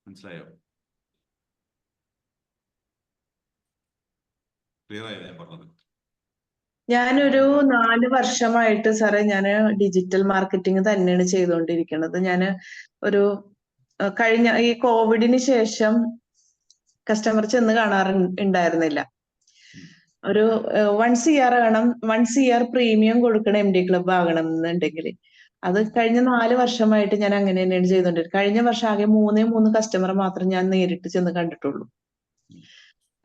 മനസ്സിലായോ? ക്ലിയർ ആയോ ഞാൻ പറഞ്ഞത്? ഞാനൊരു 4 വർഷമായിട്ട് സാറേ ഞാൻ ഡിജിറ്റൽ മാർക്കറ്റിംഗ് തന്നെയാണ് ചെയ്തുകൊണ്ടിരിക്കുന്നത്. ഞാൻ ഒരു കഴിഞ്ഞ ഈ കോവിഡിന് ശേഷം കസ്റ്റമർ ചെന്ന് കാണാറുണ്ടായിരുന്നില്ല. ഒരു 1 ഇയർ പ്രീമിയം കൊടുക്കണം MD ക്ലബ് ആകണം എന്നുണ്ടെങ്കിൽ. അത് കഴിഞ്ഞ 4 വർഷമായിട്ട് ഞാൻ അങ്ങനെ തന്നെയാണ് ചെയ്തുകൊണ്ടിരിക്കുന്നത്. കഴിഞ്ഞ വർഷം ആകെ 3 കസ്റ്റമർ മാത്രം ഞാൻ നേരിട്ട് ചെന്ന് കണ്ടിട്ടുള്ളൂ.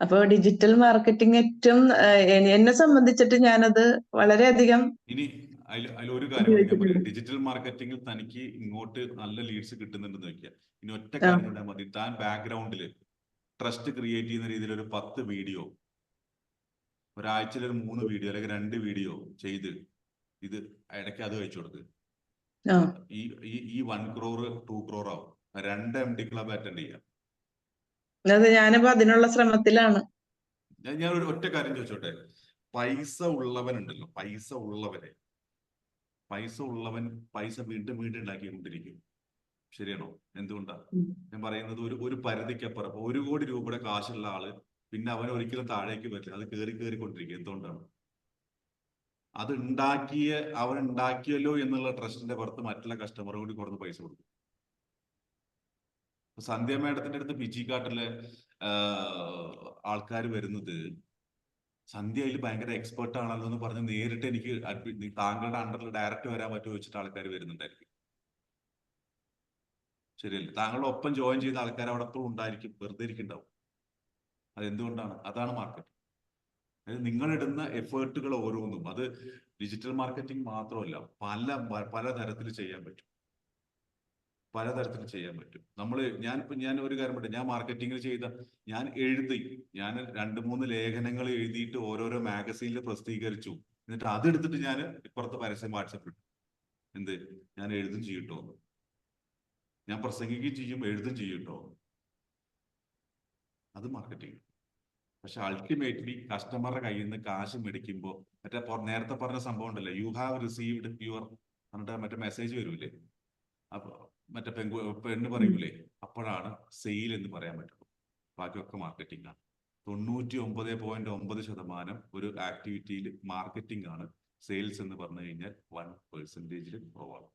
അപ്പൊ ഡിജിറ്റൽ മാർക്കറ്റിംഗ് ഏറ്റവും എന്നെ സംബന്ധിച്ചിട്ട് ഞാനത് വളരെയധികം ഇനി അതിലൊരു കാര്യം ഞാൻ പറയാം. ഡിജിറ്റൽ മാർക്കറ്റിംഗിൽ തനിക്ക് ഇങ്ങോട്ട് നല്ല ലീഡ്സ് കിട്ടുന്നുണ്ടെന്ന് വെക്കുക. ഇനി ഒറ്റ കാര്യം ചെയ്താൽ മതി. താൻ ബാക്ക്ഗ്രൗണ്ടിൽ ട്രസ്റ്റ് ക്രിയേറ്റ് ചെയ്യുന്ന രീതിയിൽ ഒരു 10 വീഡിയോ, ഒരാഴ്ചയിൽ ഒരു 3 വീഡിയോ അല്ലെങ്കിൽ 2 വീഡിയോ ചെയ്ത് ഇത് ഇടയ്ക്ക് അത് വെച്ചു കൊടുക്ക്. ഈ 1 crore 2 crore ആവും. 2 MD ക്ലബ് അറ്റൻഡ് ചെയ്യാം. ഞാനിപ്പോ അതിനുള്ള ശ്രമത്തിലാണ്. ഞാൻ ഒരു ഒറ്റ കാര്യം ചോദിച്ചോട്ടെ, പൈസ ഉള്ളവനുണ്ടല്ലോ, പൈസ ഉള്ളവൻ പൈസ വീണ്ടും ഉണ്ടാക്കിക്കൊണ്ടിരിക്കും. ശരിയാണോ? എന്തുകൊണ്ടാ ഞാൻ പറയുന്നത്? ഒരു പരിധിക്കപ്പുറം 1 കോടി രൂപയുടെ കാശുള്ള ആള് പിന്നെ അവൻ ഒരിക്കലും താഴേക്ക് പറ്റില്ല, അത് കയറിക്കൊണ്ടിരിക്കും. എന്തുകൊണ്ടാണ്? അത് അവൻ ഉണ്ടാക്കിയല്ലോ എന്നുള്ള ട്രസ്റ്റിന്റെ പുറത്ത് മറ്റുള്ള കസ്റ്റമർ കൂടി കൊടുത്ത് പൈസ കൊടുക്കും. സന്ധ്യ മേഡത്തിന്റെ അടുത്ത് പിച്ചിക്കാട്ടിലെ ആൾക്കാർ വരുന്നത്, സന്ധ്യ അതിൽ ഭയങ്കര എക്സ്പെർട്ട് ആണല്ലോ എന്ന് പറഞ്ഞ് നേരിട്ട് എനിക്ക് താങ്കളുടെ അണ്ടറിൽ ഡയറക്റ്റ് വരാൻ പറ്റുമോ വെച്ചിട്ട് ആൾക്കാർ വരുന്നുണ്ടായിരിക്കും. ശരിയല്ലേ? താങ്കളുടെ ഒപ്പം ജോയിൻ ചെയ്ത ആൾക്കാർ അവിടെ എപ്പോഴും ഉണ്ടായിരിക്കും, വെറുതെ ഇരിക്കുന്നുണ്ടാവും. അതെന്തുകൊണ്ടാണ്? അതാണ് മാർക്കറ്റ്. അതായത് നിങ്ങളിടുന്ന എഫേർട്ടുകൾ ഓരോന്നും, അത് ഡിജിറ്റൽ മാർക്കറ്റിംഗ് മാത്രമല്ല, പല തരത്തിൽ ചെയ്യാൻ പറ്റും. ഞാൻ ഒരു കാര്യം പറയട്ടെ, ഞാൻ മാർക്കറ്റിംഗിൽ ഞാൻ 2-3 ലേഖനങ്ങൾ എഴുതിയിട്ട് ഓരോരോ മാഗസീനിൽ പ്രസിദ്ധീകരിച്ചു. എന്നിട്ട് അതെടുത്തിട്ട് ഞാൻ ഇപ്പുറത്ത് പരസ്യം വാട്സപ്പിൽ ഇട്ടു. ഞാൻ എഴുതും ചെയ്യട്ടോ, ഞാൻ പ്രസംഗിക്കുകയും ചെയ്യും, എഴുതും ചെയ്യട്ടോ. അത് മാർക്കറ്റിംഗ്. പക്ഷെ അൾട്ടിമേറ്റ്ലി കസ്റ്റമറുടെ കയ്യിൽ നിന്ന് കാശ് മേടിക്കുമ്പോൾ നേരത്തെ പറഞ്ഞ സംഭവം ഉണ്ടല്ലോ, യു ഹാവ് റിസീവ്ഡ് യുവർ മറ്റേ മെസ്സേജ് വരൂലേ, അപ്പൊ പെണ്ണ് പറയൂലേ, അപ്പോഴാണ് സെയിൽ എന്ന് പറയാൻ പറ്റുള്ളൂ. ബാക്കിയൊക്കെ മാർക്കറ്റിംഗ് ആണ്. 99.9% ഒരു ആക്ടിവിറ്റിയിൽ മാർക്കറ്റിംഗ് ആണ്. സെയിൽസ് എന്ന് പറഞ്ഞു കഴിഞ്ഞാൽ 1% കുറവാണ്.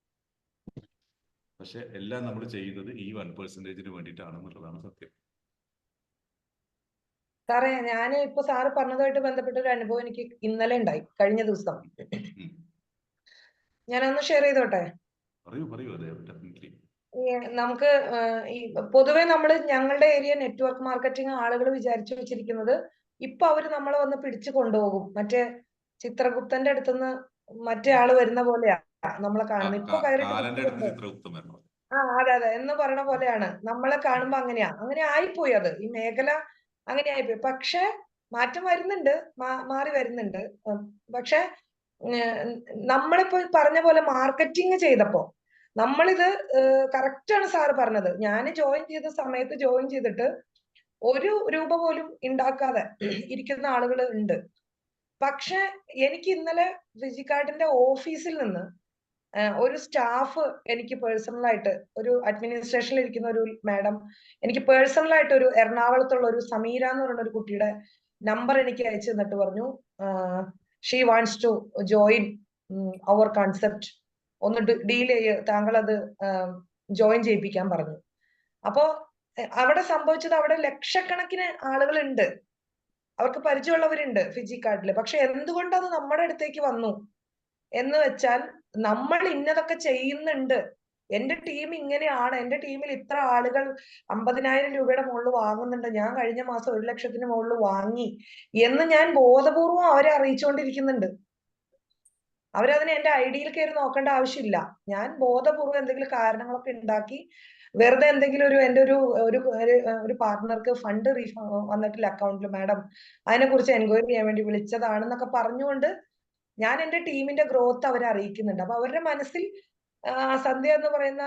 പക്ഷെ എല്ലാം നമ്മൾ ചെയ്യുന്നത് ഈ 1% വേണ്ടിയിട്ടാണെന്നുള്ളതാണ് സത്യം. സാറേ, ഞാൻ ഇപ്പൊ സാറ് പറഞ്ഞതുമായിട്ട് ബന്ധപ്പെട്ട ഒരു അനുഭവം എനിക്ക് ഇന്നലെ ഉണ്ടായി, കഴിഞ്ഞ ദിവസം. ഞാനൊന്ന് ഷെയർ ചെയ്തോട്ടെ? പറയൂ, അതെ, ഡെഫിനറ്റ്ലി. നമുക്ക് ഈ പൊതുവെ ഞങ്ങളുടെ ഏരിയ നെറ്റ്വർക്ക് മാർക്കറ്റിംഗ് ആളുകൾ വിചാരിച്ചു വെച്ചിരിക്കുന്നത് ഇപ്പൊ അവര് നമ്മളെ വന്ന് പിടിച്ചു കൊണ്ടുപോകും, മറ്റേ ചിത്രഗുപ്തന്റെ അടുത്തുനിന്ന് മറ്റേ ആള് വരുന്ന പോലെയാ നമ്മളെ കാണുന്നത്. ഇപ്പൊ കയറിയിട്ട് അതെ എന്ന് പറയണ പോലെയാണ് നമ്മളെ കാണുമ്പോ. അങ്ങനെ ആയിപ്പോയി. അത് ഈ മേഖല അങ്ങനെ ആയിപ്പോയി. പക്ഷെ മാറ്റം വരുന്നുണ്ട്, മാറി വരുന്നുണ്ട്. പക്ഷെ നമ്മളിപ്പോ പറഞ്ഞ പോലെ മാർക്കറ്റിംഗ് ചെയ്തപ്പോ നമ്മളിത് കറക്റ്റാണ് സാറ് പറഞ്ഞത്. ഞാൻ ജോയിൻ ചെയ്ത സമയത്ത് ജോയിൻ ചെയ്തിട്ട് 1 രൂപ പോലും ഉണ്ടാക്കാതെ ഇരിക്കുന്ന ആളുകൾ ഉണ്ട്. പക്ഷെ എനിക്ക് ഇന്നലെ ഫിജിക്കാർഡിന്റെ ഓഫീസിൽ നിന്ന് ഒരു സ്റ്റാഫ് എനിക്ക് പേഴ്സണലായിട്ട്, ഒരു അഡ്മിനിസ്ട്രേഷനിൽ ഇരിക്കുന്ന ഒരു മാഡം എനിക്ക് പേഴ്സണലായിട്ട് ഒരു എറണാകുളത്തുള്ള ഒരു സമീര എന്ന് പറയുന്ന ഒരു കുട്ടിയുടെ നമ്പർ എനിക്ക് അയച്ചു തന്നിട്ട് പറഞ്ഞു, she wants to join our concept, ഒന്ന് ഡീൽ താങ്കൾ അത് ജോയിൻ ചെയ്യിപ്പിക്കാൻ പറഞ്ഞു. അപ്പോ അവിടെ സംഭവിച്ചത്, അവിടെ ലക്ഷക്കണക്കിന് ആളുകൾ ഉണ്ട്, അവർക്ക് പരിചയമുള്ളവരുണ്ട് ഫിജിക്കാർഡില്. പക്ഷെ എന്തുകൊണ്ട് അത് നമ്മുടെ അടുത്തേക്ക് വന്നു എന്ന് വെച്ചാൽ, നമ്മൾ ഇന്നതൊക്കെ ചെയ്യുന്നുണ്ട്, എന്റെ ടീം ഇങ്ങനെയാണ്, എന്റെ ടീമിൽ ഇത്ര ആളുകൾ 50,000 രൂപയുടെ മുകളിൽ വാങ്ങുന്നുണ്ട്, ഞാൻ കഴിഞ്ഞ മാസം 1 ലക്ഷത്തിന് മുകളിൽ വാങ്ങി എന്ന് ഞാൻ ബോധപൂർവം അവരെ അറിയിച്ചുകൊണ്ടിരിക്കുന്നുണ്ട്. അവരതിന് എന്റെ ഐഡിയിൽ കയറി നോക്കേണ്ട ആവശ്യമില്ല. ഞാൻ ബോധപൂർവം എന്തെങ്കിലും കാരണങ്ങളൊക്കെ ഉണ്ടാക്കി വെറുതെ എന്തെങ്കിലും എന്റെ ഒരു പാർട്ട്ണർക്ക് ഫണ്ട് വന്നിട്ടില്ല അക്കൗണ്ടിൽ, മാഡം അതിനെ കുറിച്ച് എൻക്വയറി ചെയ്യാൻ വേണ്ടി വിളിച്ചതാണെന്നൊക്കെ പറഞ്ഞുകൊണ്ട് ഞാൻ എന്റെ ടീമിന്റെ ഗ്രോത്ത് അവരെ അറിയിക്കുന്നുണ്ട്. അപ്പൊ അവരുടെ മനസ്സിൽ സന്ധ്യ എന്ന് പറയുന്ന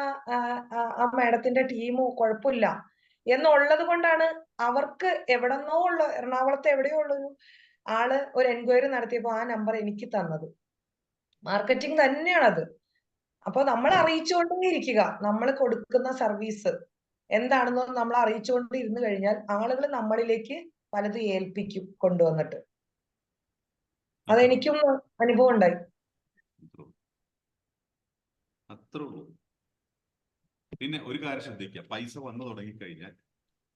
ആ മാഡത്തിന്റെ ടീം കുഴപ്പമില്ല എന്നുള്ളത് കൊണ്ടാണ് അവർക്ക് എവിടെന്നോ ഉള്ള, എറണാകുളത്ത് എവിടെയോ ഉള്ളൊരു ആള് ഒരു എൻക്വയറി നടത്തിയപ്പോ ആ നമ്പർ എനിക്ക് തന്നത്. മാർക്കറ്റിംഗ് തന്നെയാണത്. അപ്പൊ നമ്മൾ അറിയിച്ചുകൊണ്ടേ ഇരിക്കുക, നമ്മൾ കൊടുക്കുന്ന സർവീസ് എന്താണെന്ന് നമ്മൾ അറിയിച്ചുകൊണ്ട് ഇരുന്നു കഴിഞ്ഞാൽ ആളുകൾ നമ്മളിലേക്ക് പലത് ഏൽപ്പിക്കും കൊണ്ടുവന്നിട്ട്. അതെനിക്കും അനുഭവം ഉണ്ടായി. അത്രേ ഉള്ളൂ. പിന്നെ ഒരു കാര്യം ശ്രദ്ധിക്കുക, പൈസ വന്നു തുടങ്ങിക്കഴിഞ്ഞാൽ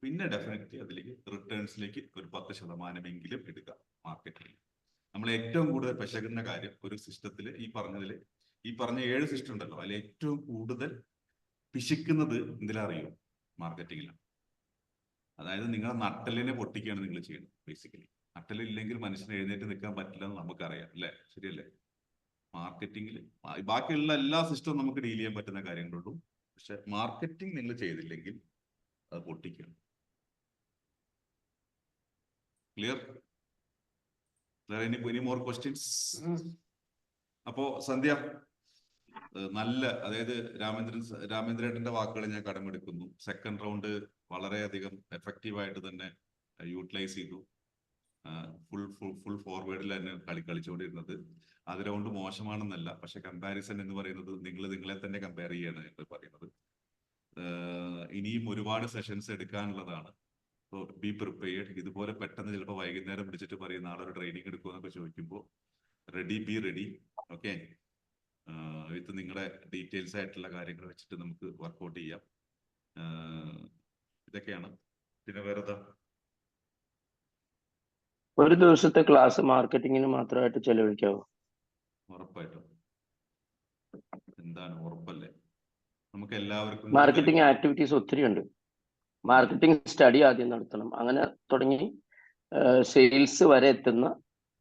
പിന്നെ ഡെഫിനറ്റ്ലി അതിലേക്ക് റിട്ടേൺസിലേക്ക് ഒരു 10% എടുക്കുക മാർക്കറ്റിൽ. നമ്മൾ ഏറ്റവും കൂടുതൽ പെശകുന്ന കാര്യം ഒരു സിസ്റ്റത്തിൽ, ഈ പറഞ്ഞ 7 സിസ്റ്റം ഉണ്ടല്ലോ, അതിൽ ഏറ്റവും കൂടുതൽ പിശിക്കുന്നത് എന്തിലറിയോ? മാർക്കറ്റിങ്ങിലാണ്. അതായത് നിങ്ങളെ നട്ടലിനെ പൊട്ടിക്കുകയാണ് നിങ്ങൾ ചെയ്യുന്നത്. ബേസിക്കലി നട്ടലില്ലെങ്കിൽ മനുഷ്യന് എഴുന്നേറ്റ് നിൽക്കാൻ പറ്റില്ല എന്ന് നമുക്കറിയാം, അല്ലേ? ശരിയല്ലേ? മാർക്കറ്റിങ്ങിൽ ബാക്കിയുള്ള എല്ലാ സിസ്റ്റവും നമുക്ക് ഡീൽ ചെയ്യാൻ പറ്റുന്ന കാര്യങ്ങളുള്ളൂ. പക്ഷെ മാർക്കറ്റിംഗ് നിങ്ങൾ ചെയ്തില്ലെങ്കിൽ അത് പൊട്ടിക്കുകയാണ്. ക്ലിയർ? Any more questions? അപ്പോ സന്ധ്യ, അതായത് രാമേന്ദ്രേട്ടന്റെ വാക്കുകൾ ഞാൻ കടമെടുക്കുന്നു. സെക്കൻഡ് റൗണ്ട് വളരെയധികം എഫക്റ്റീവായിട്ട് തന്നെ യൂട്ടിലൈസ് ചെയ്തു. ഫുൾ ഫോർവേഡിൽ തന്നെ കളിച്ചുകൊണ്ടിരുന്നത്. അത് റൗണ്ട് മോശമാണെന്നല്ല, പക്ഷെ കമ്പാരിസൺ എന്ന് പറയുന്നത് നിങ്ങളെ തന്നെ കമ്പയർ ചെയ്യാണ് എന്ന് പറയുന്നത്. ഇനിയും ഒരുപാട് സെഷൻസ് എടുക്കാനുള്ളതാണ്. Be prepared. ഇതുപോലെ പെട്ടെന്ന് ചിലപ്പോൾ വൈകുന്നേരം വിളിച്ചിട്ട് പറയും നാളെ ഒരു ട്രെയിനിങ് എടുക്കുമെന്നൊക്കെ ചോദിക്കുമ്പോൾ ബി റെഡി. ഓക്കെ, വിത്ത് നിങ്ങളുടെ ഡീറ്റെയിൽസ് ആയിട്ടുള്ള കാര്യങ്ങൾ വെച്ചിട്ട് നമുക്ക് വർക്ക്ഔട്ട് ചെയ്യാം. ഇതൊക്കെയാണ്. പിന്നെ വേറെ ഒരു ദിവസത്തെ ക്ലാസ് മാർക്കറ്റിങ്ങിന് മാത്രമായിട്ട് ചെലവഴിക്കാവോ? ഉറപ്പായിട്ടും. എന്താണ് ഉറപ്പല്ലേ? നമുക്ക് എല്ലാവർക്കും മാർക്കറ്റിംഗ് ആക്ടിവിറ്റീസ് ഒത്തിരി ഉണ്ട്. മാർക്കറ്റിംഗ് സ്റ്റഡി ആദ്യം നടത്തണം. അങ്ങനെ തുടങ്ങി സെയിൽസ് വരെ എത്തുന്ന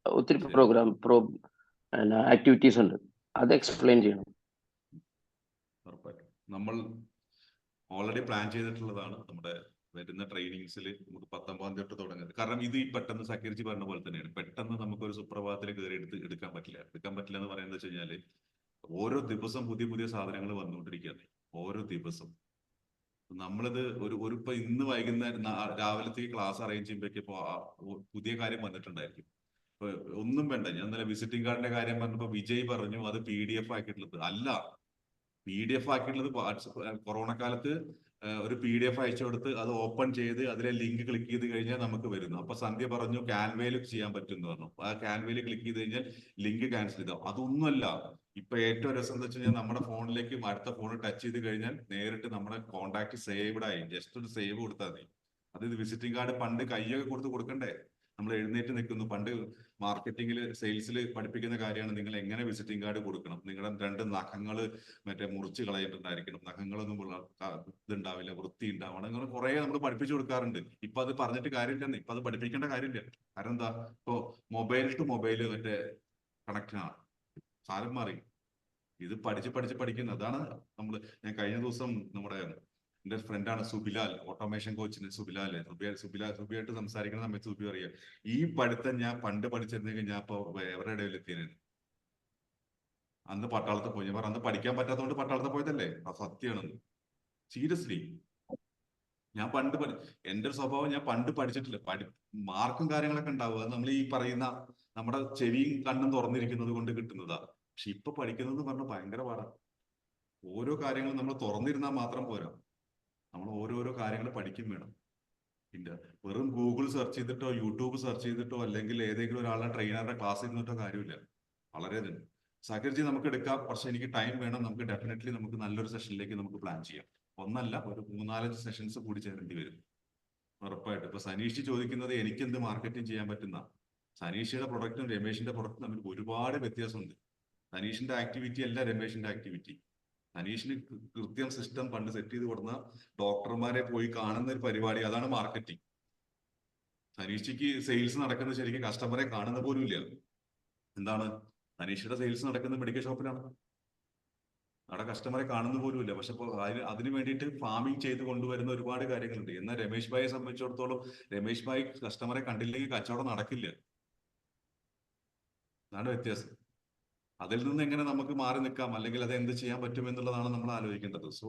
ഒത്തിരി ആക്ടിവിറ്റീസ് ഉണ്ട്. അത് എക്സ്പ്ലെയിൻ ചെയ്യണം. ഉറപ്പായിട്ടും. നമ്മൾ ഓൾറെഡി പ്ലാൻ ചെയ്തിട്ടുള്ളതാണ്. നമ്മുടെ വരുന്ന ട്രെയിനിങ്സിൽ നമുക്ക് 19 തൊട്ട് തുടങ്ങുന്നത്. കാരണം ഇത് പെട്ടെന്ന് സക്കീർജി പറഞ്ഞ പോലെ തന്നെയാണ്. പെട്ടെന്ന് നമുക്കൊരു സുപ്രഭാതത്തിൽ കയറി എടുക്കാൻ പറ്റില്ല എന്ന് പറയുന്നത് വെച്ച് കഴിഞ്ഞാൽ ഓരോ ദിവസം പുതിയ സാധനങ്ങൾ വന്നുകൊണ്ടിരിക്കുകയാണ്. ഓരോ ദിവസം നമ്മളിത് ഇപ്പൊ ഇന്ന് വൈകുന്നേരം രാവിലത്തേക്ക് ക്ലാസ് അറേഞ്ച് ചെയ്യുമ്പോഴേക്കും പുതിയ കാര്യം വന്നിട്ടുണ്ടായിരിക്കും. ഇപ്പൊ ഒന്നും വേണ്ട. ഞാൻ ഇന്നലെ വിസിറ്റിംഗ് കാർഡിന്റെ കാര്യം പറഞ്ഞപ്പോ വിജയ് പറഞ്ഞു അത് PDF ആക്കിയിട്ടുള്ളത് അല്ല. PDF ആക്കിയിട്ടുള്ളത് കൊറോണ കാലത്ത് ഒരു PDF അയച്ചു കൊടുത്ത് അത് ഓപ്പൺ ചെയ്ത് അതിലെ ലിങ്ക് ക്ലിക്ക് ചെയ്ത് കഴിഞ്ഞാൽ നമുക്ക് വരുന്നു. അപ്പൊ സന്ധ്യ പറഞ്ഞു ക്യാൻവയിൽ ചെയ്യാൻ പറ്റും എന്ന് പറഞ്ഞു. ആ ക്യാൻവയിൽ ക്ലിക്ക് ചെയ്ത് കഴിഞ്ഞാൽ ലിങ്ക് ക്യാൻസൽ ചെയ്താൽ അതൊന്നുമല്ല. ഇപ്പൊ ഏറ്റവും രസം എന്താ വെച്ച് കഴിഞ്ഞാൽ നമ്മുടെ ഫോണിലേക്ക് അടുത്ത ഫോൺ ടച്ച് ചെയ്ത് കഴിഞ്ഞാൽ നേരിട്ട് നമ്മുടെ കോൺടാക്ട് സേവ്ഡ് ആയി. ജസ്റ്റ് ഒരു സേവ് കൊടുത്താൽ മതി. അത് വിസിറ്റിംഗ് കാർഡ് പണ്ട് കയ്യൊക്കെ കൊടുക്കണ്ടേ, നമ്മൾ എഴുന്നേറ്റ് നിൽക്കുന്നു. പണ്ട് മാർക്കറ്റിംഗിൽ സെയിൽസിൽ പഠിപ്പിക്കുന്ന കാര്യമാണ് നിങ്ങൾ എങ്ങനെ വിസിറ്റിംഗ് കാർഡ് കൊടുക്കണം. നിങ്ങളുടെ 2 നഖങ്ങൾ മറ്റേ മുറിച്ച് കളയിട്ടുണ്ടായിരിക്കണം, നഖങ്ങളൊന്നും ഇതുണ്ടാവില്ല, വൃത്തി ഉണ്ടാവണം, അങ്ങനെ കുറെ നമ്മൾ പഠിപ്പിച്ചു കൊടുക്കാറുണ്ട്. ഇപ്പൊ അത് പറഞ്ഞിട്ട് കാര്യമില്ലെന്ന്, ഇപ്പൊ അത് പഠിപ്പിക്കേണ്ട കാര്യമില്ല. കാരണം എന്താ, ഇപ്പൊ മൊബൈൽ ടു മൊബൈൽ മറ്റേ കണക്ഷൻ ആണ്, സാധനം മാറി. ഇത് പഠിക്കുന്നത് അതാണ് ഞാൻ കഴിഞ്ഞ ദിവസം നമ്മുടെ എന്റെ ഫ്രണ്ടാണ് സുബിലാൽ, ഓട്ടോമേഷൻ കോച്ചിന് സുബിയായിട്ട് സംസാരിക്കുന്ന സമയത്ത് സുബി അറിയാം, ഈ പഠിത്തം ഞാൻ പണ്ട് പഠിച്ചിരുന്നെങ്കിൽ ഞാൻ ഇപ്പൊ എവരുടെ ഇടയിൽ എത്തിയത്. അന്ന് പട്ടാളത്തിൽ പോയി. ഞാൻ പറഞ്ഞു അന്ന് പഠിക്കാൻ പറ്റാത്തതുകൊണ്ട് പട്ടാളത്തിൽ പോയതല്ലേ, അത് സത്യമാണ്. സീരിയസ്ലി ഞാൻ എന്റെ ഒരു സ്വഭാവം, ഞാൻ പണ്ട് പഠിച്ചിട്ടില്ല. മാർക്കും കാര്യങ്ങളൊക്കെ ഉണ്ടാവുക നമ്മൾ ഈ പറയുന്ന നമ്മുടെ ചെവിയും കണ്ണും തുറന്നിരിക്കുന്നത് കൊണ്ട് കിട്ടുന്നതാ. പക്ഷെ ഇപ്പൊ പഠിക്കുന്നത് പറഞ്ഞാൽ ഭയങ്കര പാടാണ്. ഓരോ കാര്യങ്ങളും നമ്മൾ തുറന്നിരുന്നാൽ മാത്രം പോരാ, നമ്മൾ ഓരോരോ കാര്യങ്ങൾ പഠിക്കും വേണം. പിന്നെ വെറും ഗൂഗിൾ സെർച്ച് ചെയ്തിട്ടോ യൂട്യൂബ് സെർച്ച് ചെയ്തിട്ടോ അല്ലെങ്കിൽ ഏതെങ്കിലും ഒരാളുടെ ട്രെയിനറുടെ ക്ലാസ് ഇരുന്നിട്ടോ കാര്യമില്ല. വളരെ സഹകരിച്ച് നമുക്ക് എടുക്കാം, പക്ഷെ എനിക്ക് ടൈം വേണം. നമുക്ക് ഡെഫിനറ്റ്ലി നമുക്ക് നല്ലൊരു സെഷനിലേക്ക് നമുക്ക് പ്ലാൻ ചെയ്യാം. ഒന്നല്ല, ഒരു 3-4 സെഷൻസ് കൂടി ചേരേണ്ടി വരും ഉറപ്പായിട്ട്. ഇപ്പൊ സനീഷ് ചോദിക്കുന്നത് എനിക്ക് എന്ത് മാർക്കറ്റിംഗ് ചെയ്യാൻ പറ്റുന്ന, സനീഷിയുടെ പ്രൊഡക്റ്റും രമേശിന്റെ പ്രൊഡക്റ്റും തമ്മിൽ ഒരുപാട് വ്യത്യാസമുണ്ട്. സനീഷിന്റെ ആക്ടിവിറ്റി അല്ല രമേശിന്റെ ആക്ടിവിറ്റി. സനീഷിന് കൃത്യം സിസ്റ്റം പണ്ട് സെറ്റ് ചെയ്ത് കൊടുക്കുന്ന ഡോക്ടർമാരെ പോയി കാണുന്ന ഒരു പരിപാടി, അതാണ് മാർക്കറ്റിംഗ്. സനീഷിക്ക് സെയിൽസ് നടക്കുന്നത് ശരിക്കും കസ്റ്റമറെ കാണുന്ന പോലും ഇല്ല. എന്താണ് സനീഷിയുടെ സെയിൽസ് നടക്കുന്നത് മെഡിക്കൽ ഷോപ്പിലാണ്, അവിടെ കസ്റ്റമറെ കാണുന്ന പോലും ഇല്ല. പക്ഷെ ഇപ്പോൾ അതിന് വേണ്ടിയിട്ട് ഫാമിംഗ് ചെയ്ത് കൊണ്ടുവരുന്ന ഒരുപാട് കാര്യങ്ങളുണ്ട്. എന്നാൽ രമേശ് ഭായിയെ സംബന്ധിച്ചിടത്തോളം രമേശ് ഭായി കസ്റ്റമറെ കണ്ടില്ലെങ്കിൽ കച്ചവടം നടക്കില്ല. അതാണ് വ്യത്യാസം. അതിൽ നിന്ന് എങ്ങനെ നമുക്ക് മാറി നിൽക്കാം, അല്ലെങ്കിൽ അത് എന്ത് ചെയ്യാൻ പറ്റും എന്നുള്ളതാണ് നമ്മൾ ആലോചിക്കേണ്ടത്. So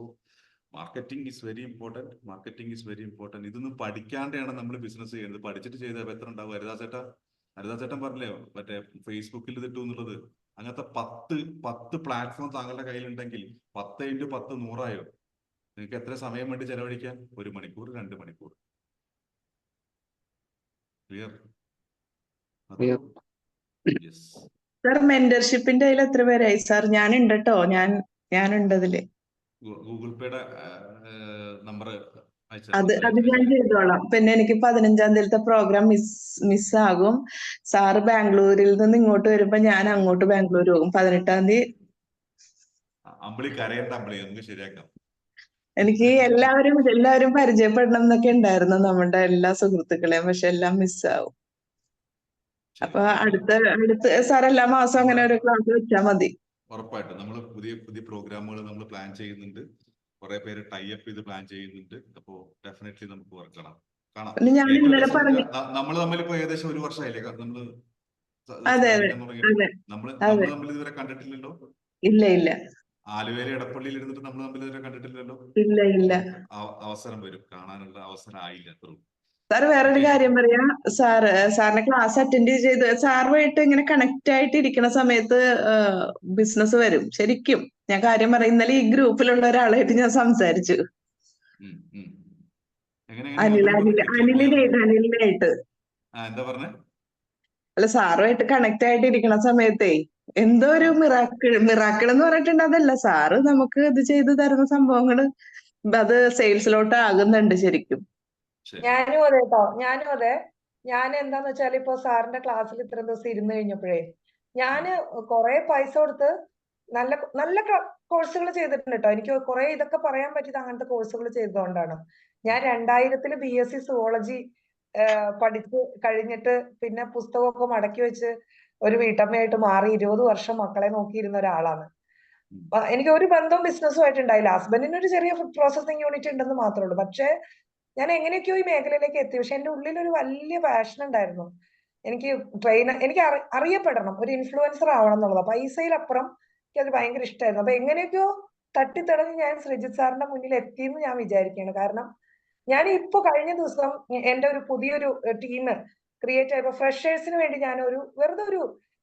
marketing is very important. ഇതൊന്നും പഠിക്കാണ്ടാണ് നമ്മൾ ബിസിനസ് ചെയ്യുന്നത്. പഠിച്ചിട്ട് ചെയ്താൽ എത്ര ഉണ്ടാവും? ഹരിദാസേട്ടൻ പറഞ്ഞില്ലേ മറ്റേ ഫേസ്ബുക്കിൽ ഇതിട്ടു എന്നുള്ളത്. അങ്ങനത്തെ 10 പ്ലാറ്റ്ഫോം താങ്കളുടെ കയ്യിലുണ്ടെങ്കിൽ 10 × 10 100 നിങ്ങൾക്ക് എത്ര സമയം വേണ്ടി ചെലവഴിക്കാൻ? 1 മണിക്കൂർ 2 മണിക്കൂർ. ക്ലിയർ? യെസ്. സാർ മെന്റർഷിപ്പിന്റെ അതിൽ എത്ര പേരായി സാർ? ഞാനുണ്ട് കേട്ടോ, ഞാനുണ്ട് അതില്. ഗൂഗിൾ പേയുടെ നമ്പർ അത് ഞാൻ ചെയ്തോളാം. പിന്നെ എനിക്ക് 15-ാം തീയതിയിലത്തെ പ്രോഗ്രാം മിസ്സാകും. സാറ് ബാംഗ്ലൂരിൽ നിന്ന് ഇങ്ങോട്ട് വരുമ്പോ ഞാൻ അങ്ങോട്ട് ബാംഗ്ലൂർ പോകും 18-ാം തീയതി. നമുക്ക് ശരിയാക്കാം. എനിക്ക് എല്ലാവരും പരിചയപ്പെടണം എന്നൊക്കെ ഉണ്ടായിരുന്നു നമ്മുടെ എല്ലാ സുഹൃത്തുക്കളെയും, പക്ഷെ എല്ലാം മിസ്സാവും. അപ്പൊ അടുത്ത സാർ എല്ലാ മാസം അങ്ങനെ ഒരു ക്ലാസ് വെച്ചാൽ മതി. ഉറപ്പായിട്ടും നമ്മൾ പുതിയ പ്രോഗ്രാമുകൾ നമ്മൾ പ്ലാൻ ചെയ്യുന്നുണ്ട്. കുറെ പേര് ടൈ അപ്പ് ചെയ്ത് പ്ലാൻ ചെയ്യുന്നുണ്ട്. അപ്പോ ഡെഫിനറ്റ്ലി നമുക്ക് വർക്ക് കാണാം. നമ്മൾ തമ്മിൽ ഇപ്പൊ ഏകദേശം 1 വർഷമായില്ലേ നമ്മൾ തമ്മിൽ ഇതുവരെ കണ്ടിട്ടില്ലല്ലോ? ഇല്ല. ആലുവേല എടപ്പള്ളിയിൽ ഇരുന്നിട്ട് നമ്മൾ തമ്മിൽ ഇതുവരെ കണ്ടിട്ടില്ലല്ലോ? ഇല്ല. അവസരം വരും, കാണാനുള്ള അവസരം ആയില്ല. അത്രയും സാർ വേറൊരു കാര്യം പറയാം. സാറിന്റെ ക്ലാസ് അറ്റൻഡ് ചെയ്ത് സാറുമായിട്ട് ഇങ്ങനെ കണക്ട് ആയിട്ട് ഇരിക്കുന്ന സമയത്ത് ബിസിനസ് വരും ശരിക്കും. ഞാൻ കാര്യം പറയാം, ഇന്നലെ ഈ ഗ്രൂപ്പിലുള്ള ഒരാളായിട്ട് ഞാൻ സംസാരിച്ചു, അനിലിനായിട്ട്. അല്ല, സാറുമായിട്ട് കണക്ട് ആയിട്ട് ഇരിക്കുന്ന സമയത്തേ എന്തോ ഒരു മിറാക്കിൾ എന്ന് പറഞ്ഞിട്ടുണ്ട്. അതല്ല, സാറ് നമുക്ക് ഇത് ചെയ്തു തരുന്ന സംഭവങ്ങള് അത് സെയിൽസിലോട്ട് ആകുന്നുണ്ട് ശരിക്കും. ഞാനും അതെ കേട്ടോ, ഞാൻ എന്താന്ന് വെച്ചാൽ ഇപ്പൊ സാറിന്റെ ക്ലാസ്സിൽ ഇത്രയും ദിവസം ഇരുന്ന് കഴിഞ്ഞപ്പോഴേ ഞാന് കുറെ പൈസ കൊടുത്ത് നല്ല കോഴ്സുകൾ ചെയ്തിട്ടുണ്ട് കേട്ടോ. എനിക്ക് കുറെ ഇതൊക്കെ പറയാൻ പറ്റിയത് അങ്ങനത്തെ കോഴ്സുകൾ ചെയ്തതുകൊണ്ടാണ്. ഞാൻ 2000 BSc സുവോളജി പഠിച്ച് കഴിഞ്ഞിട്ട് പിന്നെ പുസ്തകമൊക്കെ മടക്കി വെച്ച് ഒരു വീട്ടമ്മയായിട്ട് മാറി 20 വർഷം മക്കളെ നോക്കിയിരുന്ന ഒരാളാണ്. എനിക്ക് ഒരു ബന്ധവും ബിസിനസ്സുമായിട്ട് ഉണ്ടായില്ല. ഹസ്ബൻഡിന് ഒരു ചെറിയ ഫുഡ് പ്രോസസിങ് യൂണിറ്റ് ഉണ്ടെന്ന് മാത്രമേ ഉള്ളൂ. പക്ഷെ ഞാൻ എങ്ങനെയൊക്കെയോ ഈ മേഖലയിലേക്ക് എത്തി. പക്ഷെ എന്റെ ഉള്ളിൽ ഒരു വലിയ പാഷൻ ഉണ്ടായിരുന്നു. എനിക്ക് എനിക്ക് അറിയപ്പെടണം, ഒരു ഇൻഫ്ലുവൻസർ ആവണം എന്നുള്ളത്. പൈസയിലപ്പുറം എനിക്കത് ഭയങ്കര ഇഷ്ടമായിരുന്നു. അപ്പൊ എങ്ങനെയൊക്കെയോ തട്ടിത്തടഞ്ഞ് ഞാൻ ശ്രീജിത്ത് സാറിന്റെ മുന്നിൽ എത്തിയെന്ന് ഞാൻ വിചാരിക്കുകയാണ്. കാരണം ഞാൻ ഇപ്പൊ കഴിഞ്ഞ ദിവസം എന്റെ ഒരു പുതിയൊരു ടീം ക്രിയേറ്റ് ആയപ്പോ ഫ്രഷേഴ്സിന് വേണ്ടി ഞാൻ വെറുതെ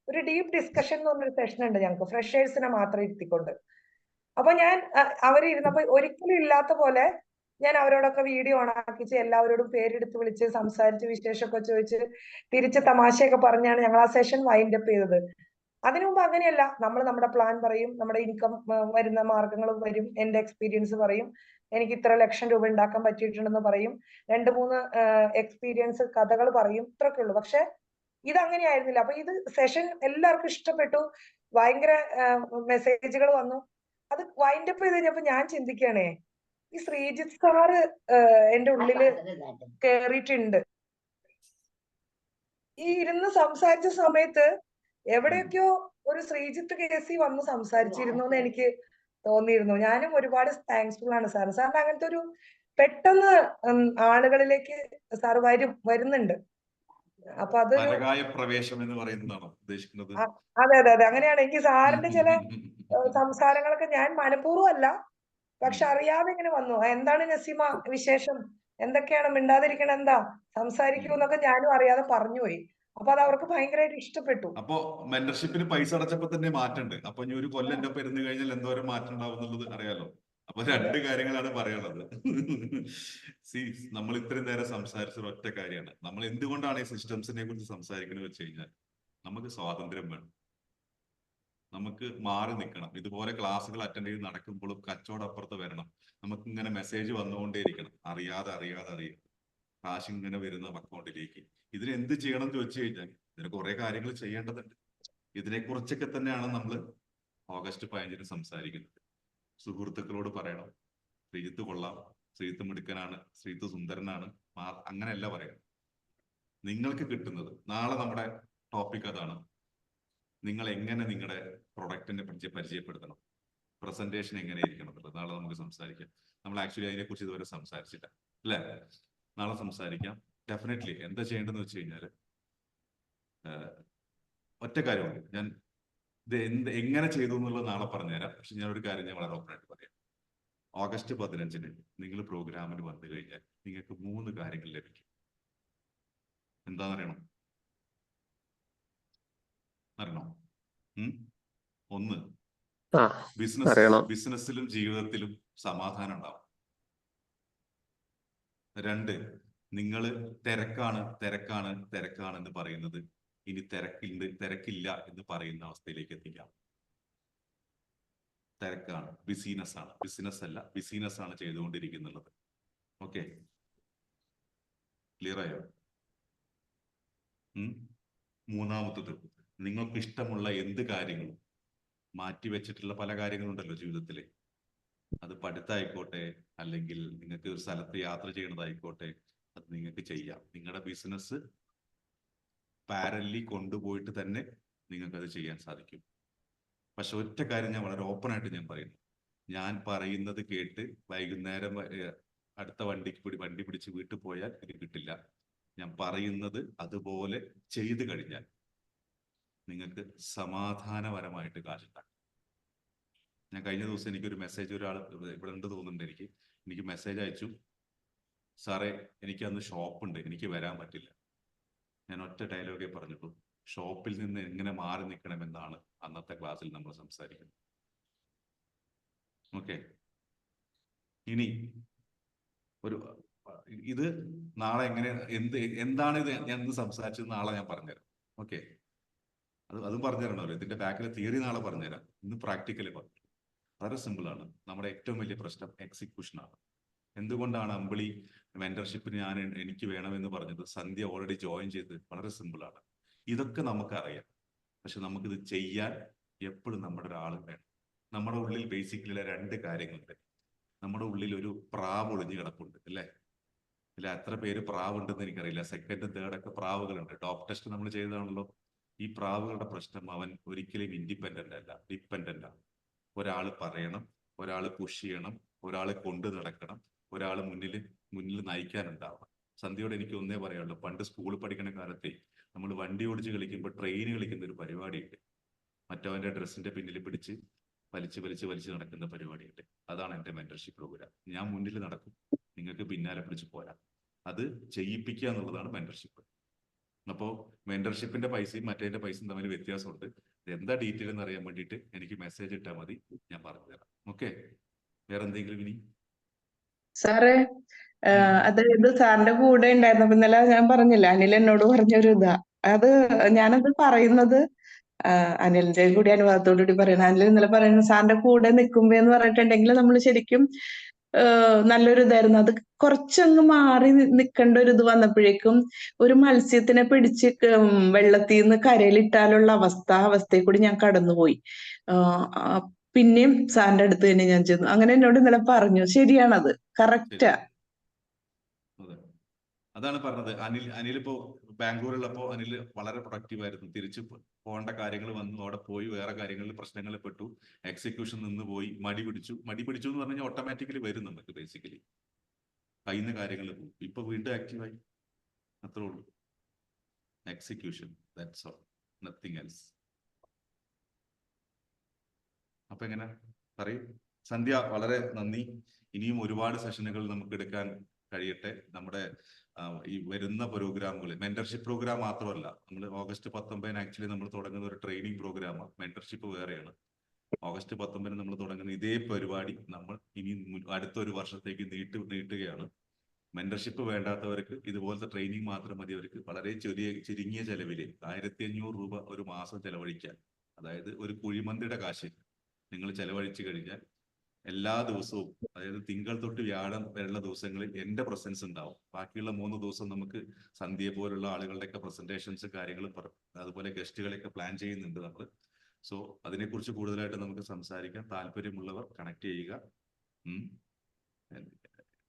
ഒരു ഡീപ്പ് ഡിസ്കഷൻ എന്ന് പറഞ്ഞൊരു സെഷൻ ഉണ്ട് ഞങ്ങൾക്ക്, ഫ്രഷേഴ്സിനെ മാത്രം ഇരുത്തിക്കൊണ്ട്. അപ്പൊ ഞാൻ അവരിരുന്നപ്പോ ഒരിക്കലും ഇല്ലാത്ത പോലെ ഞാൻ അവരോടൊക്കെ വീഡിയോ ഓൺ ആക്കിച്ച് എല്ലാവരോടും പേരെടുത്ത് വിളിച്ച് സംസാരിച്ച് വിശേഷമൊക്കെ ചോദിച്ച് തിരിച്ച് തമാശയൊക്കെ പറഞ്ഞാണ് ഞങ്ങൾ ആ സെഷൻ വൈൻഡ് അപ്പ് ചെയ്തത്. അതിനു മുമ്പ് അങ്ങനെയല്ല, നമ്മൾ നമ്മുടെ പ്ലാൻ പറയും, നമ്മുടെ ഇൻകം വരുന്ന മാർഗങ്ങൾ വരും, എന്റെ എക്സ്പീരിയൻസ് പറയും, എനിക്ക് ഇത്ര ലക്ഷം രൂപ ഉണ്ടാക്കാൻ പറ്റിയിട്ടുണ്ടെന്ന് പറയും, 2-3 എക്സ്പീരിയൻസ് കഥകൾ പറയും, ഇത്രയൊക്കെ ഉള്ളൂ. പക്ഷെ ഇതങ്ങനെയായിരുന്നില്ല. അപ്പൊ ഇത് സെഷൻ എല്ലാവർക്കും ഇഷ്ടപ്പെട്ടു, ഭയങ്കര മെസ്സേജുകൾ വന്നു. അത് വൈൻഡ് അപ്പ് ചെയ്ത് കഴിഞ്ഞപ്പോ ഞാൻ ചിന്തിക്കുകയാണേ, ഈ ശ്രീജിത്ത് സാറ് എന്റെ ഉള്ളില് കേറിയിട്ടുണ്ട്. ഈ ഇരുന്ന് സംസാരിച്ച സമയത്ത് എവിടെയൊക്കെയോ ഒരു ശ്രീജിത്ത് കേസി വന്ന് സംസാരിച്ചിരുന്നു എന്ന് എനിക്ക് തോന്നിയിരുന്നു. ഞാനും ഒരുപാട് താങ്ക്സ്ഫുൾ ആണ് സാർ. സാറിന് അങ്ങനത്തെ ഒരു പെട്ടെന്ന് ആളുകളിലേക്ക് സാർ വരുന്നുണ്ട്. അപ്പൊ അതൊരു പരകായ പ്രവേശം എന്ന് പറയുന്നതാണോ ഉദ്ദേശിക്കുന്നത്? അതെ അതെ അതെ, അങ്ങനെയാണ്. എനിക്ക് സാറിന്റെ ചില സംസാരങ്ങളൊക്കെ ഞാൻ മനഃപൂർവ്വം അല്ല, പക്ഷെ അറിയാതെ ഇങ്ങനെ വന്നു. എന്താണ് നസീമ വിശേഷം, എന്തൊക്കെയാണ്, മിണ്ടാതിരിക്കണം, എന്താ സംസാരിക്കൂ എന്നൊക്കെ ഞാനും അറിയാതെ പറഞ്ഞുപോയി. അപ്പൊ അത് അവർക്ക് ഭയങ്കരമായിട്ട് ഇഷ്ടപ്പെട്ടു. അപ്പൊ മെന്റർഷിപ്പിന് പൈസ അടച്ചപ്പോ തന്നെ മാറ്റമുണ്ട്. അപ്പൊ ഇനി ഒരു കൊല്ലം എന്റെ ഒപ്പം ഇരുന്ന് കഴിഞ്ഞാൽ എന്തോരം മാറ്റം ഉണ്ടാവും എന്നുള്ളത് അറിയാലോ. അപ്പൊ 2 കാര്യങ്ങളാണ് പറയാനുള്ളത്. സി, നമ്മൾ ഇത്രയും നേരം സംസാരിച്ച ഒറ്റ കാര്യമാണ്, നമ്മൾ എന്തുകൊണ്ടാണ് ഈ സിസ്റ്റംസിനെ കുറിച്ച് സംസാരിക്കുന്നത് വെച്ച് കഴിഞ്ഞാൽ നമുക്ക് സ്വാതന്ത്ര്യം വേണം, നമുക്ക് മാറി നിൽക്കണം. ഇതുപോലെ ക്ലാസ്സുകൾ അറ്റൻഡ് ചെയ്ത് നടക്കുമ്പോഴും കച്ചവടം അപ്പുറത്ത് വരണം. നമുക്ക് ഇങ്ങനെ മെസ്സേജ് വന്നുകൊണ്ടേയിരിക്കണം, അറിയാതെ കാശ് ഇങ്ങനെ വരുന്ന അക്കൗണ്ടിലേക്ക്. ഇതിന് എന്ത് ചെയ്യണം എന്ന് ചോദിച്ചു കഴിഞ്ഞാൽ ഇതിന് കുറെ കാര്യങ്ങൾ ചെയ്യേണ്ടതുണ്ട്. ഇതിനെക്കുറിച്ചൊക്കെ തന്നെയാണ് നമ്മൾ ഓഗസ്റ്റ് 15 സംസാരിക്കുന്നത്. സുഹൃത്തുക്കളോട് പറയണം, ശ്രീജിത്ത് കൊള്ളാം, ശ്രീജിത്ത് മിടുക്കനാണ്, ശ്രീജിത്ത് സുന്ദരനാണ്, അങ്ങനെയല്ല പറയണം. നിങ്ങൾക്ക് കിട്ടുന്നത് നാളെ നമ്മുടെ ടോപ്പിക് അതാണ്. നിങ്ങൾ എങ്ങനെ നിങ്ങളുടെ പ്രൊഡക്റ്റിനെ പരിചയപ്പെടുത്തണം, പ്രസന്റേഷൻ എങ്ങനെ ഇരിക്കണം എന്നുള്ളത് നാളെ നമുക്ക് സംസാരിക്കാം. നമ്മൾ ആക്ച്വലി അതിനെക്കുറിച്ച് ഇതുവരെ സംസാരിച്ചില്ല അല്ലേ? നാളെ സംസാരിക്കാം ഡെഫിനറ്റ്ലി. എന്താ ചെയ്യേണ്ടതെന്ന് വെച്ച് കഴിഞ്ഞാൽ ഒറ്റ കാര്യമുണ്ട്, ഞാൻ ഇത് എങ്ങനെ ചെയ്തു എന്നുള്ളത് നാളെ പറഞ്ഞുതരാം. പക്ഷെ ഞാനൊരു കാര്യം ഞാൻ വളരെ ഓപ്പണായിട്ട് പറയാം. ഓഗസ്റ്റ് 15 നിങ്ങൾ പ്രോഗ്രാമിന് വന്നു കഴിഞ്ഞാൽ നിങ്ങൾക്ക് 3 കാര്യങ്ങൾ ലഭിക്കും. എന്താണെന്നറിയണം? അറിയണോ? 1, ബിസിനസ്സിലും ജീവിതത്തിലും സമാധാനം ഉണ്ടാവും. 2, നിങ്ങൾ തിരക്കാണ് എന്ന് പറയുന്നത് ഇനി തിരക്കില്ല എന്ന് പറയുന്ന അവസ്ഥയിലേക്ക് എത്തിക്കാം. തിരക്കാണ്, ബിസിനസ് ആണ്, ബിസിനസ് ആണ് ചെയ്തുകൊണ്ടിരിക്കുന്നുള്ളത്. ഓക്കെ, ക്ലിയർ ആയോ? മൂന്നാമത്തത്, നിങ്ങൾക്ക് ഇഷ്ടമുള്ള എന്ത് കാര്യങ്ങളും, മാറ്റിവെച്ചിട്ടുള്ള പല കാര്യങ്ങളുണ്ടല്ലോ ജീവിതത്തില്, അത് പഠിത്തമായിക്കോട്ടെ, അല്ലെങ്കിൽ നിങ്ങൾക്ക് ഒരു സ്ഥലത്ത് യാത്ര ചെയ്യണതായിക്കോട്ടെ, അത് നിങ്ങൾക്ക് ചെയ്യാം. നിങ്ങളുടെ ബിസിനസ് പാരലി കൊണ്ടുപോയിട്ട് തന്നെ നിങ്ങൾക്കത് ചെയ്യാൻ സാധിക്കും. പക്ഷെ ഒറ്റ കാര്യം ഞാൻ വളരെ ഓപ്പൺ ആയിട്ട് ഞാൻ പറയുന്നു, ഞാൻ പറയുന്നത് കേട്ട് വൈകുന്നേരം അടുത്ത വണ്ടി പിടിച്ച് വീട്ടിൽ പോയാൽ ഇത് കിട്ടില്ല. ഞാൻ പറയുന്നത് അതുപോലെ ചെയ്തു കഴിഞ്ഞാൽ നിങ്ങൾക്ക് സമാധാനപരമായിട്ട് കാശുണ്ടാക്കും. ഞാൻ കഴിഞ്ഞ ദിവസം എനിക്കൊരു മെസ്സേജ്, ഒരാൾ ഇവിടെ ഉണ്ട് തോന്നുന്നുണ്ട്, എനിക്ക് മെസ്സേജ് അയച്ചു, സാറേ എനിക്ക് അന്ന് ഷോപ്പുണ്ട്, എനിക്ക് വരാൻ പറ്റില്ല. ഞാൻ ഒറ്റ ഡയലോഗേ പറഞ്ഞിട്ടു, ഷോപ്പിൽ നിന്ന് എങ്ങനെ മാറി നിൽക്കണമെന്നാണ് അന്നത്തെ ക്ലാസ്സിൽ നമ്മൾ സംസാരിക്കുന്നത്. ഓക്കെ, ഇനി ഇത് നാളെ എന്താണ് ഇത് ഞാൻ സംസാരിച്ചത് നാളെ ഞാൻ പറഞ്ഞുതരാം. ഓക്കെ, അതും പറഞ്ഞുതരണമല്ലോ. ഇതിന്റെ ബാക്കിലെ തിയറി നാളെ പറഞ്ഞുതരാം. ഇന്ന് പ്രാക്ടിക്കലി പറഞ്ഞു. വളരെ സിമ്പിളാണ്. നമ്മുടെ ഏറ്റവും വലിയ പ്രശ്നം എക്സിക്യൂഷനാണ്. എന്തുകൊണ്ടാണ് അമ്പിളി മെന്റർഷിപ്പിന് എനിക്ക് വേണമെന്ന് പറഞ്ഞത്? സന്ധ്യ ഓൾറെഡി ജോയിൻ ചെയ്ത്. വളരെ സിമ്പിളാണ്. ഇതൊക്കെ നമുക്കറിയാം, പക്ഷെ നമുക്കിത് ചെയ്യാൻ എപ്പോഴും നമ്മുടെ ഒരാൾ വേണം. നമ്മുടെ ഉള്ളിൽ ബേസിക്കലി 2 കാര്യങ്ങളുണ്ട്. നമ്മുടെ ഉള്ളിൽ ഒരു പ്രാവ് ഒളിഞ്ഞു കിടപ്പുണ്ട് അല്ലേ? ഇല്ല, എത്ര പേര് പ്രാവുണ്ടെന്ന് എനിക്കറിയില്ല. 2nd, 3rd ഒക്കെ പ്രാവുകളുണ്ട്. ടോപ്പ് ടെസ്റ്റ് നമ്മൾ ചെയ്തതാണല്ലോ. ഈ പ്രാവുകളുടെ പ്രശ്നം, അവൻ ഒരിക്കലും ഇൻഡിപെൻഡന്റ് അല്ല, ഡിപ്പെൻഡന്റ് ആണ്. ഒരാൾ പറയണം, ഒരാൾ പുഷ് ചെയ്യണം, ഒരാൾ കൊണ്ടു നടക്കണം, ഒരാൾ മുന്നിൽ നയിക്കാനുണ്ടാവണം. സന്ധ്യയോട് എനിക്ക് ഒന്നേ പറയാനുള്ളൂ, പണ്ട് സ്കൂളിൽ പഠിക്കുന്ന കാലത്തെ നമ്മൾ വണ്ടി ഓടിച്ച് കളിക്കുമ്പോൾ ട്രെയിൻ കളിക്കുന്ന ഒരു പരിപാടിയുണ്ട്. മറ്റവന്റെ ഡ്രസ്സിന്റെ പിന്നിൽ പിടിച്ച് വലിച്ച് നടക്കുന്ന പരിപാടിയുണ്ട്. അതാണ് എൻ്റെ മെന്റർഷിപ്പ് പ്രോഗ്രാം. ഞാൻ മുന്നിൽ നടക്കും, നിങ്ങൾക്ക് പിന്നാലെ പിടിച്ച് പോരാ. അത് ചെയ്യിപ്പിക്കുക എന്നുള്ളതാണ് മെന്റർഷിപ്പ്. അപ്പോൾ മെന്റർഷിപ്പിന്റെ പൈസയും മറ്റേതിന്റെ പൈസയും തമ്മിൽ വ്യത്യാസമുണ്ട്. എന്താ ഡീറ്റെയിൽ എന്ന് അറിയാൻ വേണ്ടിയിട്ട് എനിക്ക് മെസ്സേജ് ഇട്ടാൽ മതി, ഞാൻ പറഞ്ഞുതരാം. ഓക്കെ, വേറെ എന്തെങ്കിലും ഇനി? സാറേ അതായത് സാറിന്റെ കൂടെ ഉണ്ടായിരുന്നപ്പോ ഇന്നലെ ഞാൻ പറഞ്ഞില്ല, അനിൽ എന്നോട് പറഞ്ഞൊരു ഇതാ അത്. ഞാനത് പറയുന്നത് അനിലിന്റെ കൂടി അനുവാദത്തോടു കൂടി പറയണം. അനിൽ ഇന്നലെ പറയുന്നത് സാറിന്റെ കൂടെ നിൽക്കുമ്പോ എന്ന് പറഞ്ഞിട്ടുണ്ടെങ്കിൽ നമ്മൾ ശരിക്കും നല്ലൊരു ഇതായിരുന്നു. അത് കുറച്ചങ്ങ് മാറി നിൽക്കേണ്ട ഒരു ഇത് വന്നപ്പോഴേക്കും ഒരു മത്സ്യത്തിനെ പിടിച്ച് വെള്ളത്തിൽ നിന്ന് കരയിലിട്ടാലുള്ള അവസ്ഥയെ കൂടി ഞാൻ കടന്നുപോയി. പിന്നെയും സാറിന്റെ അടുത്ത് തന്നെ ഞാൻ ചെന്നു. അങ്ങനെ എന്നോട് ഇന്നലെ പറഞ്ഞു. ശരിയാണത്, കറക്റ്റാ. അതെ, അതാണ് പറഞ്ഞത്. അനിൽ ഇപ്പോ ബാംഗ്ലൂരിലുള്ളപ്പോ അനിൽ വളരെ പ്രൊഡക്റ്റീവ് ആയിരുന്നു. തിരിച്ചു പോകേണ്ട കാര്യങ്ങൾ വന്നു, അവിടെ പോയി വേറെ കാര്യങ്ങളിൽ പ്രശ്നങ്ങളിൽ പെട്ടു, എക്സിക്യൂഷൻ നിന്ന് പോയി, മടി പിടിച്ചു എന്ന് പറഞ്ഞാൽ ഓട്ടോമാറ്റിക്കലി വരും നമുക്ക്. ബേസിക്കലി കയ്യിൽ നിന്ന് കാര്യങ്ങൾ പോകും. ഇപ്പൊ വീണ്ടും ആക്റ്റീവായി, അത്രേ ഉള്ളൂ. Execution, that's all, nothing else. അപ്പൊ എങ്ങനെ പറയൂ സന്ധ്യ, വളരെ നന്ദി. ഇനിയും ഒരുപാട് സെഷനുകൾ നമുക്ക് എടുക്കാൻ കഴിയട്ടെ. നമ്മുടെ ഈ വരുന്ന പ്രോഗ്രാമുകൾ, മെന്റർഷിപ്പ് പ്രോഗ്രാം മാത്രമല്ല, നമ്മൾ ഓഗസ്റ്റ് 19 ആക്ച്വലി നമ്മൾ തുടങ്ങുന്ന ഒരു ട്രെയിനിങ് പ്രോഗ്രാമാണ്. മെന്റർഷിപ്പ് വേറെയാണ്. ഓഗസ്റ്റ് 19 നമ്മൾ തുടങ്ങുന്ന ഇതേ പരിപാടി നമ്മൾ ഇനി അടുത്തൊരു വർഷത്തേക്ക് നീട്ടുകയാണ്. മെന്റർഷിപ്പ് വേണ്ടാത്തവർക്ക് ഇതുപോലത്തെ ട്രെയിനിങ് മാത്രം മതി. അവർക്ക് വളരെ ചുരുങ്ങിയ ചെലവിൽ 1500 രൂപ ഒരു മാസം ചെലവഴിക്കാൻ, അതായത് ഒരു കുഴിമന്തിയുടെ കാശ് നിങ്ങൾ ചെലവഴിച്ചു കഴിഞ്ഞാൽ എല്ലാ ദിവസവും, അതായത് തിങ്കൾ തൊട്ട് വ്യാഴം വരെയുള്ള ദിവസങ്ങളിൽ എൻ്റെ പ്രസൻസ് ഉണ്ടാവും. ബാക്കിയുള്ള 3 ദിവസം നമുക്ക് സന്ധ്യയെ പോലുള്ള ആളുകളുടെയൊക്കെ പ്രസന്റേഷൻസ് കാര്യങ്ങളും അതുപോലെ ഗസ്റ്റുകളെയൊക്കെ പ്ലാൻ ചെയ്യുന്നുണ്ട് നമ്മൾ. സോ അതിനെക്കുറിച്ച് കൂടുതലായിട്ട് നമുക്ക് സംസാരിക്കാം. താല്പര്യമുള്ളവർ കണക്ട് ചെയ്യുക.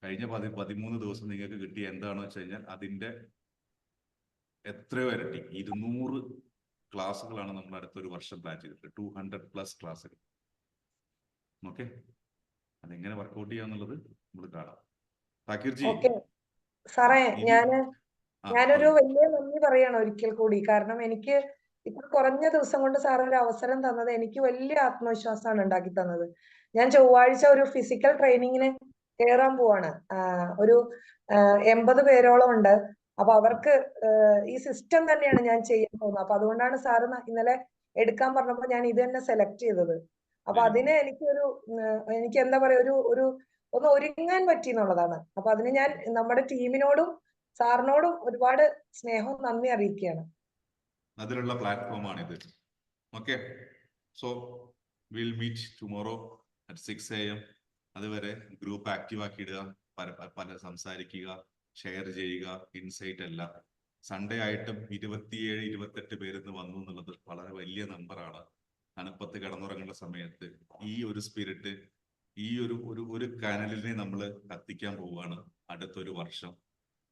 കഴിഞ്ഞ 13 ദിവസം നിങ്ങൾക്ക് കിട്ടിയ എന്താണെന്ന് വെച്ച് കഴിഞ്ഞാൽ അതിൻ്റെ എത്രയോ ഇരട്ടി 200 ക്ലാസ്സുകളാണ് നമ്മൾ അടുത്തൊരു വർഷം പ്ലാൻ ചെയ്തിട്ടുള്ളത്. 200+ ക്ലാസ്സുകൾ. ഓക്കെ, അതെങ്ങനെ വർക്ക്ഔട്ട് ചെയ്യാന്നുള്ളത് നമ്മൾ കാണാം. ഫക്കീർജി, സാറേ ഞാനൊരു വലിയ നന്ദി പറയണം ഒരിക്കൽ കൂടി. കാരണം എനിക്ക് ഇത്ര കുറഞ്ഞ ദിവസം കൊണ്ട് സാർ ഒരു അവസരം തന്നത് എനിക്ക് വലിയ ആത്മവിശ്വാസമാണ് ഉണ്ടാക്കി തന്നത്. ഞാൻ ചൊവ്വാഴ്ച ഒരു ഫിസിക്കൽ ട്രെയിനിങ്ങിന് കയറാൻ പോവാണ്. ഒരു 80 പേരോളം ഉണ്ട്. അപ്പൊ അവർക്ക് ഈ സിസ്റ്റം തന്നെയാണ് ഞാൻ ചെയ്യാൻ പോകുന്നത്. അപ്പൊ അതുകൊണ്ടാണ് സാറ് ഇന്നലെ എടുക്കാൻ പറഞ്ഞപ്പോ ഞാൻ ഇത് തന്നെ സെലക്ട് ചെയ്തത്. അപ്പൊ അതിന് എനിക്ക് എന്താ പറയാ, ഒന്ന് ഒരുങ്ങാൻ പറ്റി എന്നുള്ളതാണ്. അപ്പൊ അതിന് ഞാൻ നമ്മുടെ ടീമിനോടും സാറിനോടും ഒരുപാട് സ്നേഹവും നന്ദി അറിയിക്കുകയാണ്. അതിലുള്ള പ്ലാറ്റ്ഫോമാണിത്. Okay, so will meet tomorrow at 6 AM. അതുവരെ ഗ്രൂപ്പ് ആക്റ്റീവ് ആക്കിയിടുക, പല സംസാരിക്കുക, ഷെയർ ചെയ്യുക. ഇൻസൈറ്റ് അല്ല, സൺഡേ ആയിട്ടും 27-28 പേരിന്ന് വന്നു എന്നുള്ളത് വളരെ വലിയ നമ്പറാണ്. തണുപ്പത്ത് കിടന്നുറങ്ങേണ്ട സമയത്ത് ഈ ഒരു സ്പിരിറ്റ്, ഈ ഒരു കാനലിനെ നമ്മൾ കത്തിക്കാൻ പോവുകയാണ്. അടുത്തൊരു വർഷം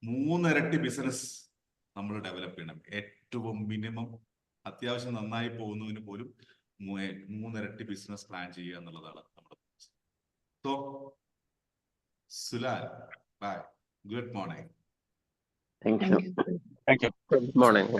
3 ഇരട്ടി ബിസിനസ് നമ്മൾ ഡെവലപ്പ് ചെയ്യണം. ഏറ്റവും മിനിമം അത്യാവശ്യം നന്നായി പോകുന്നതിന് പോലും 3 ഇരട്ടി ബിസിനസ് പ്ലാൻ ചെയ്യുക എന്നുള്ളതാണ് നമ്മുടെ. സോ സുലാൽ, bye, good morning. Thank you. Good morning.